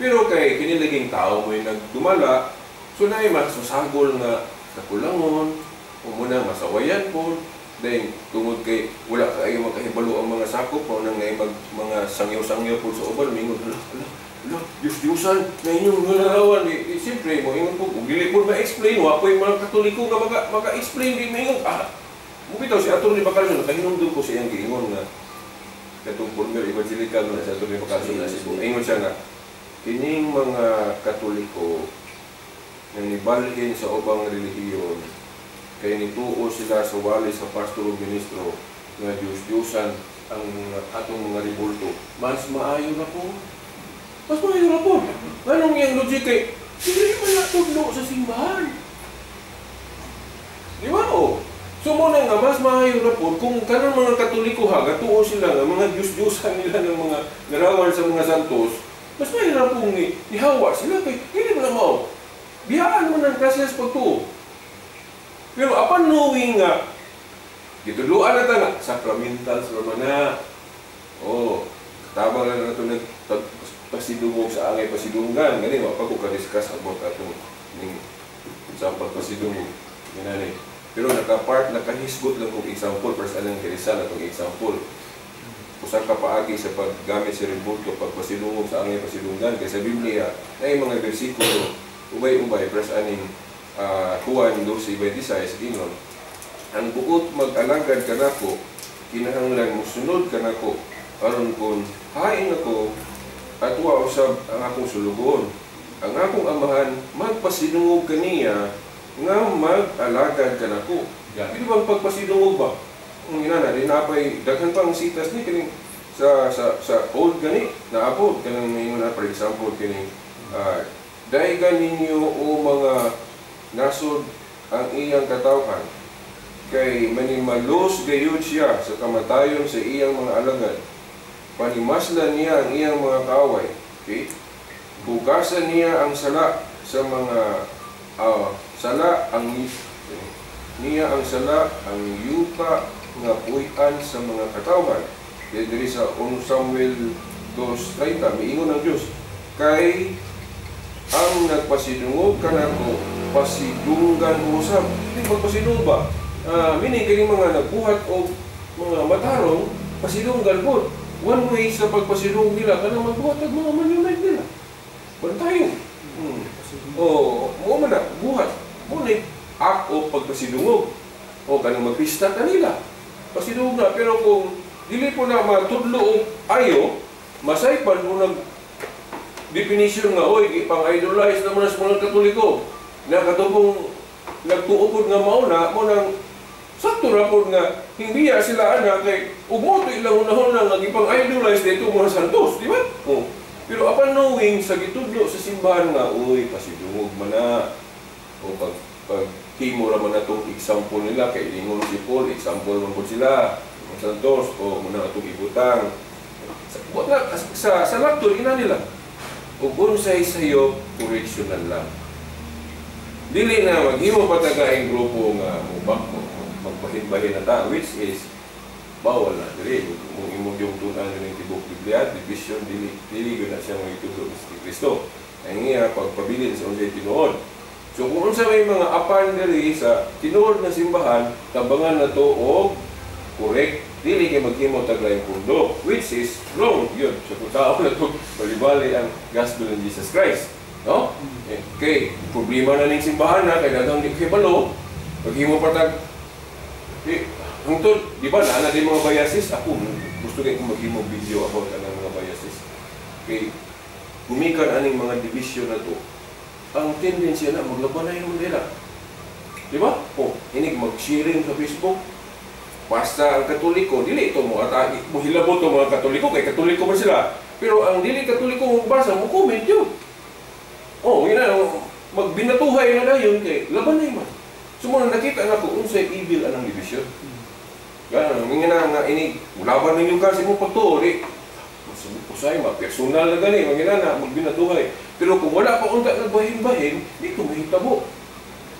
Pero kay kinilaging tao mo yung nagdumala, so na ay masusagol nga kakulangon, o muna masawayan po, dahil tungod kay wala kayo makahibalo ang mga sakop, o nang mga sangyaw-sangyaw po sa uban, mingon, Diyos-Diyosan na inyong nalarawan. Siyempre mo, ingon po, kung dili po ma-explain, wapoy mga katoliko nga maka-explain din, mingon, mubitaw si Atty. Bacalson, nakahinumdum ko siyang giingon na katong former evangelical na si Atty. Bacalson na si ingon siya nga, kining mga katoliko na nibalhin sa ubang relihiyon, kaya nituo sila sa wali sa pastor o ministro na Diyos-Diyosan ang atong mga ribulto. Mas maayo na po. Mas maayo na po. Anong yung logic kay, hindi man natudlo sa simbahan. Di ba o? So muna nga, mas maayo na po, kung kanang mga katoliko ha, gatuo sila nga, mga Diyos-Diyosan nila ng mga narawan sa mga santos, mas maayo na po ihawa sila kay, hindi mo na mo. Biyaan mo ng klase sa pagtuo. Pero upon knowing nga, gituluan na nga, sacramentals naman na. Tama na ito nagpasidungog sa angay pasidunggan. Ganun, mapag-discuss about atong sa pagpasidungog. Ganun. Pero nakahisgot lang kong example, first anong Rizal atong example. Usa ka paagi sa paggamit sa ribulto, pagpasidungog sa angay pasidunggan. Kaya sa Biblia, ay mga bersikulo, ubay-ubay, first aning Juan 12:26, ginon, ang buot mag-alagad ka nako, kinahanglan mo sunod ka nako, aron kon hain ako, at wa usab ang akong sulugon. Ang akong amahan, magpasidungog kaniya, nga mag-alagad ka nako. Di ba pagpasidungog ba? Ang inana, dinapay, daghan pang sitas ni, kining sa old gani, naabot, kanang may nga, for example, kining, daigan ninyo o mga nasod ang iyang katawhan, kay manimalos gayud siya sa kamatayon sa iyang mga alagad, panimaslan niya ang iyang mga kaaway. Okay? Hugasan niya ang sala sa mga sala ang niya ang sala ang yuta nga puy-an sa mga katawan. Diri sa 1 Samuel 2:30 miingon ang Dios, kay ang nagpasidungog kanako pasidunggan mo usab. Hindi magpasidungog ba? Meaning kini mga nagbuhat o mga matarong pasidunggan po. One way sa pagpasidungog nila kanang magbuhat og mga manunay nila. Bantayo. Mo man na buhat. Mo ni act o pagpasidungog. O kanang magpista kanila. Pasidungog na, pero kung dili po na matudlo og ayo, masaypan mo nag definition nga, oy, ipang-idolize naman sa mga Katoliko. Na katubong nagtuupod nga mauna, mo nang sakto na po nga, hindi sila anak kay umoto ilang unahon nga ipang-idolize dito mga santos, di ba? Pero upon knowing sa gitudlo sa simbahan nga, uy, pasidungog man na. O pag himo raman na itong example nila, kay lingon si Paul, example man po sila, mga santos, o muna itong ibutang. Sa laptop, ina nila. Kung unsay sa'yo, correctional lang. Dili na maghimo patagaing grupo nga magbahin-bahin na ta, which is bawal na. Dili, kung imong yung tunan ng tibok Biblia, division, dili na siya mga itudlo ni Kristo. Ay nga, pagpabilin sa unsay tinuod. So kung unsa may mga apan diri sa tinuod na simbahan, tabangan na to o correct, dili kay maghimo taglayong pundo, which is wrong yun. So kung tao na to, bali-bali ang gospel ng Jesus Christ. No? Okay, problema na ning simbahan na, kay dagang di kay balo, maghimo patag, hangtod, di ba, naana din mga biases, ako, gusto kayo kung maghimo video about anang mga biases. Okay, gumikan aning mga division na to, ang tendency na maglabanay naman nila. Di ba? Inig mag-sharing sa Facebook. Basta ang Katoliko, dili ito mo atagi, muhilabot ang mga Katoliko, kay Katoliko ba sila? Pero ang dili Katoliko mong basa, mo comment yun. Yun na, magbinatuhay na yun, kay labanay man. So muna nakita na ko, unsay evil anang division. Gano'n, nga nga inig, laban ninyo kasi mo pagtuori. Usay, personal na gani, mga magbinatuhay. Pero kung wala pa unta nagbahin-bahin, di ko mahitabo.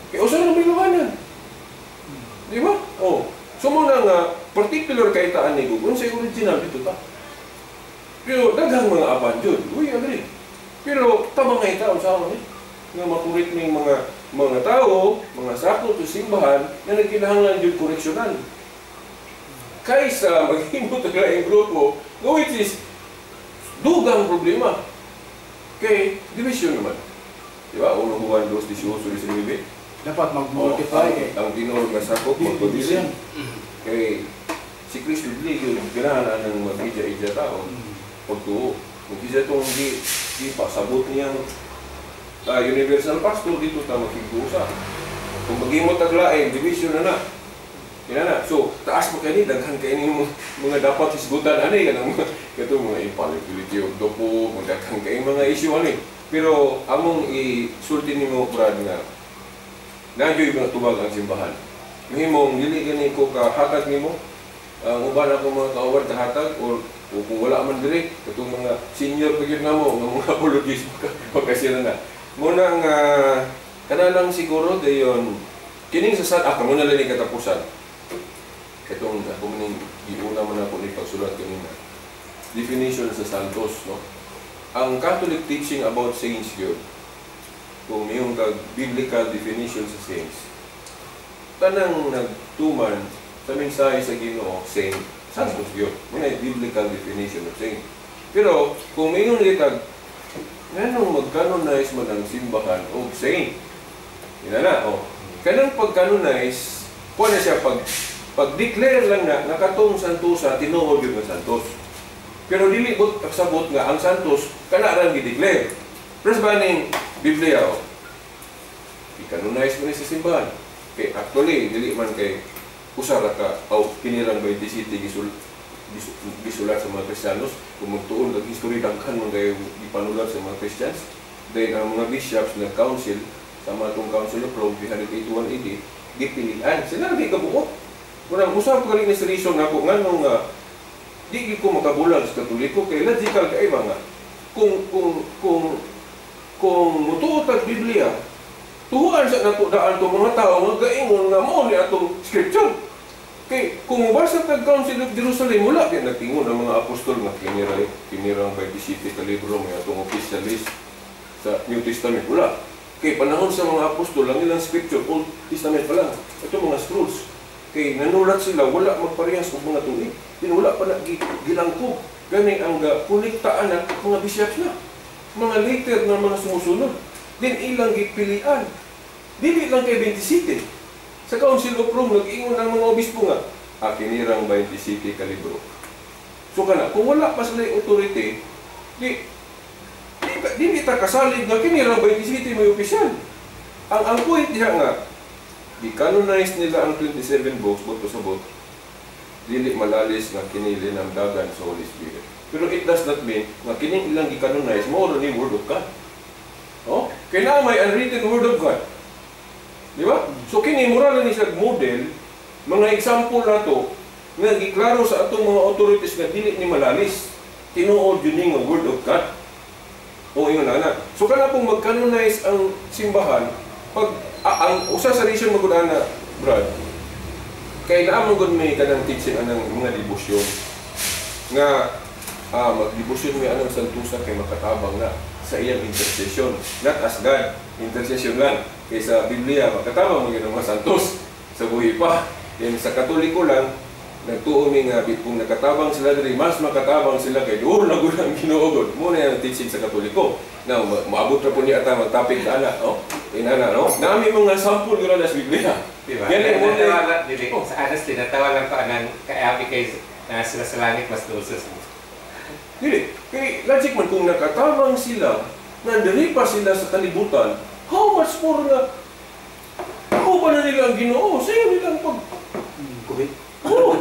Kaya usa na may lawanan. Di ba? So muna nga, particular kay taan ni Google, sa original dito ta. Pero daghang mga apan dyan, uy, agree. Pero tamang nga itaon sa akin, nga makurit ng mga tao, mga sakto to simbahan, na nagkinahanglan dyan koreksyonan. Kaysa maghimo talaga yung grupo, which is dugang problema. Kay division naman. Di ba? 1 Juan 2:18-19. Dapat mag-multiply ang tinuod nga sakop magpabilin. Kay si Kristo dili yun ganahan ng mag-ija-ija tao. Pagtuo. Kung isa itong di pasabot niyang universal pastor dito ta makigusa. Kung maghimo taglaing division na. Yan na. So, taas mo kayo daghan kayo ng mga dapat hisgutan ani kanang ito mga impalipility o dopo, magdaghan kayo mga issue ani. Pero among isulti nimo brad nga nandiyo yung tubag ang simbahan. Mahimong dili gani ko kahatag nimo ang uban ako mga kaawar kahatag o kung wala man diri katong mga senior pagid namo ng mga apologies pagkasira na. Muna nga kanalang siguro dayon kining sa kamo na lang ni katapusan. Itong ako maning iuna man ako ni pagsulat kanina. Definition sa santos, no? Ang Catholic teaching about saints yun, kung mayroong biblical definition sa saints, tanang nagtuman sa mensahe sa Ginoo, saint, santos yun. May biblical definition of saint. Pero kung mayroong litag, ganong mag-canonize man ang simbahan o saint, yun na, kanang pag-canonize, kung na siya pag-declare lang na nakatong santosa, tinuod yung santos. Pero dili bot sabot nga ang santos kana ra gi-declare. Pero ba ning Biblia i-canonize mo ni sa simbahan. Kay actually dili man kay usa ra ka kinirang 27 gisulat sa mga Kristiyanos kung magtuon kag history daghan man kay ipanulat sa mga Christians. Then ang mga bishops ng council sa mga Council of Rome 381 AD gipilian sila di kabuok. Muna, usap ko rin sa reason na ako nga nung di ko makabulag sa Katoliko kay logical kay ba nga kung kung mutuot ang Biblia, tuhuan sa natudaan itong mga tao nga gaingon nga mo ni atong scripture. Kay kung mubasa tag Council of Jerusalem, wala kaya nagtingon ang mga apostol nga kinirang 27 ka libro may atong official list sa New Testament. Wala. Kay panahon sa mga apostol, ang ilang scripture, Old Testament pa lang. Ito mga scrolls. Kay nanulat sila, wala magparehas kung mga tuig. Din wala pa na gilangkog. Gani ang kuliktaan na mga bishops na. Mga later na mga sumusunod. Din ilang gipilian. Dili lang kay 27. Sa Council of Rome, nag-ingon ang mga obispo nga, kinirang 27 ka libro. So kana, kung wala pa sila authority, di kita kasalig nga kinirang 27 may opisyal. Ang point diha nga, di-canonize nila ang 27 books, buto sa bot, dili malalis nga kinili ng dagan sa Holy Spirit. Pero it does not mean nga kining ilang i-canonize, more ni Word of God. Oh? Kaya na may unwritten Word of God. Di ba? So kini mura na ni sa model, mga example na to, nga giklaro sa atong mga authorities nga dili ni malalis. Tinuod yun nga Word of God. O yun na. So kana pong mag-canonize ang simbahan, pag ang usa sa reason magudana, Brad, kay naamon gud may kanang teaching anang mga debosyon nga mag-debosyon may anang santusa kay makatabang na sa iyang intercession, not as God, intercession lang. Kay sa Biblia makatabang mga mga santos sa buhi pa. Yan sa Katoliko lang nagtuo mi nga kung nakatabang sila diri, mas makatabang sila kay doon na gud ang Ginoo. Mo na yung teaching sa Katoliko. Now maabot ra po niya ata mag-topic na ana, no? Inana, no? Nami mga sample gura sa Biblia. Diba? Yan mo natawa dili. Sa honestly, natawa lang ko anang kaabi kay na sila sa langit mas dulces. Dili. Kay logic man kung nakatabang sila, nandiri pa sila sa kalibutan, how much more na ako ba na nila ang Ginoo? Sa'yo nilang pag... Kuwit. Oo.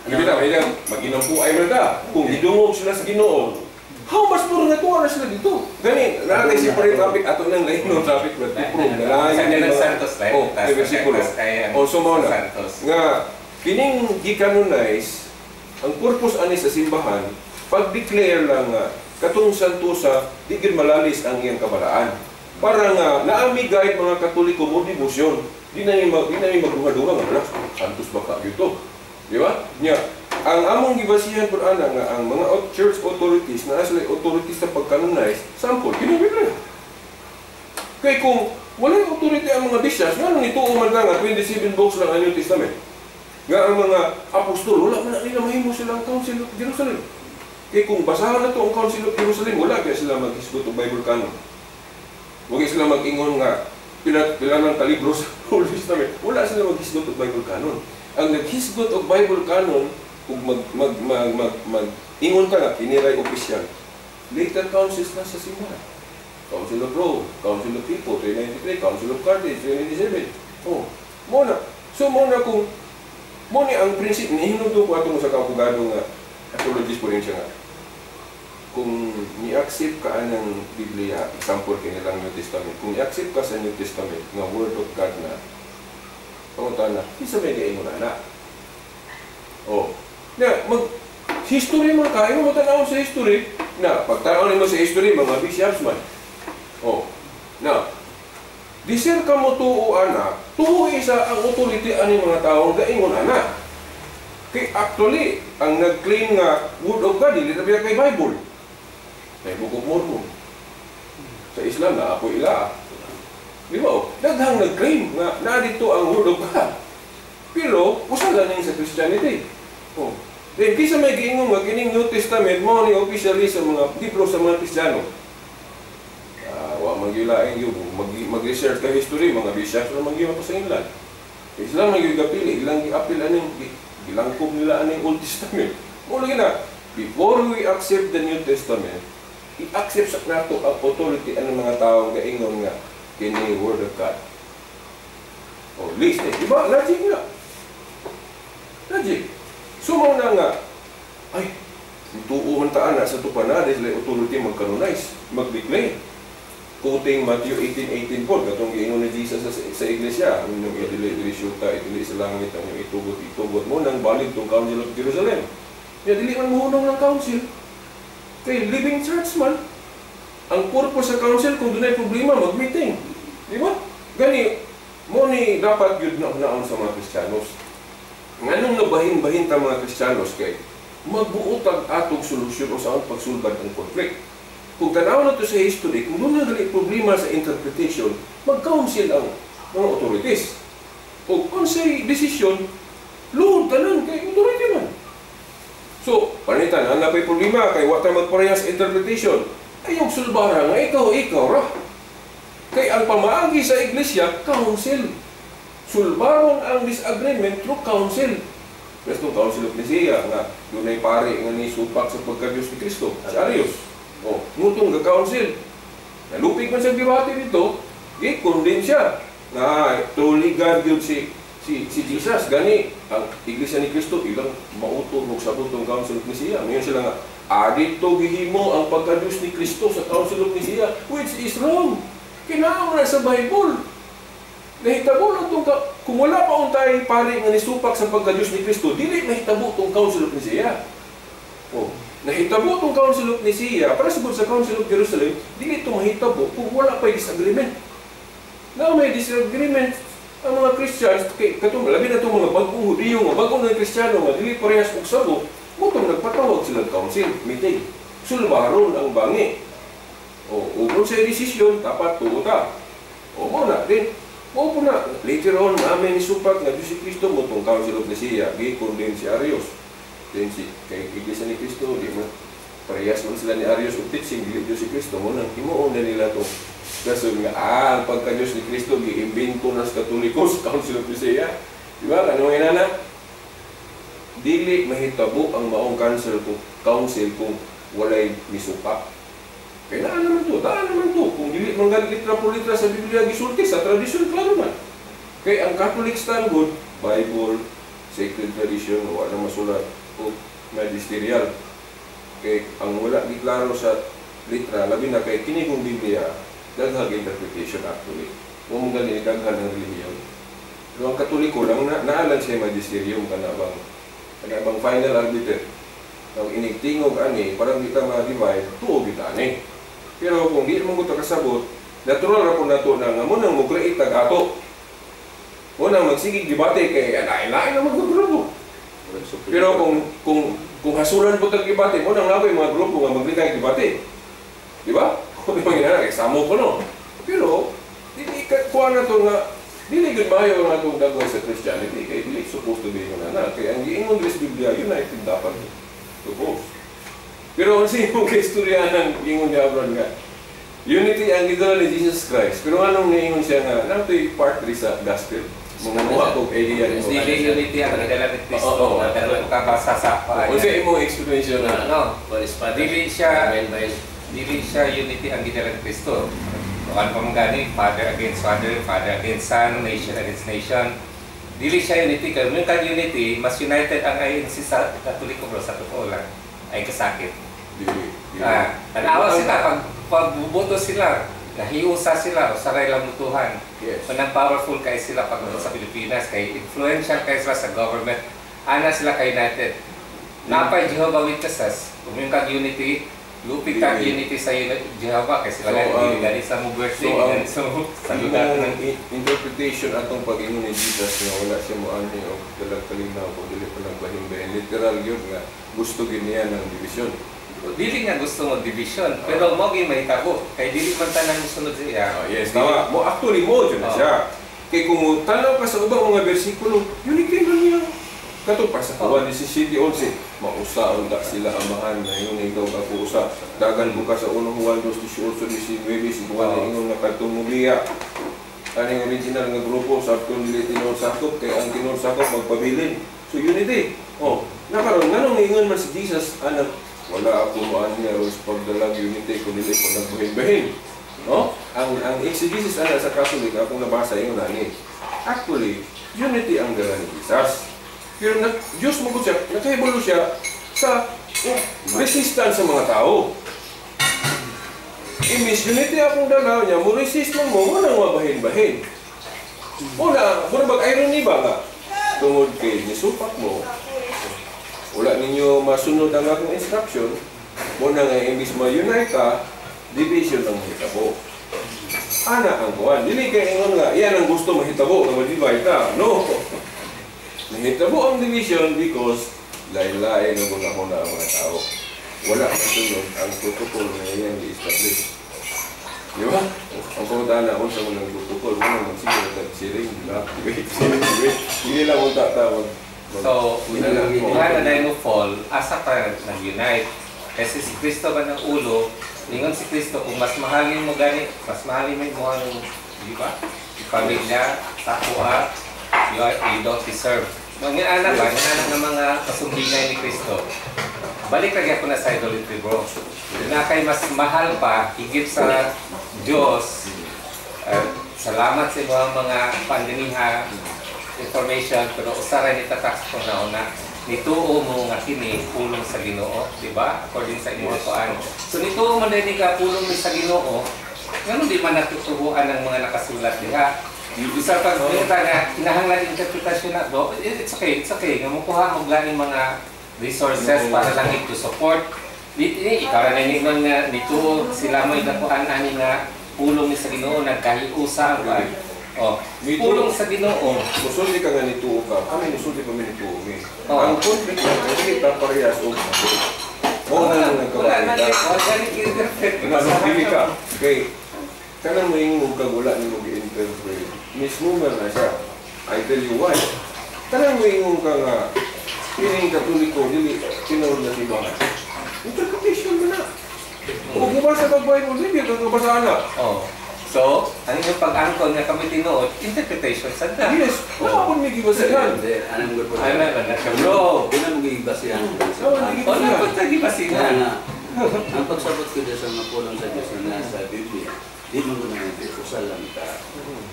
Hindi na, may lang, mag-inampuay mo na. Kung hidungog sila sa Ginoo, how much more natuwa na sila dito? Gani, natin si Pari Traffic, ato nang lain ng traffic na to-prove. Sa ng Santos life. Oh, may versikulo. O, so mo na. Nga, kining gi-canonize, ang purpose ani sa simbahan, pag-declare lang nga, katong santusa, di gid malalis ang iyang kabalaan. Para nga, naami guide mga Katoliko mo debosyon. Di na yung magduha-duha nga, alas, santos baka dito. Di ba? Nya, ang among gibasihan po ana nga, ang mga church authorities, na sila authorities sa pag-canonize, sample, kinubibli. Kaya kung walang authority ang mga bishops, nga nang ituo man nga, 27 books lang ang New Testament. Nga ang mga apostol, wala man na nila mahimo silang Council of Jerusalem. Kaya kung basahan na ito ang Council of Jerusalem, wala kaya sila mag-hisgot o Bible canon. Huwag sila mag-ingon nga, pila ng kalibro sa Holy Testament. Wala sila mag-hisgot o Bible canon. Ang nag-hisgot o Bible canon, kung mag-ingon ka nga, kiniray opisyal, later councils na sa simbahan. Council of Rome, Council of Hippo, 393, Council of Carthage, 397. Oh, muna. So muna kung, muna ang prinsip, nihinuto ko atong sa kapugado nga, apologist po rin siya nga. Kung ni-accept ka ng Biblia, example kanilang New Testament, kung ni-accept ka sa New Testament, nga Word of God na, pangunta na, isa may gain mo na. Oh. Na, history mo kayo, matanawin sa history, na, pagtanawin mo sa history, mga bishops man. Oh. Na, disir ka mo tuo, ana, tuo isa ang authority ani mga taong gaingon, ana. Kay actually, ang nag-claim nga Word of God, hindi na kay Bible. Kay Book of Mormon. Sa Islam na ako ila. Di ba? Daghang nag-claim nga narito ang Word of God. Pero, usala na sa Christianity. Oh. Then, kisa may giingong nga, kining New Testament, mo ni officially sa mga libro sa mga Kristiyano. Wa magilain yun. Mag-research ka history, mga bishops na mag-iwa pa sa England. Islam mag-igapili, ilang i-apil aning, ilangkob nila aning Old Testament. Mula na, before we accept the New Testament, i-accept sa nato ang authority ang mga tao nga ingon nga kini Word of God. O, list eh. Diba? Logic nga. Logic. So, na nga, ay, tuuhan taan na sa tupanades, sila authority mag-canonize, mag-declare. Quoting Matthew 18:18 po, katong giingon ni Jesus sa iglesia, ang inyong idili syuta, idili sa langit, ang inyong itugot mo, nang balik itong Council of Jerusalem. Dili man mohunong ng council. Kay living church man. ang purpose sa council kung doon ay problema, mag-meeting. Di ba? Gani, mo ni dapat yun na unaon sa mga Kristiyanos. Nganong nabahin-bahin ta mga Kristiyanos kay magbuot ang atong solusyon o saan pagsulbad ang konflikt. Kung tanaw na ito sa history, kung doon na gali problema sa interpretation, mag-council ang mga authorities. O kung sa'y desisyon, luhod tanan kay authority man. So, panitan, ang napay problema kay wata magparehas sa interpretation, ay yung sulbara nga ikaw ra. Kay ang pamaagi sa iglesia, council. Sulbaron ang disagreement through council. Kasi itong council of Nicaea nga doon ay pari nga ni supak sa pagka-Diyos ni Kristo. Si Arius. O, ngutong ga-council. Nalupig man sa debate dito, i-condemn siya. Na truly God yun si Jesus. Gani, ang iglesia ni Kristo, ilang mauto magsabot itong council of Nicaea. Ngayon sila nga, adito gihimo ang pagka-Diyos ni Kristo sa council of Nicaea, which is wrong. Kinaon na sa Bible. Nahitabo lang itong, kung wala pa untay pari nga nisupak sa pagka-Diyos ni Kristo, dili nahitabo itong Council of Nicaea. Oh, nahitabo itong Council of Nicaea, para sa Council of Jerusalem, dili ito mahitabo kung wala pa disagreement. Na may disagreement ang mga Christians, labi na itong mga bagong Hudiyo, mga bagong na Kristiyano, mga dili parehas og sabo, mutong nagpatawag sila ng council, meeting. Sulbaron ang bangi. O kung sa desisyon, dapat tuuta. O muna din. O po na, later on, namin isupak na Diyos si Kristo mo itong Council of Nicaea, gikon si Arius. Then kay Iglesia ni Kristo, di mo, parehas man sila ni Arius o teaching, Diyos si Kristo mo, nang himuon na nila ito. Kasi nga, ang pagka-Diyos ni Kristo, gi-imbento na sa Katolikos, Council of Nicaea. Di ba? Ano nga na? Dili mahitabo ang maong council kung walay misupak. Kaya daan naman to. Kung dili manggal litra po litra sa Biblia gisulti sa tradisyon, klaro man. Kaya ang Catholic standard, Bible, Sacred Tradition, wala masulat, o magisterial. Kaya ang wala giklaro sa litra, labi na kay kini kong Biblia, daghang interpretation actually. Kung manggal ni daghang ng relihiyon. Pero ang Katoliko lang, naalan siya magisterium kanabang final arbiter. Ang inigtingog ani, parang di ka ma-divide, tuog kita ani. Pero kung di mo ito kasabot, natural ra po na ito na nga mo nang mag-create ato. O nang magsigig debate kay lain-lain na mag-grupo. Pero kung hasulan po itong debate, mo nang labay mga grupo nga maglikay debate. Di ba? Kung di mga eksamo ko no. Pero, kuha na ito nga, dili good mayo nga itong dagway sa Christianity, kaya dili supposed to be yun na. Kaya ang giingon sa Biblia, united dapat. Suppose. Pero kasi yung kaistorya ng ingon niya abroad nga, unity ang gidala ni Jesus Christ. Pero anong naingon siya nga, na ito'y part 3 sa gospel. Mga buha kong alien. Dili unity ang gidala ni Kristo. Pero kabasa sa paano. Kasi yung explanation na. Dili siya unity ang gidala ni Kristo. Kung pa gani, father against father, father against son, nation against nation. Dili siya unity. Kaya yung unity, mas united ang INC sa Katoliko bro, sa totoo lang. Ay kasakit. Tanawa sila, pag buboto sila, nahiusa sila, o saray lang mutuhan. Yes. Manang powerful kayo sila pag sa Pilipinas, kay influential kayo sila sa government. Ana sila kay united. Napay Jehovah Witnesses, kung yung kag-unity, lupit kag-unity sa Jehovah, kay sila ganit sa mo birthday, ganit sa lugar ng interpretation atong pag-ingon ni Jesus na wala siya mo ani o dalag kalinaw kung dili pa nagbahin-bahin. Literal yun nga, gusto giniya ng division. Dili nga gusto mo division, pero mo gi mahitabo kay dili man tanan sunod siya. Yes, tama. Mo actually mo dyan na siya. Kay kung tanaw ka sa ubang mga bersikulo, yun lang niya. Kato pa sa Juan 17:11, mausa unda sila amahan na yun ikaw kapuusa. Dagan buka sa unang Juan 2:18-19, si Juan na ingon nga katong muliya. Aning original nga grupo sa dili tinuod sakop kay ang tinuod sakop magpabilin. So unity. Nakaroon nga nung ingon man si Jesus anak wala ako maan niya ros pagdalag unity kung dili ko nagbahin-bahin. No? Ang exegesis ana sa Catholic akong nabasa yung nani. Actually, unity ang dala ni Jesus. Pero Diyos mo siya, nakahibulo siya sa resistance sa mga tao. Imbis unity akong dala niya, mo resist mo nang mabahin-bahin. Una, muna mag-irony ba nga? Tungod kay nisupak mo, wala ninyo masunod ang akong instruction, muna nga imbis ma-unite ka, division ng mahitabo. Ana ang kuwan. Dili kay ingon nga, yan ang gusto mahitabo nga ma-divide ta. No. Mahitabo ang division because lain-lain ang muna ang mga tao. Wala masunod ang protocol na yan i-establish. Di ba? Ang pumunta na kung sa munang protocol, munang magsigil at siring, debate. Hindi lang kung tatawag. So, kung na mo fall, asa pa nag-unite. Kasi si Kristo ba ng ulo, lingon si Kristo, kung mas mahalin mo gani, mas mahalin mo ang, di ba? Pamilya, takwa, you don't deserve. Mga anak ba, anak ng mga kasumbingay ni Kristo. Balik lagi ako na sa idolatry, bro. Na kay mas mahal pa, higit sa Diyos. Salamat sa mga pandemiha information, pero usaray ni tatak ko na una. Nituo mo nga kini pulong sa Ginoo, di ba? According sa inyong tuan. So nituo mo din ka pulong ni sa Ginoo. Ngano di man natutubuan ng mga nakasulat diha. Bisa pag nga kinahanglan interpretasyon na do. It's okay. Nga mukuha mo ganing mga resources para lang to support. Dito ikaw na ningon nga nituo sila mo ikakuan ani nga pulong ni sa Ginoo nagkahiusa ba. Oh, pulong sa Ginoo. Musulti ka nga nituo ka, kami musulti kami nituo. Ang conflict na kasi parehas o wala nagkabalita. Dili ka. Okay. Kanang maingog kag wala nimo gi-interpret. Misnomer na siya. I tell you why. Kanang maingog ka nga kining Katoliko dili tinawag na simbahan. Interpretation mo na. Kung bubasa ka Bible, hindi ka kabasaan na. Oh. So, ano yung pag-angkon nga kami tinuod, interpretation sa na. Yes. Wala akong may gibasihan. Hindi, anong group po? Ano na siya, bro? Di na mo gigibasihan. O na po sa gibasihan. Ang pagsabot ko dyan sa mga pulong sa Diyos na nasa Biblia, di mo na usal lang ka.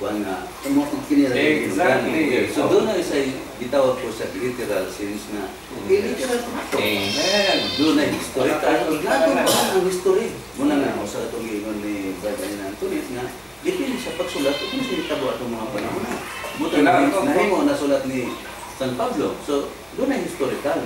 Buwan nga, kung kinira Exactly. So doon na isa itawag po sa literal sense na literal po. Amen. Doon na historical. Nato pa ang history. Muna nga, sa itong ingon ni Brother Antonis na dipindi sa pagsulat kung sino itabo atong mga panahon na. Buto na mo nasulat ni San Pablo. So doon na historical.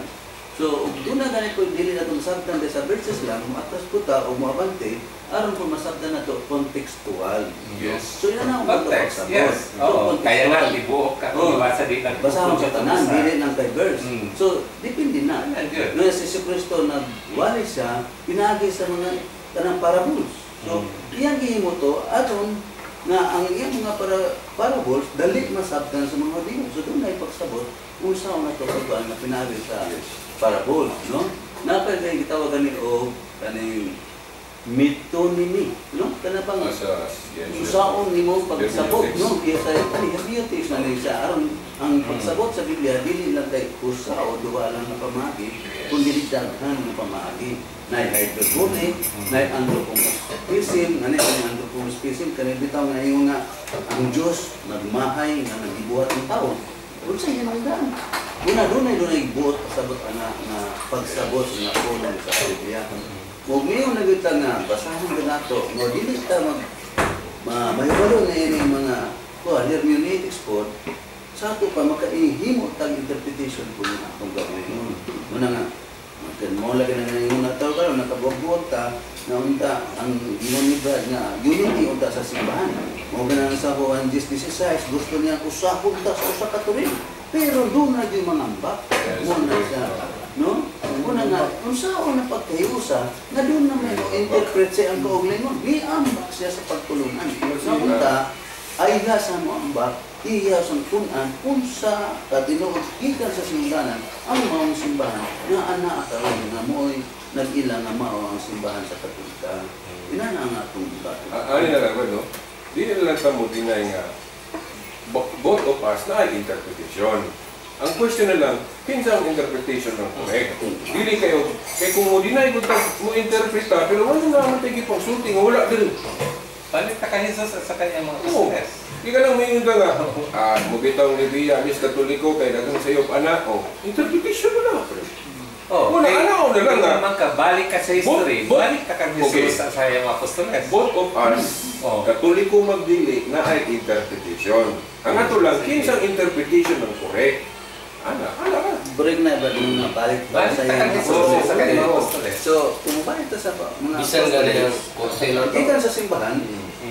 So, doon na ganit po dili na itong sabdan sa verses lang, matas puta o muabante, aron po masabdan na ito, contextual. Yes. So, yun ang context, yes. Oo, kaya nga, libuok ka, ibasa din ang basahon sa tanan, dili ng kay verse. So, depende na. Ngayon, si Kristo nagwali siya, pinagi sa mga tanang parables. So, iyang gihimo to, aton nga ang iyang mga parables, dali masabdan sa mga Ginoo. So, doon na ipagsabot, kung saan na ito pagbuan na pinagi sa parabol, no? Napagay gitawagan ni o kaning metonimi, no? Kana bang usaon nimo pagsabot, no? Kaya sa hermeneutics na siya aron ang pagsabot sa Biblia dili lang kay usa o duha lang na pamaagi, kundi daghan na pamaagi. Nay hyperbole, nay anthropomorphism, ani ang anthropomorphism kanang bitaw nga ingon nga ang Dios nagmahay nga nagibuhat ng tao. Unsa yan ang daan? Dunay buot pasabot ana nga pagsabot nga pulong sa Biblia. Kung ngayon nagita nga basahan ka nato, no dili ta mahibalo na ini mga hermeneutics po sa ato pa makaihimo tag interpretation po na atong gawin. Muna nga mo lagi na ngayon nato karon nakabubuot ta na unta ang ingon ni Brad nga unity unta sa simbahan. Mo ganang sa Juan 10:16 gusto niya usahon ta sa usa ka tuig. Pero doon na yung mga ambak, muna siya, no? Muna nga, kung saan na pagkahiusa, na doon na may interpret siya ang kaugnay mo, di ambak siya sa pagtulungan. Sa unta, ay sa mo ambak, iya sa tunan, kung sa katinuod, ikan sa simbahan, ang mga simbahan, na ana-akaroon nga mo'y nag-ilang nga mao ang simbahan sa Katolika. Ina na nga itong iba. Ano na lang ba, no? Di na lang tamo tinay nga both of us na ay interpretation. Ang question na lang, kinsa ang interpretation ng correct? Dili kayo, kaya kung mo dinay mo interpreta, pero wala naman tayo pagsulti nga wala din. Balik ka Jesus sa kanyang mga business. Di ka lang mayroon ka nga, mubitaw ni Bia, Miss Katoliko, kay dagang sayo anak, interpretation mo na. Wala, ano na lang nga. Naman ka, balik ka sa history, balik ka kang Jesus sa iyong apostoles. Both of us, Katoliko magdili na ay interpretation. Ang ato lang, kinsang interpretation ng correct. Ana ka. break na ba yung mga palit ba Balik sa ka iyang ni apostol? Jesus sa kanyang Okay. apostol. So, kumupalit ta sa mga Bisan gani ang korte lang to. Ikan sa simbahan,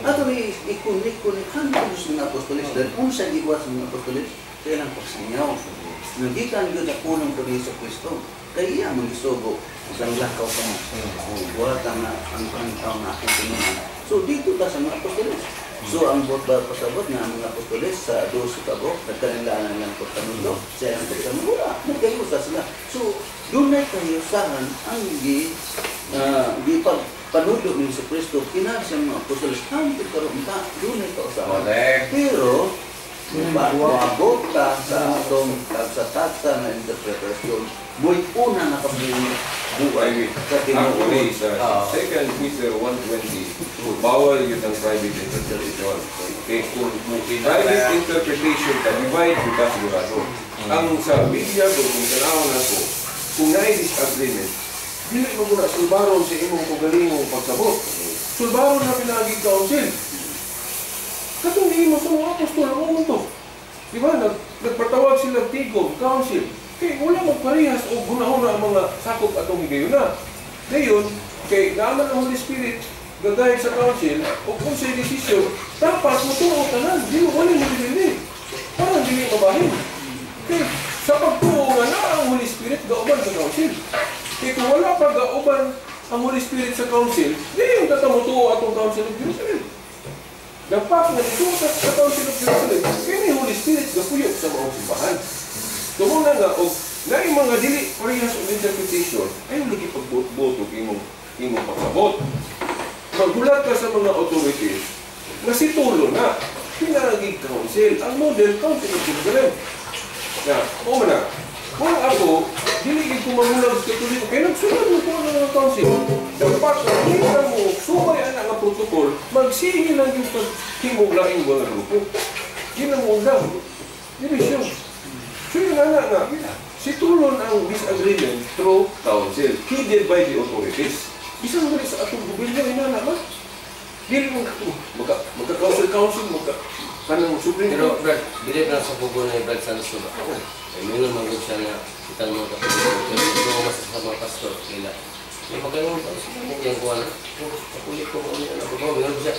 ato ni ikunik-kunik hantos mga apostolis. Dahil kung sa giwas mga apostolis, kaya lang pagsinyaw. Nagikan yun sa punong ko ni Yesu Cristo. Kaya mag-isugo isang lakaw ka mo. Buhat ang pangitaw na aking pinunan. So, dito ta sa mga apostolis. So, ang buot ba pasabot na ang mga apostolis sa 12 kabok, nagkanilaan ng pagkanundo. Sa ang pagkanundo, nagkayusa sila. So, doon na kayusahan ang panulo ni Yesu Cristo, kinag sa mga apostolis, hanggang karoon ka, doon na kausahan. Correct. Pero, maabot ka sa atong tagsa-tagsa na interpretasyon, mo'y una nakabili buhay sa Actually, tinuod. sa 2 Peter 1:20, bawal yun ang private interpretation. Okay, kung private interpretation ka, divide ko ka sigurado. Ang sa Biblia ko, kung tanawan ako, kung na-disagreement, dili mo muna sulbaron sa imong kugalingong pagsabot. Sulbaron na pinagig council. Katong hindi mo sa mga apostol, ano to? Di ba? Nagpatawag sila tigom, council. Kaya wala magparehas o gunahon na ang mga sakop atong higayon na. Ngayon, kay naaman ang Holy Spirit, gagayag sa council, o kung sa'y desisyon, dapat mo tuo tanan. Di mo wala mo dili. Parang dili mabahin. Kaya sa pagtuo nga na ang Holy Spirit, gauban sa council. Kaya kung wala pa gauban ang Holy Spirit sa council, di yung tatamutuo atong council of Jerusalem. Dapat na ito sa Council of Jerusalem, kaya may Holy Spirit gapuyok sa mga simbahan. Tumuna nga, o na yung mga dili parehas of interpretation, ayaw lagi pagboto imong pagsabot. Maghulat ka sa mga authorities, na si Tulo na, pinagig council, ang model Council of Jerusalem. Na, o na, kung ako, diligid ko magulag sa Katoliko, kaya nagsunod mo po ng mga council. Dapat na hindi mo sumay ang mga protocol, magsihil lang yung paghimog lang yung mga grupo. Yun ang undang. Division. So yun nga, si Tulon ang disagreement through council, heeded by the authorities. Isang mali sa atong gobyerno, inana ba? Dili mo magka-council, kanang Supreme Pero Court. Brad, bilib na sa pugo na Brad Sanso ba? Ay mingon magod siya na kitang mga kapatid. Pero ito mas sa mga pastor kila. May magayong sila mo yung kuha na. Kapulit ko mo niya. Mingon siya.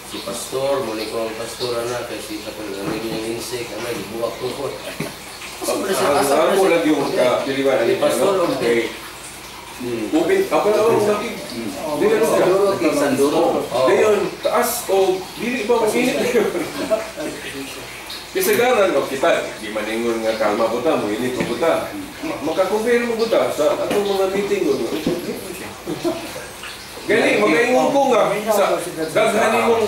Si pastor, muli ko ang pastor na kasi sa pag-amig niyang insik, buwak ko po. Ang ako lang yung kapiliwan. Ni pastor, Okay. Upin, ako na ang nakig. Dili na siya. Sanduro, kay Sanduro. Ngayon, taas o dili ba mag-init ngayon? Kisagaran o kita, di maningon nga kalma po ta, mo init po ta. Makakumpare mo po ta sa atong mga meeting ko. Gani, magaingon ko nga, sa daghanin mong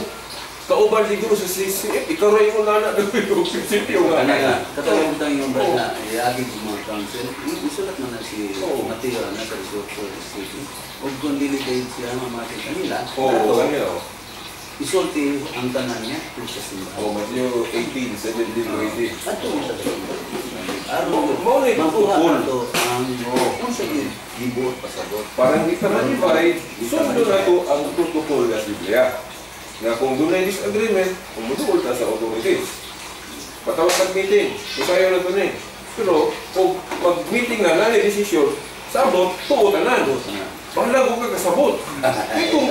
kauban siguro sa CCF, ikaw rin yung nanak ng sityo nga. Ano nga, katulad yung Brad na iagig sa mga council, isulat man na si Mateo na sa Resort for the City. O kung delicate siya mamatin kanila, Oo, ganyan o. isulti ang tanan niya kung sa simbahan. O, Matthew 18, 17-18. Ato mo sa simbahan. Araw Mo na makuha itukul. na to ang kung sa gibuot pasabot. Parang di ka na-divide, sundo na to ang protocol ng Biblia. Na kung doon ay disagreement, umutulta sa authorities. Patawag mag-meeting, masayaw na ito na eh. Pero kung mag-meeting na na desisyon, sabot, tuotanan. Bahala ko ka kasabot. Eh kung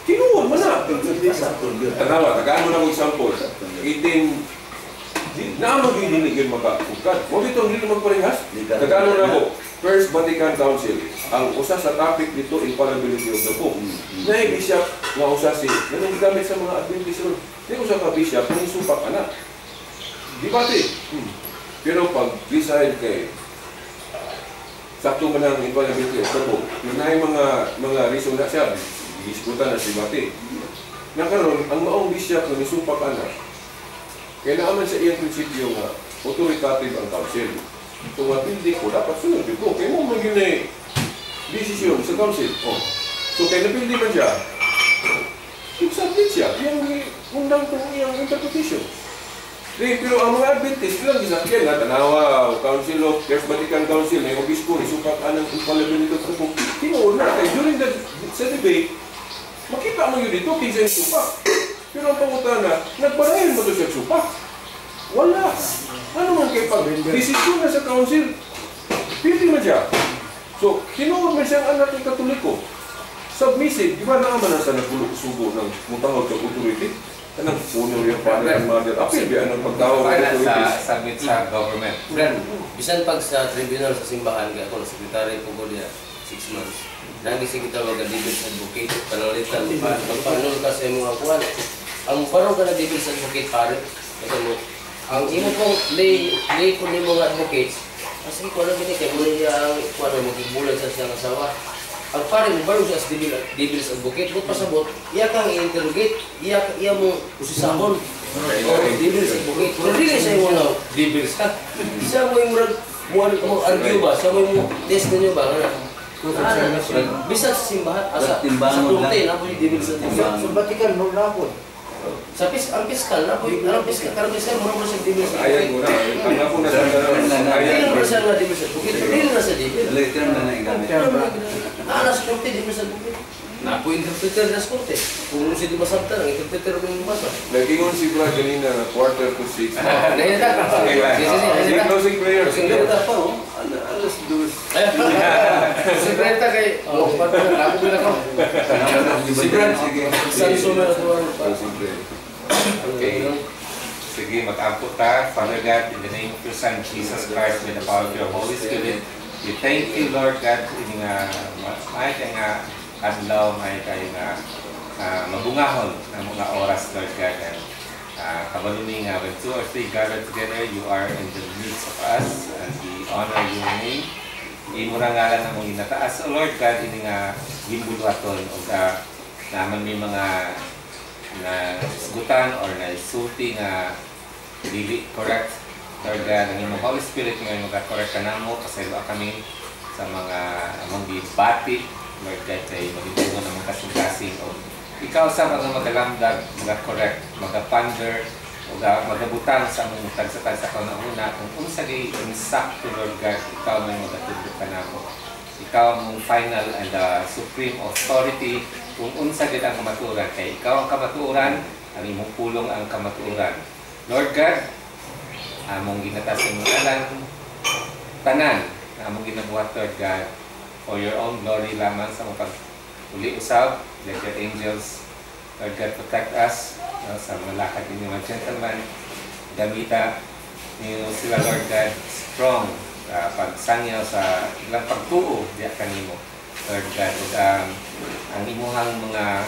kinuon mo na. Tanawa, tagaan mo na mo example. Naamag yung diligyan makakukad. Huwag itong hindi magparehas. Tagaan mo na mo. First Vatican Council, ang usa sa topic dito, infallibility of the Pope. Na bishop nga usa si, ganun gamit sa mga Adventist. Yung usa ka bishop, may sumpak anak. Di ba ito? Pero pag decide kay sakto man ang infallibility of the Pope, yun na yung mga reason na siya, disputan na si Bati. Nakaroon, ang maong bishop na may sumpak anak, kaya naaman sa iyang prinsipyo nga, authoritative ang council. Kung hindi ko, dapat sunod ko. Kaya mo maging na desisyon sa council. So kaya napildi man siya, submit siya. Yung undang kong iyang interpretation. Pero ang mga Adventist, ilang gisakyan na tanawa, Council of First Vatican Council, may obispo, isukat anang infallibility of the Pope. Tinuod na, kaya during sa debate, makita mo yun dito, kinsa yung supak. Pero ang pangutan na, nagparayan mo ito siya supak. Wala. Ano man kay pag desisyon na sa council, pili man siya. So, tinuod man siyang anak ng Katoliko. Submissive, di ba naman na sa nagpulog-sugo ng mutahod sa authority? Anong puno yung father and mother? Apil ba anong pagtawag ng authorities? Submit sa government. Friend, bisan pag sa tribunal sa simbahan, kaya ako, sekretary po ko niya, 6 months. Nagising kita mag-defense advocate, panalitan, magpanul ka sa mga kuwan. Ang parang ka na defense advocate, pare, ito mo, ang imo pong lay po ni mga advocates, kasi ko alam gini, kaya muna niya ang kuwan, magbulan sa siyang asawa. Ang pare mo, baru siya sa defense advocate, ba't pasabot, iya kang i-interrogate, iya mo usisahon. O, defense advocate, pero dili sa imo na defense ka. Isa mo yung argue ba, sa mo yung test ninyo ba, bisa sa simbahan, sa korte, na po yung defense advocate. Sa Vatican, no na po. Sa ang piskal, na po yung piskal, karang piskal, mura mo sa defense Ayan advocate. mo na, ang ako na sa Dili mo sa nga defense advocate, dili na sa defense. Later na igamit. Nasa korte, defense advocate. Na po yung interpreter na sa korte. Kung si di masabtan, ang interpreter mo yung basa. Nag-ingon si Brad kanina na 5:45. Ngayon na, Sige, closing prayer. Sige, Kita pa, oh. Alas dos. Si Brenta kay, ako din ako. Si Brent, Sige. San Sumer at Closing prayer. Okay. Sige, mag-ampo ta. Father God, in the name of your Son, Jesus Christ, with the power of your Holy Spirit, we thank you, Lord God, in nga may nga adlaw, may kayo nga mabungahon ng mga oras, Lord God. And kabaluni nga, when 2 or 3 gathered together, you are in the midst of us, and we honor your name. Imura nga lang ang mga inataas. So Lord God, ini nga gimbuluhaton o naman may mga na isgutan or na isulti nga dili correct. Lord God, ang imong Holy Spirit ngayon mag-correct ka namo kasi kami sa mga among gibati. Lord God, kay magitugon ang mga kasing-kasing o ikaw sa mga magalamdag, mag-correct, mag-ponder o magabutang sa among tagsa-tag sa kauna-una kung unsa di insakto, Lord God, ikaw may magatudlo ka namo. Ikaw ang final and supreme authority kung unsa gid ang kamatuoran kay ikaw ang kamatuoran, ang imong pulong ang kamatuoran. Lord God, among ginatas imong ngalan tanan na among ginabuhat, Lord God, for your own glory lamang sa mga pag-uli usab. Let your angels, Lord God, protect us sa malakad ninyo mga gentlemen. Gamita ninyo sila, Lord God, strong pagsangyaw sa ilang pagtuo diya kanimo, Lord God. Ang imuhang mga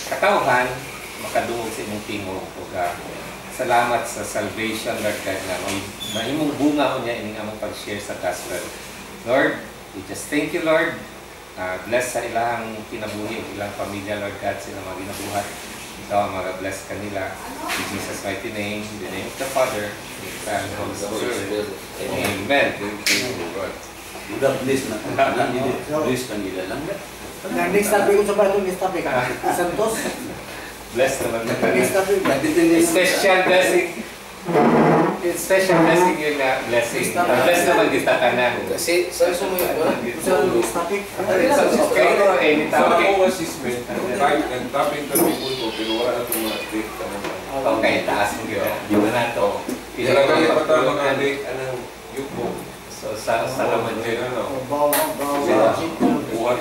katawhan makadungog sa imong tingog o salamat sa salvation, Lord God, na imong bunga niya ining among pag-share sa gospel. Lord, we just thank you, Lord. Bless sa ilang kinabuhi, ilang pamilya, Lord God, sila mga ginabuhat. Ikaw ang mag-bless kanila. In Jesus' mighty name, in the name of the Father, the Son, and the Holy Spirit. Amen. Udah bless na. Bless kanila lang. Next topic ko sa bato, next topic. Santos. Bless naman na Next topic. special blessing. Special blessing yun na blessing. Bless naman kita ka na. Kasi sa sumunod mo, Next topic. Okay, any Sa topic. akong assessment, nag-topic ka rin po, pero wala na itong mga date ka naman. Okay, taas mo yun. Yun na ito. Talagang ipata mga date, anong yuko. So, sa laman Hindi, yun. ano. Bawa. Buwan.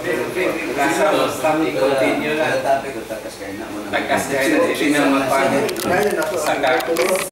Stop, i-continue na. Takas kayo na mo na. Takas kayo na, hindi na magpano. Kaya na ako. Saka.